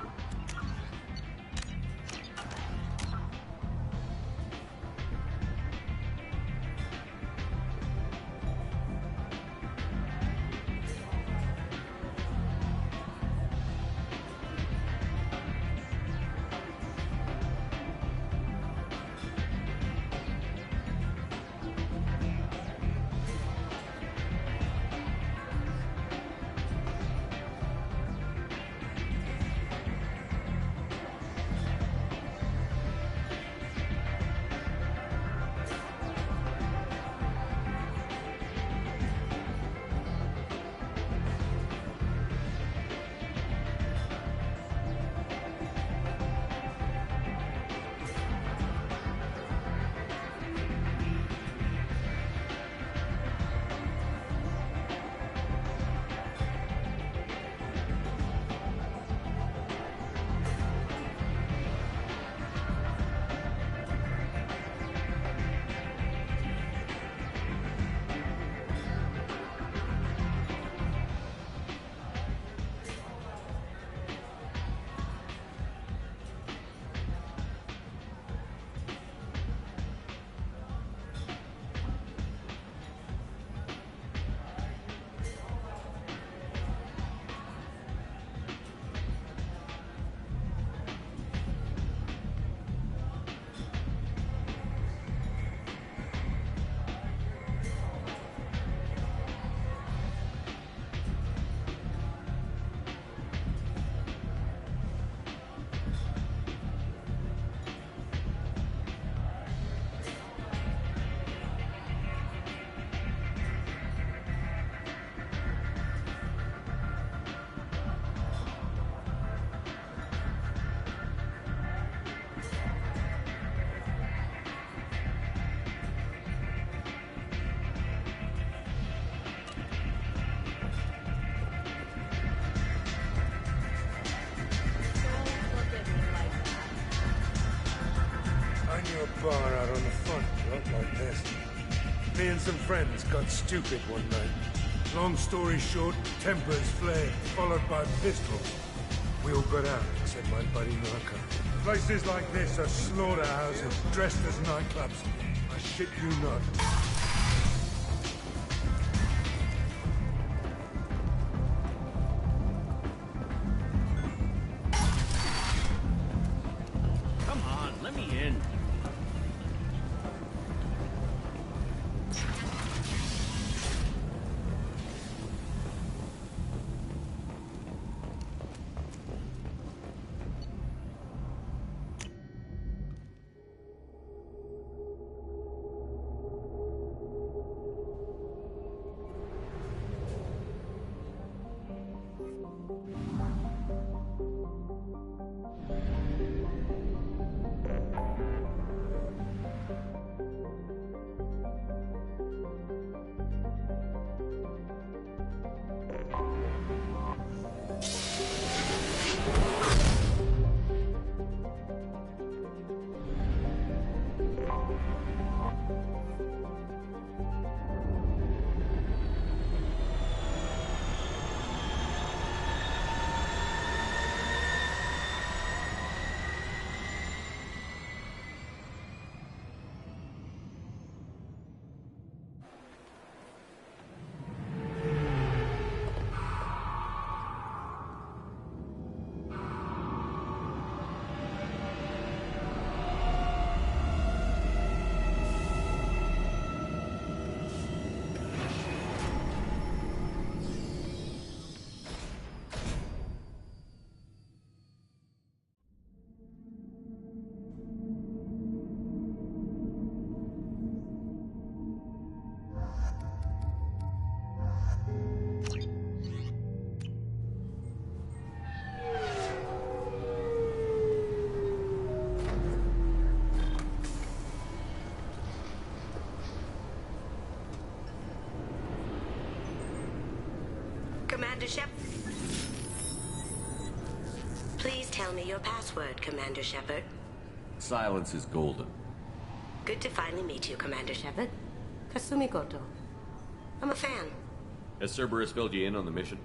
bar out on the front, lot like this. Me and some friends got stupid one night. Long story short, tempers flared, followed by pistols. We all got out, except my buddy Narco. Places like this are slaughterhouses, dressed as nightclubs. I shit you not. Come on, let me in. Commander Shepard. Please tell me your password, Commander Shepard. Silence is golden. Good to finally meet you, Commander Shepard. Kasumi Goto. I'm a fan. Has Cerberus filled you in on the mission?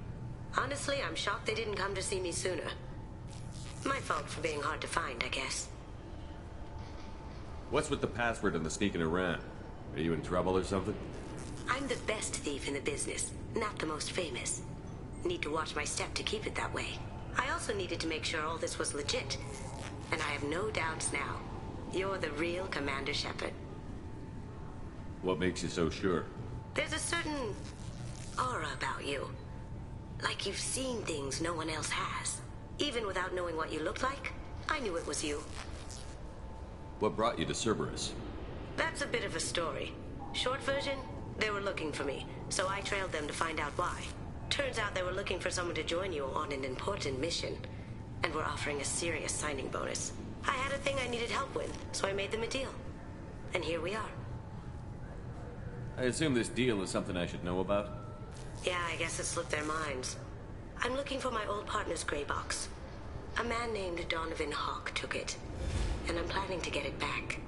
Honestly, I'm shocked they didn't come to see me sooner. My fault for being hard to find, I guess. What's with the password and the sneaking around? Are you in trouble or something? I'm the best thief in the business, not the most famous. Need to watch my step to keep it that way. I also needed to make sure all this was legit. And I have no doubts now. You're the real Commander Shepard. What makes you so sure? There's a certain aura about you. Like you've seen things no one else has. Even without knowing what you looked like, I knew it was you. What brought you to Cerberus? That's a bit of a story. Short version, they were looking for me, so I trailed them to find out why. Turns out they were looking for someone to join you on an important mission, and were offering a serious signing bonus. I had a thing I needed help with, so I made them a deal. And here we are. I assume this deal is something I should know about? Yeah, I guess it slipped their minds. I'm looking for my old partner's gray box. A man named Donovan Hawk took it, and I'm planning to get it back.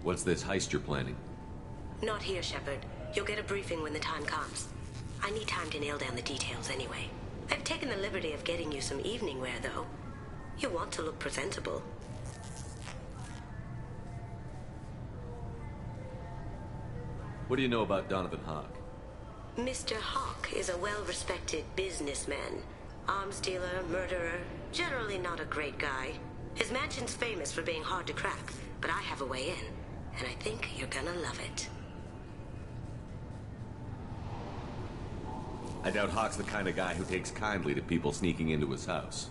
What's this heist you're planning? Not here, Shepard. You'll get a briefing when the time comes. I need time to nail down the details anyway. I've taken the liberty of getting you some evening wear, though. You want to look presentable. What do you know about Donovan Hawk? Mr. Hawk is a well-respected businessman. Arms dealer, murderer, generally not a great guy. His mansion's famous for being hard to crack, but I have a way in, and I think you're gonna love it. I doubt Hawk's the kind of guy who takes kindly to people sneaking into his house.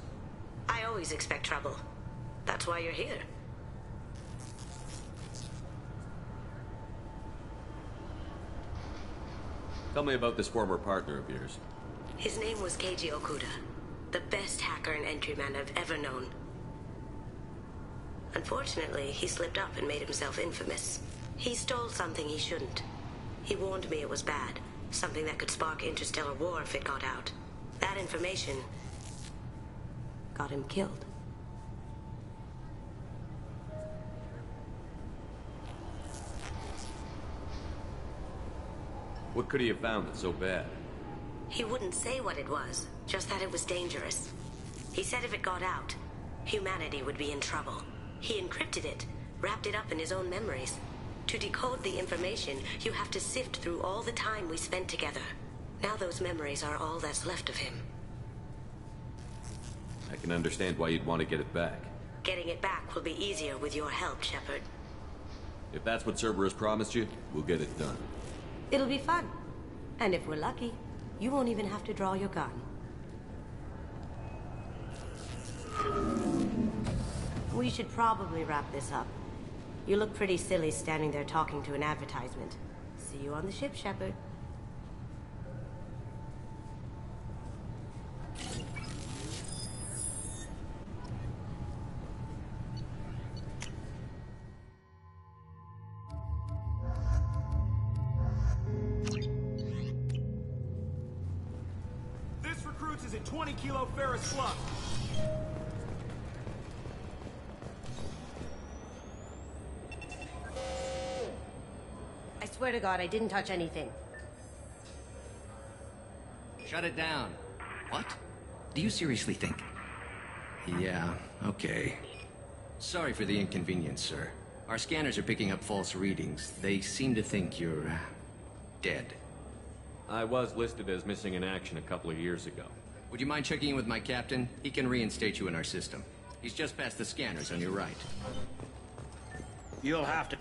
I always expect trouble. That's why you're here. Tell me about this former partner of yours. His name was Keiji Okuda, the best hacker and entryman I've ever known. Unfortunately, he slipped up and made himself infamous. He stole something he shouldn't. He warned me it was bad, something that could spark interstellar war if it got out. That information got him killed. What could he have found that's so bad? He wouldn't say what it was, just that it was dangerous. He said if it got out, humanity would be in trouble. He encrypted it, wrapped it up in his own memories. To decode the information, you have to sift through all the time we spent together. Now those memories are all that's left of him. I can understand why you'd want to get it back. Getting it back will be easier with your help, Shepard. If that's what Cerberus promised you, we'll get it done. It'll be fun. And if we're lucky, you won't even have to draw your gun. We should probably wrap this up. You look pretty silly standing there talking to an advertisement. See you on the ship, Shepard. This recruits is a 20-kilo ferrous fluff. I swear to God, I didn't touch anything. Shut it down. What? Do you seriously think? Yeah, okay. Sorry for the inconvenience, sir. Our scanners are picking up false readings. They seem to think you're... dead. I was listed as missing in action a couple of years ago. Would you mind checking in with my captain? He can reinstate you in our system. He's just past the scanners on your right. You'll have to...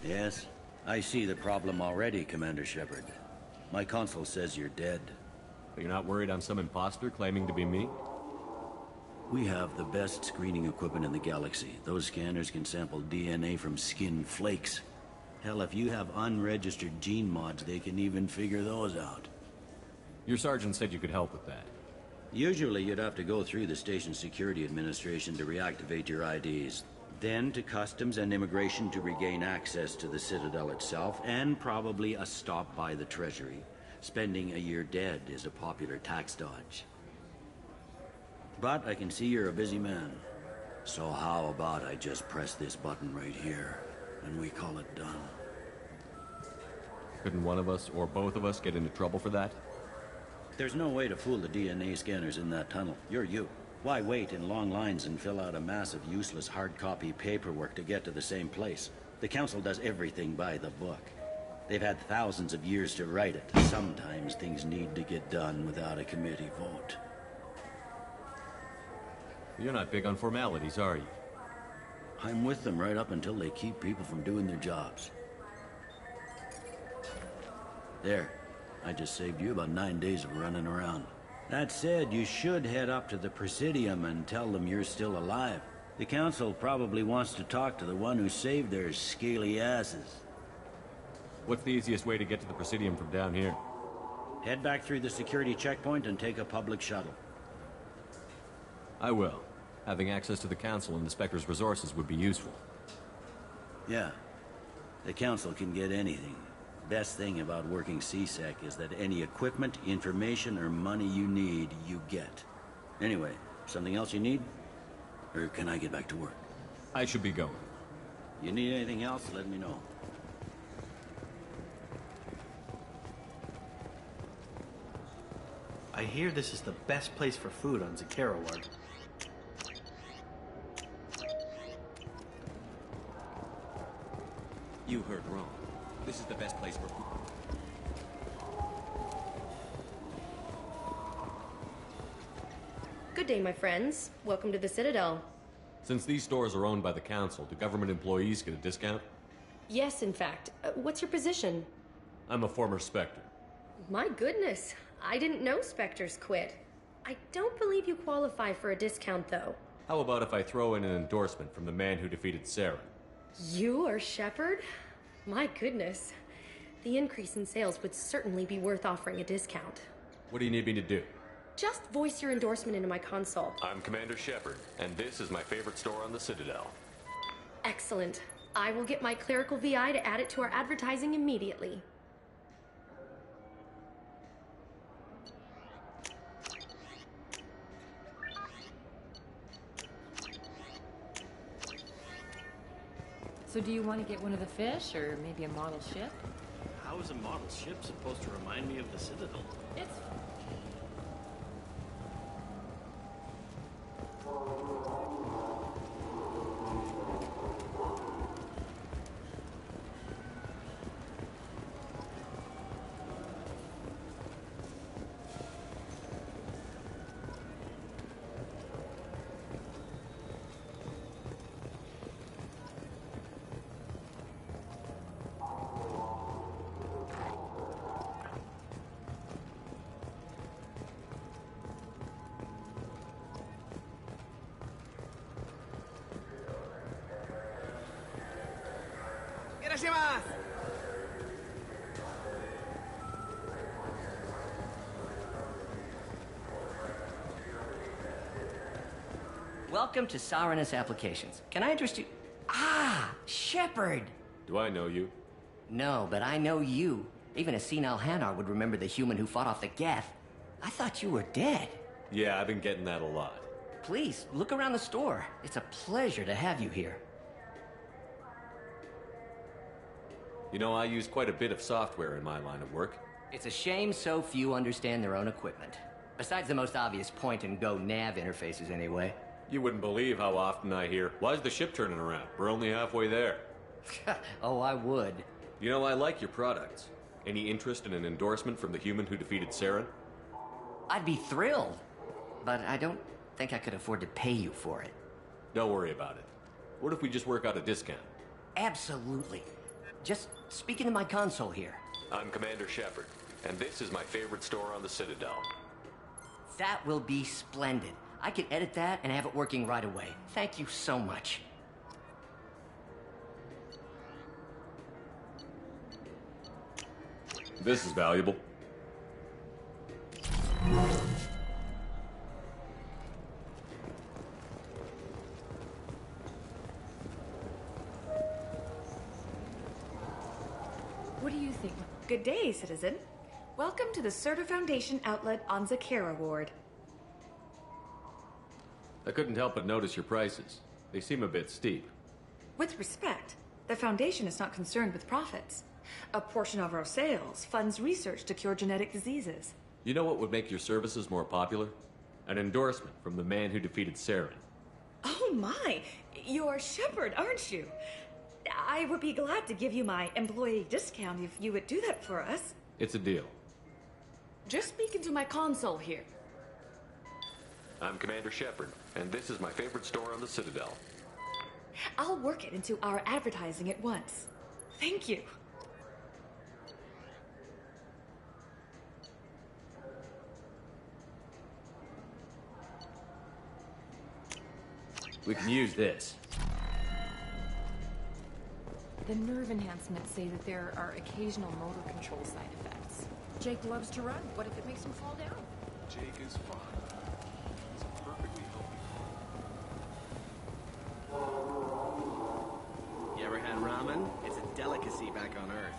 Yes? I see the problem already, Commander Shepard. My console says you're dead. You're not worried I'm some imposter claiming to be me? We have the best screening equipment in the galaxy. Those scanners can sample DNA from skin flakes. Hell, if you have unregistered gene mods, they can even figure those out. Your sergeant said you could help with that. Usually you'd have to go through the station security administration to reactivate your IDs. Then to Customs and Immigration to regain access to the Citadel itself, and probably a stop by the Treasury. Spending a year dead is a popular tax dodge. But I can see you're a busy man. So how about I just press this button right here, and we call it done? Couldn't one of us, or both of us, get into trouble for that? There's no way to fool the DNA scanners in that tunnel. You're you. Why wait in long lines and fill out a massive useless hard copy paperwork to get to the same place? The Council does everything by the book. They've had thousands of years to write it. Sometimes things need to get done without a committee vote. You're not big on formalities, are you? I'm with them right up until they keep people from doing their jobs. There. I just saved you about 9 days of running around. That said, you should head up to the Presidium and tell them you're still alive. The Council probably wants to talk to the one who saved their scaly asses. What's the easiest way to get to the Presidium from down here? Head back through the security checkpoint and take a public shuttle. I will. Having access to the Council and the Spectre's resources would be useful. Yeah. The Council can get anything. Best thing about working C-Sec is that any equipment, information, or money you need, you get. Anyway, something else you need? Or can I get back to work? I should be going. You need anything else, let me know. I hear this is the best place for food on Zakera Ward. You heard wrong. This is the best place for food. Good day, my friends. Welcome to the Citadel. Since these stores are owned by the Council, do government employees get a discount? Yes, in fact. What's your position? I'm a former Spectre. My goodness. I didn't know Spectres quit. I don't believe you qualify for a discount, though. How about if I throw in an endorsement from the man who defeated Sarah? You are Shepard? My goodness. The increase in sales would certainly be worth offering a discount. What do you need me to do? Just voice your endorsement into my console. I'm Commander Shepard, and this is my favorite store on the Citadel. Excellent. I will get my clerical VI to add it to our advertising immediately. So do you want to get one of the fish, or maybe a model ship? How How is a model ship supposed to remind me of the Citadel? It's Welcome to Sarenus Applications. Can I interest you? Ah, Shepard! Do I know you? No, but I know you. Even a senile Hanar would remember the human who fought off the Geth. I thought you were dead. Yeah, I've been getting that a lot. Please, look around the store. It's a pleasure to have you here. You know, I use quite a bit of software in my line of work. It's a shame so few understand their own equipment. Besides the most obvious point-and-go nav interfaces, anyway. You wouldn't believe how often I hear, "Why is the ship turning around? We're only halfway there." Oh, I would. You know, I like your products. Any interest in an endorsement from the human who defeated Saren? I'd be thrilled. But I don't think I could afford to pay you for it. Don't worry about it. What if we just work out a discount? Absolutely. Just speak into my console here. I'm Commander Shepard, and this is my favorite store on the Citadel. That will be splendid. I can edit that and have it working right away. Thank you so much. This is valuable. What do you think? Good day, citizen. Welcome to the Surtur Foundation outlet on Zakera Ward. I couldn't help but notice your prices. They seem a bit steep. With respect, the Foundation is not concerned with profits. A portion of our sales funds research to cure genetic diseases. You know what would make your services more popular? An endorsement from the man who defeated Saren. Oh my! You're Shepard, aren't you? I would be glad to give you my employee discount if you would do that for us. It's a deal. Just speak into my console here. I'm Commander Shepard, and this is my favorite store on the Citadel. I'll work it into our advertising at once. Thank you. We can use this. The nerve enhancements say that there are occasional motor control side effects. Jake loves to run. What if it makes him fall down? Jake is fine. He's a perfectly healthy. You ever had ramen? It's a delicacy back on Earth.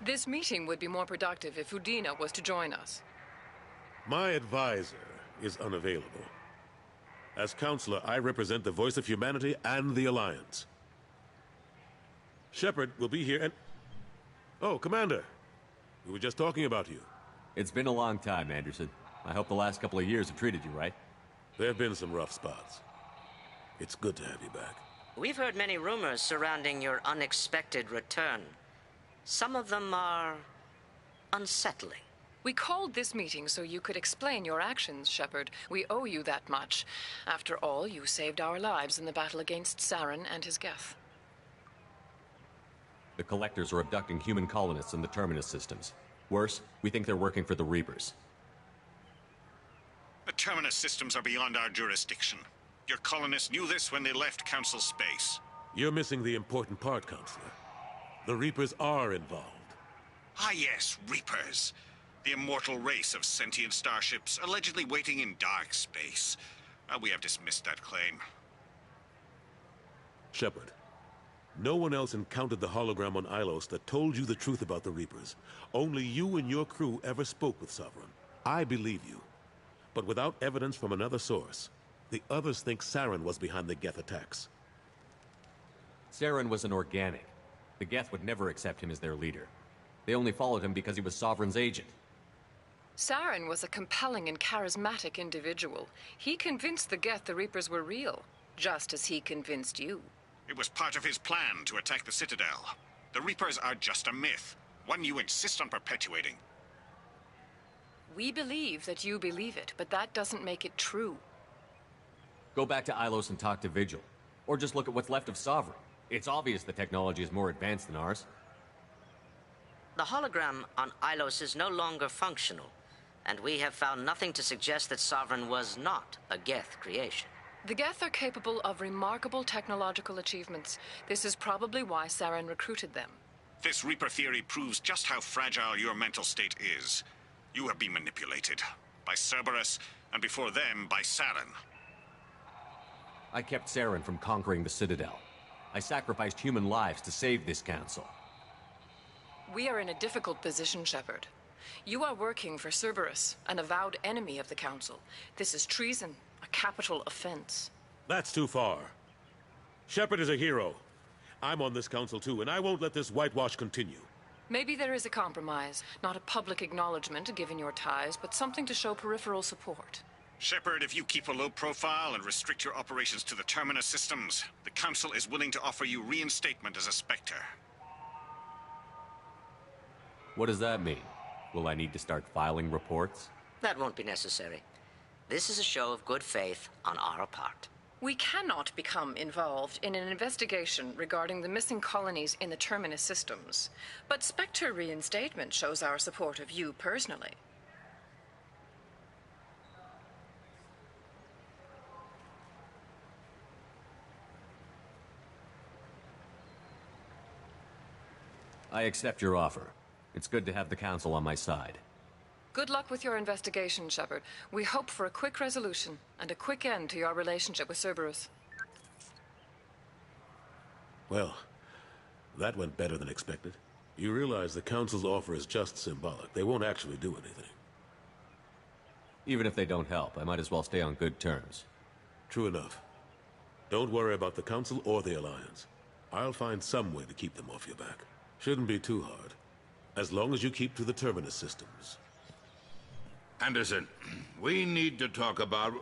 This meeting would be more productive if Udina was to join us. My advisor is unavailable. As counselor, I represent the voice of humanity and the Alliance. Shepard will be here and... Oh, Commander. We were just talking about you. It's been a long time, Anderson. I hope the last couple of years have treated you right. There have been some rough spots. It's good to have you back. We've heard many rumors surrounding your unexpected return. Some of them are unsettling. We called this meeting so you could explain your actions, Shepard. We owe you that much. After all, you saved our lives in the battle against Saren and his Geth. The Collectors are abducting human colonists in the Terminus systems. Worse, we think they're working for the Reapers. The Terminus systems are beyond our jurisdiction. Your colonists knew this when they left Council space. You're missing the important part, Counselor. The Reapers are involved. Ah yes, Reapers. The immortal race of sentient starships allegedly waiting in dark space. We have dismissed that claim. Shepard, no one else encountered the hologram on Ilos that told you the truth about the Reapers. Only you and your crew ever spoke with Sovereign. I believe you. But without evidence from another source, the others think Saren was behind the Geth attacks. Saren was an organic. The Geth would never accept him as their leader. They only followed him because he was Sovereign's agent. Saren was a compelling and charismatic individual. He convinced the Geth the Reapers were real, just as he convinced you. It was part of his plan to attack the Citadel. The Reapers are just a myth, one you insist on perpetuating. We believe that you believe it, but that doesn't make it true. Go back to Ilos and talk to Vigil. Or just look at what's left of Sovereign. It's obvious the technology is more advanced than ours. The hologram on Ilos is no longer functional, and we have found nothing to suggest that Sovereign was not a Geth creation. The Geth are capable of remarkable technological achievements. This is probably why Saren recruited them. This Reaper theory proves just how fragile your mental state is. You have been manipulated by Cerberus, and before them, by Saren. I kept Saren from conquering the Citadel. I sacrificed human lives to save this council. We are in a difficult position, Shepard. You are working for Cerberus, an avowed enemy of the Council. This is treason, a capital offense. That's too far. Shepard is a hero. I'm on this council too, and I won't let this whitewash continue. Maybe there is a compromise. Not a public acknowledgement given your ties, but something to show peripheral support. Shepard, if you keep a low profile and restrict your operations to the Terminus systems, the Council is willing to offer you reinstatement as a Spectre. What does that mean? Will I need to start filing reports? That won't be necessary. This is a show of good faith on our part. We cannot become involved in an investigation regarding the missing colonies in the Terminus systems. But Spectre reinstatement shows our support of you personally. I accept your offer. It's good to have the Council on my side. Good luck with your investigation, Shepard. We hope for a quick resolution and a quick end to your relationship with Cerberus. Well, that went better than expected. You realize the Council's offer is just symbolic. They won't actually do anything. Even if they don't help, I might as well stay on good terms. True enough. Don't worry about the Council or the Alliance. I'll find some way to keep them off your back. Shouldn't be too hard. As long as you keep to the Terminus systems. Anderson, we need to talk about...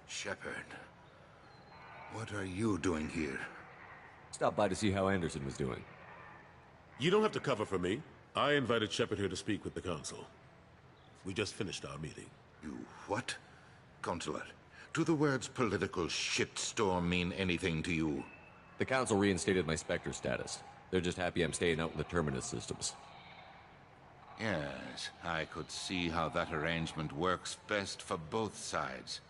Shepard. What are you doing here? Stopped by to see how Anderson was doing. You don't have to cover for me. I invited Shepard here to speak with the Council. We just finished our meeting. You what? Consular, do the words political shitstorm mean anything to you? The Council reinstated my Spectre status. They're just happy I'm staying out in the Terminus systems. Yes, I could see how that arrangement works best for both sides.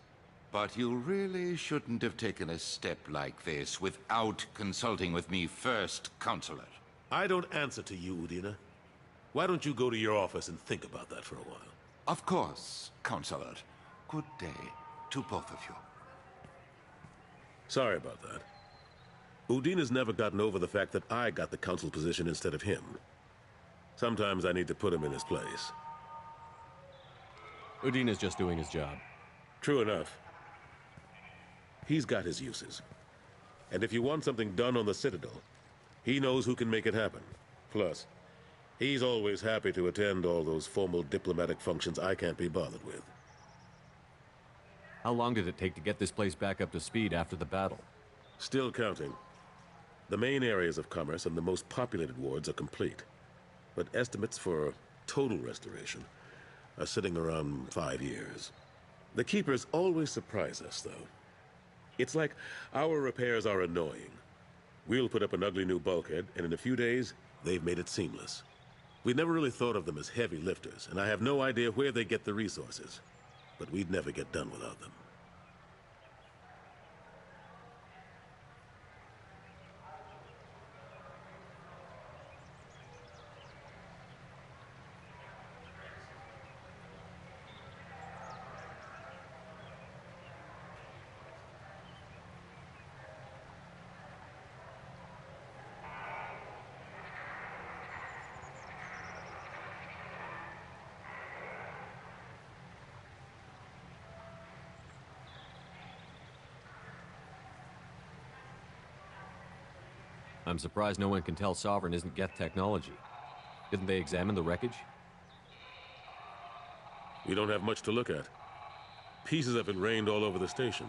But you really shouldn't have taken a step like this without consulting with me first, Consular. I don't answer to you, Udina. Why don't you go to your office and think about that for a while? Of course, Consular. Good day to both of you. Sorry about that. Udina's never gotten over the fact that I got the Council position instead of him. Sometimes I need to put him in his place. Udina's just doing his job. True enough. He's got his uses. And if you want something done on the Citadel, he knows who can make it happen. Plus, he's always happy to attend all those formal diplomatic functions I can't be bothered with. How long did it take to get this place back up to speed after the battle? Still counting. The main areas of commerce and the most populated wards are complete. But estimates for total restoration are sitting around 5 years. The Keepers always surprise us, though. It's like our repairs are annoying. We'll put up an ugly new bulkhead, and in a few days, they've made it seamless. We never really thought of them as heavy lifters, and I have no idea where they get the resources. But we'd never get done without them. I'm surprised no one can tell Sovereign isn't Geth technology. Didn't they examine the wreckage? We don't have much to look at. Pieces of it rained all over the station.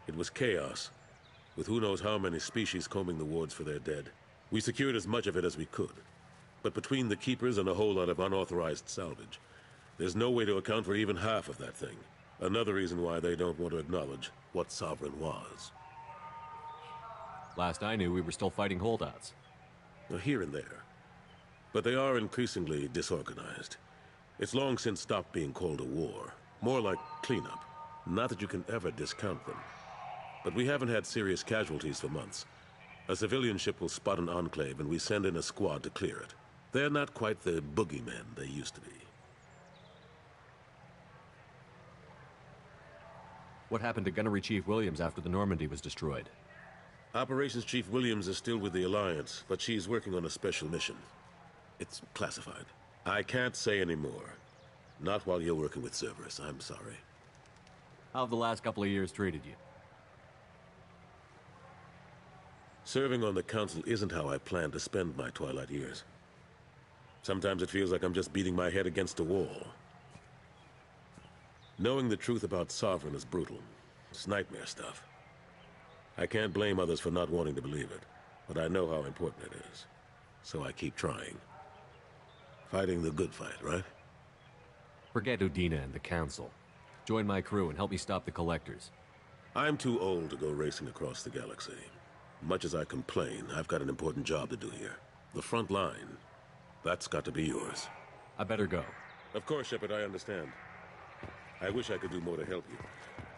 It was chaos, with who knows how many species combing the wards for their dead. We secured as much of it as we could. But between the Keepers and a whole lot of unauthorized salvage, there's no way to account for even half of that thing. Another reason why they don't want to acknowledge what Sovereign was. Last I knew, we were still fighting holdouts. Here and there. But they are increasingly disorganized. It's long since stopped being called a war. More like cleanup. Not that you can ever discount them. But we haven't had serious casualties for months. A civilian ship will spot an enclave and we send in a squad to clear it. They're not quite the boogeymen they used to be. What happened to Gunnery Chief Williams after the Normandy was destroyed? Operations Chief Williams is still with the Alliance, but she's working on a special mission. It's classified. I can't say any more. Not while you're working with Cerberus, I'm sorry. How have the last couple of years treated you? Serving on the Council isn't how I plan to spend my twilight years. Sometimes it feels like I'm just beating my head against a wall. Knowing the truth about Sovereign is brutal. It's nightmare stuff. I can't blame others for not wanting to believe it, but I know how important it is. So I keep trying. Fighting the good fight, right? Forget Udina and the Council. Join my crew and help me stop the Collectors. I'm too old to go racing across the galaxy. Much as I complain, I've got an important job to do here. The front line. That's got to be yours. I better go. Of course, Shepard, I understand. I wish I could do more to help you.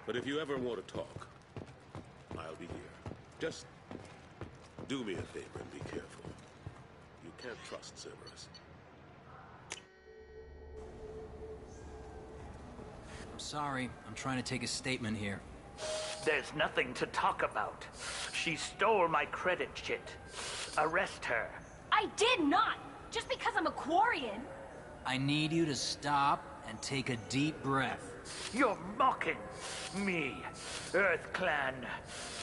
But if you ever want to talk, I'll be here. Just do me a favor and be careful. You can't trust Cerberus. I'm sorry. I'm trying to take a statement here. There's nothing to talk about. She stole my credit chit. Arrest her. I did not! Just because I'm a Quarian! I need you to stop and take a deep breath. You're mocking me, Earth Clan.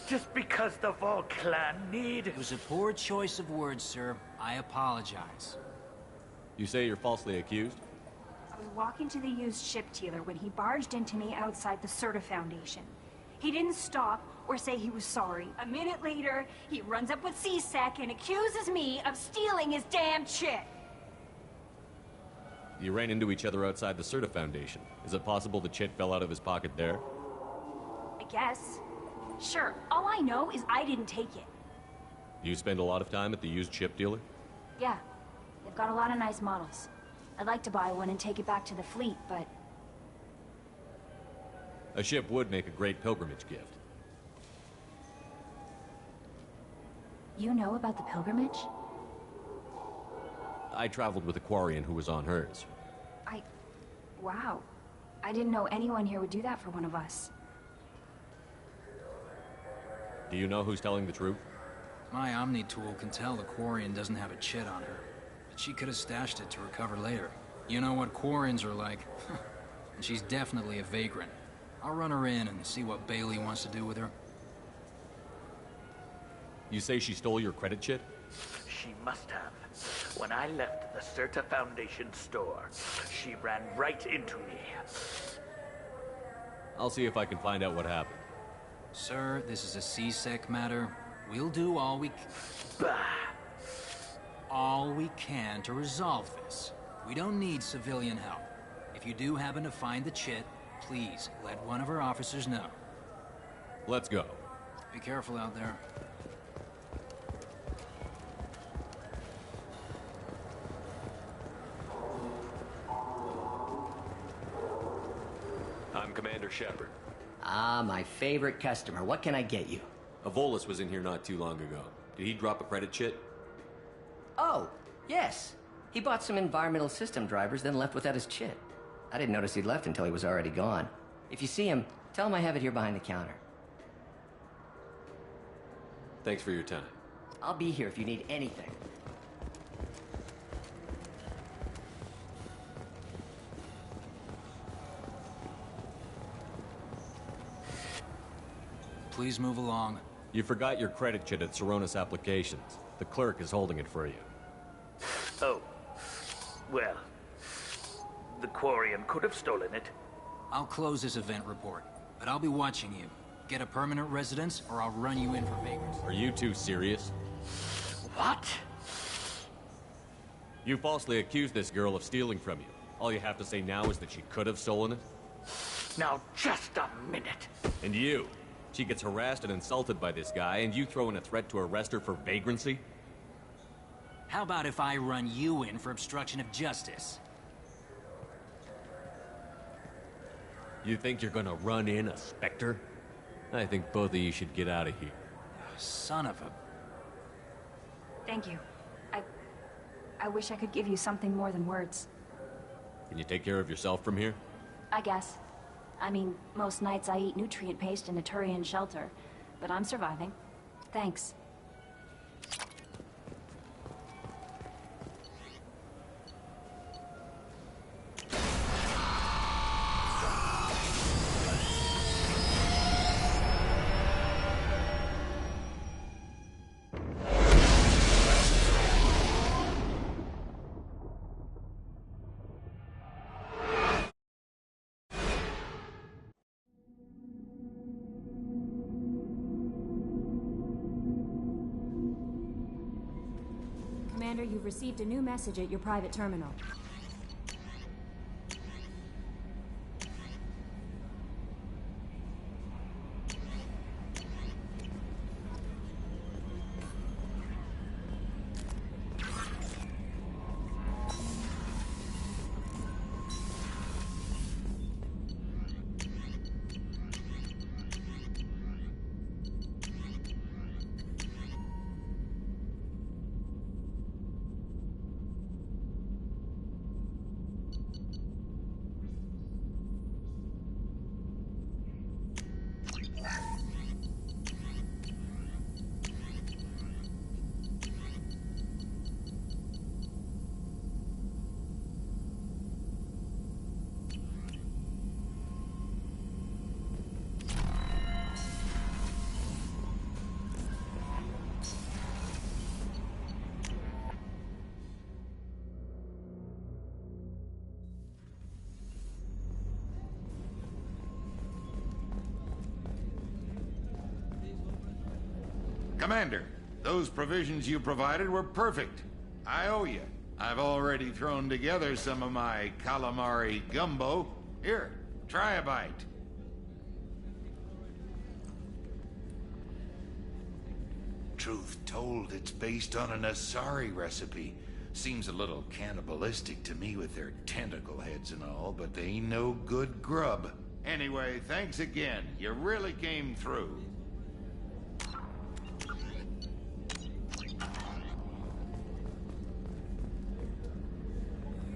Just because the Vol Clan need... It was a poor choice of words, sir. I apologize. You say you're falsely accused? I was walking to the used ship dealer when he barged into me outside the Serta Foundation. He didn't stop or say he was sorry. A minute later, he runs up with C-Sec and accuses me of stealing his damn chit. You ran into each other outside the Serta Foundation. Is it possible the chit fell out of his pocket there? I guess. Sure, all I know is I didn't take it. You spend a lot of time at the used ship dealer? Yeah, they've got a lot of nice models. I'd like to buy one and take it back to the fleet, but... A ship would make a great pilgrimage gift. You know about the pilgrimage? I traveled with a Quarian who was on hers. Wow. I didn't know anyone here would do that for one of us. Do you know who's telling the truth? My Omni tool can tell the Quarian doesn't have a chit on her, but she could have stashed it to recover later. You know what Quarians are like. And she's definitely a vagrant. I'll run her in and see what Bailey wants to do with her. You say she stole your credit chit? She must have. When I left the Serta Foundation store, she ran right into me. I'll see if I can find out what happened. Sir, this is a C-Sec matter. We'll do all we can to resolve this. We don't need civilian help. If you do happen to find the chit, please let one of our officers know. Let's go. Be careful out there. I'm Commander Shepard. Ah, my favorite customer. What can I get you? A Volus was in here not too long ago. Did he drop a credit chit? Oh, yes. He bought some environmental system drivers, then left without his chit. I didn't notice he'd left until he was already gone. If you see him, tell him I have it here behind the counter. Thanks for your time. I'll be here if you need anything. Please move along. You forgot your credit chit at Saronis Applications. The clerk is holding it for you. Oh. Well, the Quarian could have stolen it. I'll close this event report, but I'll be watching you. Get a permanent residence, or I'll run you in for vagrancy. Are you two serious? What? You falsely accused this girl of stealing from you. All you have to say now is that she could have stolen it? Now, just a minute. And you? She gets harassed and insulted by this guy, and you throw in a threat to arrest her for vagrancy? How about if I run you in for obstruction of justice? You think you're gonna run in a Spectre? I think both of you should get out of here. Son of a... Thank you. I wish I could give you something more than words. Can you take care of yourself from here? I guess. I mean, most nights I eat nutrient paste in a Turian shelter, but I'm surviving. Thanks. Commander, you've received a new message at your private terminal. Commander, those provisions you provided were perfect. I owe you. I've already thrown together some of my calamari gumbo. Here, try a bite. Truth told, it's based on an Asari recipe. Seems a little cannibalistic to me with their tentacle heads and all, but they ain't no good grub. Anyway, thanks again. You really came through.